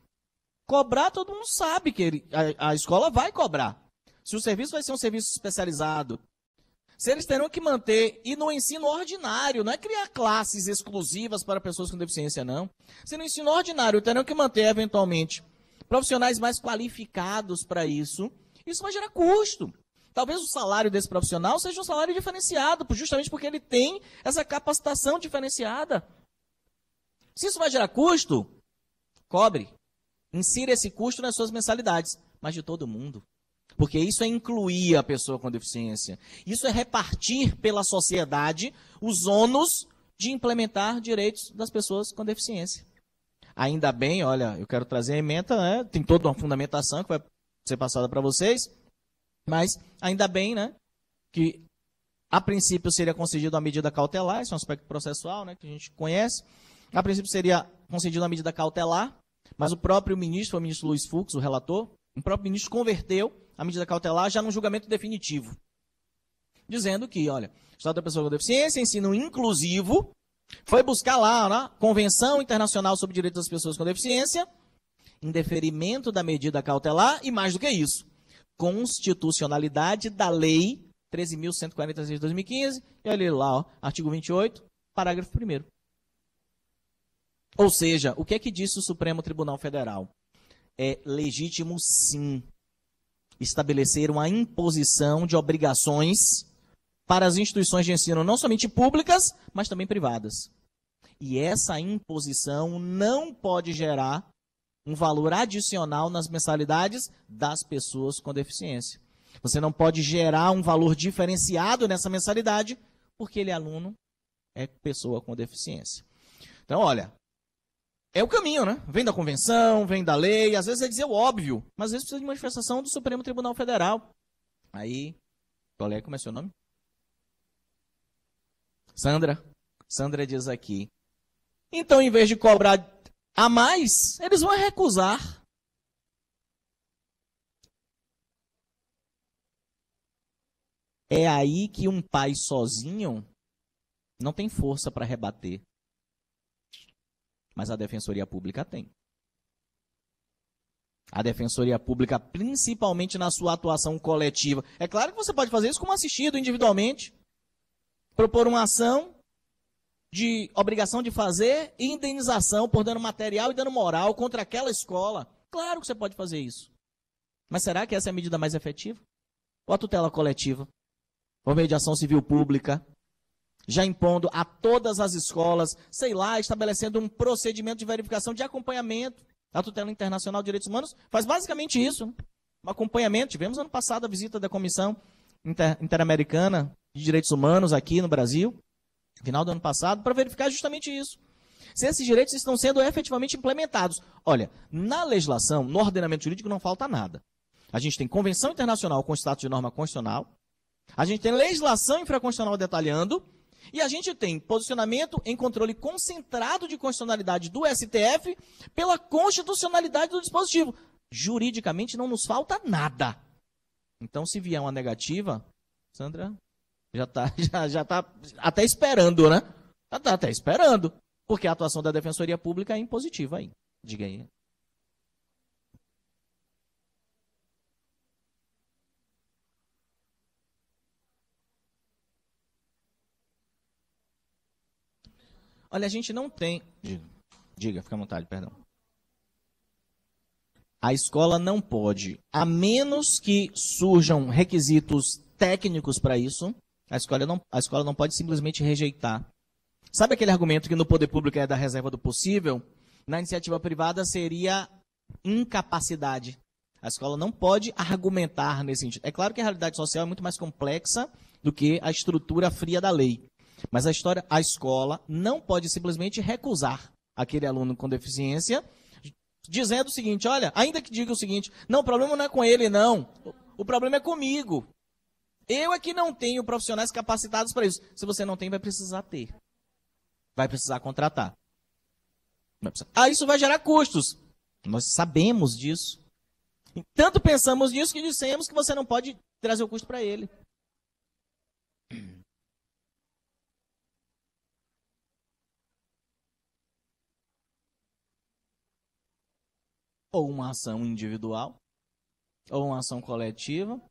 Cobrar, todo mundo sabe que a escola vai cobrar. Se o serviço vai ser um serviço especializado, se eles terão que manter, e no ensino ordinário, não é criar classes exclusivas para pessoas com deficiência, não. Se no ensino ordinário terão que manter, eventualmente, profissionais mais qualificados para isso, isso vai gerar custo. Talvez o salário desse profissional seja um salário diferenciado, justamente porque ele tem essa capacitação diferenciada. Se isso vai gerar custo, cobre. Insira esse custo nas suas mensalidades, mas de todo mundo. Porque isso é incluir a pessoa com deficiência. Isso é repartir pela sociedade os ônus de implementar direitos das pessoas com deficiência. Ainda bem, olha, eu quero trazer a ementa, né? Tem toda uma fundamentação que vai ser passada para vocês, mas ainda bem, né, que a princípio seria concedida uma medida cautelar, esse é um aspecto processual, né, que a gente conhece. A princípio seria concedida uma medida cautelar, mas o próprio ministro, o ministro Luiz Fux, o relator, o próprio ministro converteu a medida cautelar já num julgamento definitivo, dizendo que, olha, o Estado da Pessoa com Deficiência, ensino inclusivo, foi buscar lá na Convenção Internacional sobre Direitos das Pessoas com Deficiência, em deferimento da medida cautelar e, mais do que isso, constitucionalidade da Lei 13.146 de 2015, e olha lá, ó, artigo 28, parágrafo 1º. Ou seja, o que é que disse o Supremo Tribunal Federal? É legítimo, sim, estabelecer uma imposição de obrigações para as instituições de ensino, não somente públicas, mas também privadas. E essa imposição não pode gerar um valor adicional nas mensalidades das pessoas com deficiência. Você não pode gerar um valor diferenciado nessa mensalidade, porque ele é aluno, é pessoa com deficiência. Então, olha, é o caminho, né? Vem da convenção, vem da lei, às vezes é dizer o óbvio, mas às vezes precisa de manifestação do Supremo Tribunal Federal. Aí, qual é, como é seu nome? Sandra. Sandra diz aqui. Então, em vez de cobrar a mais, eles vão recusar. É aí que um pai sozinho não tem força para rebater. Mas a Defensoria Pública tem. A Defensoria Pública, principalmente na sua atuação coletiva. É claro que você pode fazer isso como assistido, individualmente. Propor uma ação de obrigação de fazer e indenização por dano material e dano moral contra aquela escola. Claro que você pode fazer isso. Mas será que essa é a medida mais efetiva? Ou a tutela coletiva? Por meio de ação civil pública? Já impondo a todas as escolas, sei lá, estabelecendo um procedimento de verificação de acompanhamento. A tutela internacional de direitos humanos faz basicamente isso. Né? Um acompanhamento. Tivemos ano passado a visita da Comissão Interamericana de Direitos Humanos aqui no Brasil, final do ano passado, para verificar justamente isso. Se esses direitos estão sendo efetivamente implementados. Olha, na legislação, no ordenamento jurídico, não falta nada. A gente tem convenção internacional com status de norma constitucional, a gente tem legislação infraconstitucional detalhando, e a gente tem posicionamento em controle concentrado de constitucionalidade do STF pela constitucionalidade do dispositivo. Juridicamente não nos falta nada. Então, se vier uma negativa, Sandra já está até esperando, né? Já está até esperando. Porque a atuação da Defensoria Pública é impositiva aí. Diga aí. Olha, a gente não tem... Diga, fica à vontade, perdão. A escola não pode, a menos que surjam requisitos técnicos para isso, a escola não pode simplesmente rejeitar. Sabe aquele argumento que no poder público é da reserva do possível? Na iniciativa privada seria incapacidade. A escola não pode argumentar nesse sentido. É claro que a realidade social é muito mais complexa do que a estrutura fria da lei. Mas a escola não pode simplesmente recusar aquele aluno com deficiência, dizendo o seguinte, olha, ainda que diga o seguinte, não, o problema não é com ele, não. O problema é comigo. Eu é que não tenho profissionais capacitados para isso. Se você não tem, vai precisar ter. Vai precisar contratar. Isso vai gerar custos. Nós sabemos disso. E tanto pensamos nisso que dissemos que você não pode trazer o custo para ele. Ou uma ação individual, ou uma ação coletiva,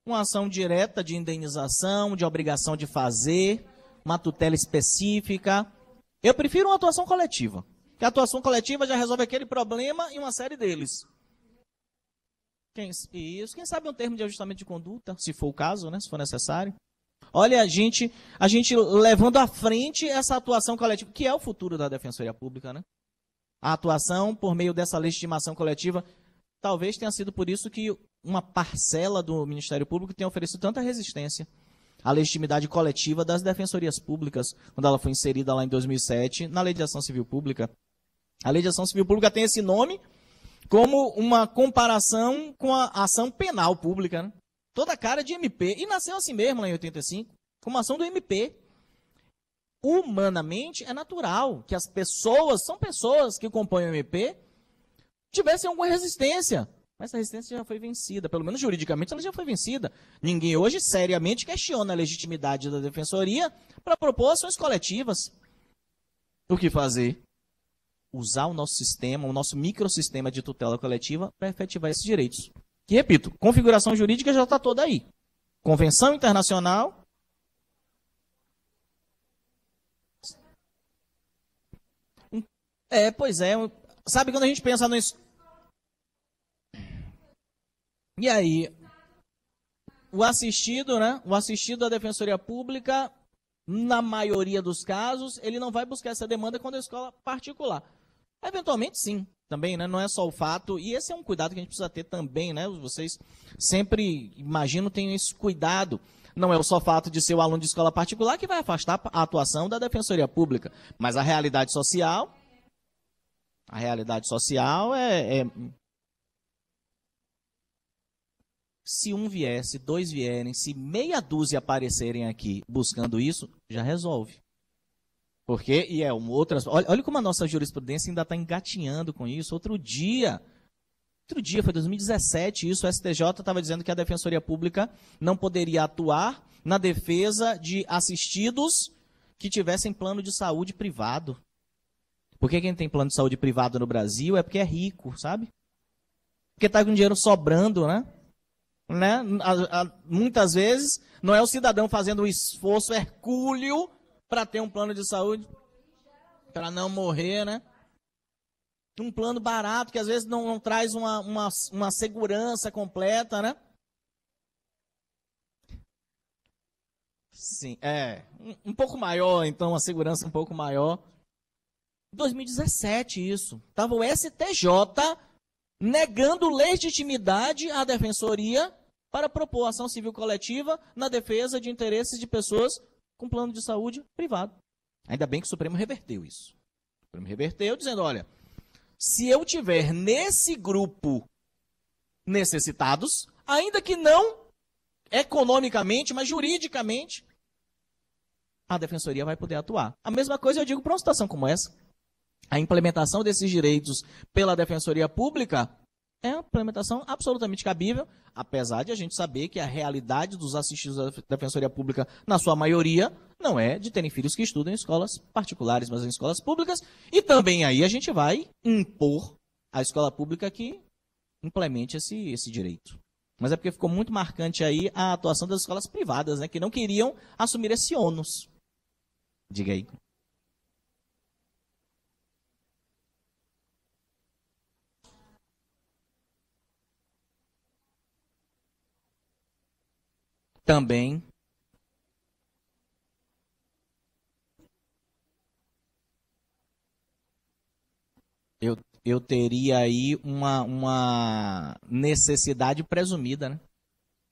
uma ação direta de indenização, de obrigação de fazer, uma tutela específica. Eu prefiro uma atuação coletiva, porque a atuação coletiva já resolve aquele problema e uma série deles. Quem sabe um termo de ajustamento de conduta, se for o caso, né, se for necessário. Olha, a gente levando à frente essa atuação coletiva, que é o futuro da Defensoria Pública, né? A atuação por meio dessa legitimação coletiva, talvez tenha sido por isso que uma parcela do Ministério Público tenha oferecido tanta resistência à legitimidade coletiva das defensorias públicas, quando ela foi inserida lá em 2007 na Lei de Ação Civil Pública. A Lei de Ação Civil Pública tem esse nome como uma comparação com a ação penal pública, né? Toda cara de MP. E nasceu assim mesmo lá em 85, como ação do MP. Humanamente é natural que as pessoas, são pessoas que compõem o MP, tivessem alguma resistência. Mas essa resistência já foi vencida, pelo menos juridicamente ela já foi vencida. Ninguém hoje seriamente questiona a legitimidade da defensoria para propor ações coletivas. O que fazer? Usar o nosso sistema, o nosso microsistema de tutela coletiva para efetivar esses direitos. Que, repito, configuração jurídica já está toda aí. Convenção internacional. Pois é. Sabe quando a gente pensa no... E aí, o assistido, né? O assistido à Defensoria Pública, na maioria dos casos, ele não vai buscar essa demanda quando é escola particular. Eventualmente, sim, também, né? Não é só o fato, e esse é um cuidado que a gente precisa ter também, né? Vocês sempre, imagino, têm esse cuidado. Não é só o fato de ser o aluno de escola particular que vai afastar a atuação da Defensoria Pública, mas a realidade social é se um vier, se dois vierem, se meia dúzia aparecerem aqui buscando isso, já resolve. Porque, e é uma outra. Olha como a nossa jurisprudência ainda está engatinhando com isso. Outro dia, foi 2017, isso, o STJ estava dizendo que a Defensoria Pública não poderia atuar na defesa de assistidos que tivessem plano de saúde privado. Porque quem tem plano de saúde privado no Brasil é porque é rico, sabe? Porque está com dinheiro sobrando, né? Muitas vezes não é o cidadão fazendo um esforço hercúleo para ter um plano de saúde, para não morrer, né? Um plano barato, que às vezes não traz uma segurança completa, né? Sim, um pouco maior, então, uma segurança um pouco maior. 2017 isso. Estava o STJ negando legitimidade à defensoria para propor ação civil coletiva na defesa de interesses de pessoas com plano de saúde privado. Ainda bem que o Supremo reverteu isso. O Supremo reverteu dizendo, olha, se eu tiver nesse grupo necessitados, ainda que não economicamente, mas juridicamente, a defensoria vai poder atuar. A mesma coisa eu digo para uma situação como essa. A implementação desses direitos pela Defensoria Pública é uma implementação absolutamente cabível, apesar de a gente saber que a realidade dos assistidos da Defensoria Pública, na sua maioria, não é de terem filhos que estudam em escolas particulares, mas em escolas públicas, e também aí a gente vai impor à escola pública que implemente esse direito. Mas é porque ficou muito marcante aí a atuação das escolas privadas, né, que não queriam assumir esse ônus. Diga aí. Também. Eu teria aí uma necessidade presumida, né?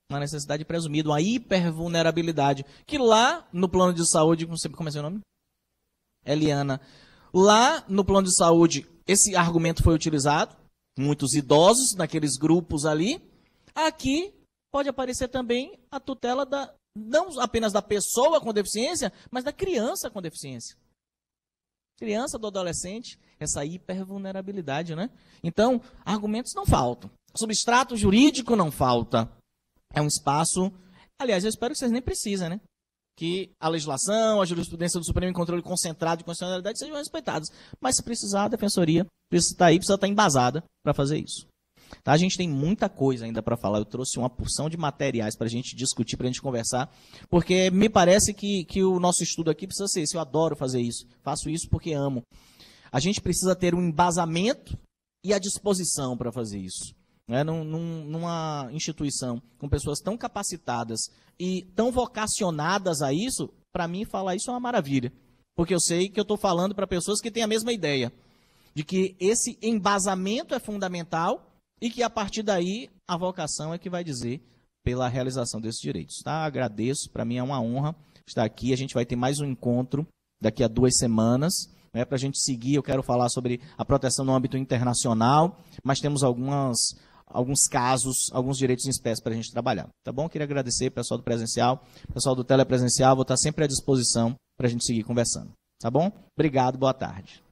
Uma necessidade presumida, uma hipervulnerabilidade. Que lá no plano de saúde, como é seu nome? Eliana. Lá no plano de saúde, esse argumento foi utilizado. Muitos idosos naqueles grupos ali. Aqui pode aparecer também a tutela não apenas da pessoa com deficiência, mas da criança com deficiência. Criança, do adolescente, essa hipervulnerabilidade, né? Então, argumentos não faltam. Substrato jurídico não falta. É um espaço... Aliás, eu espero que vocês nem precisem, né? Que a legislação, a jurisprudência do Supremo em controle concentrado de constitucionalidade sejam respeitadas. Mas se precisar, a defensoria precisa estar embasada para fazer isso. Tá? A gente tem muita coisa ainda para falar. Eu trouxe uma porção de materiais para a gente discutir, para a gente conversar, porque me parece que o nosso estudo aqui precisa ser esse. Eu adoro fazer isso. Faço isso porque amo. A gente precisa ter um embasamento e a disposição para fazer isso. Né? Numa instituição com pessoas tão capacitadas e tão vocacionadas a isso, para mim falar isso é uma maravilha. Porque eu sei que eu estou falando para pessoas que têm a mesma ideia, de que esse embasamento é fundamental e que, a partir daí, a vocação é que vai dizer pela realização desses direitos. Tá? Agradeço, para mim é uma honra estar aqui. A gente vai ter mais um encontro daqui a 2 semanas. Né, para a gente seguir, eu quero falar sobre a proteção no âmbito internacional, mas temos alguns casos, alguns direitos em espécie para a gente trabalhar. Tá bom? Queria agradecer, pessoal do presencial, pessoal do telepresencial, vou estar sempre à disposição para a gente seguir conversando. Tá bom? Obrigado, boa tarde.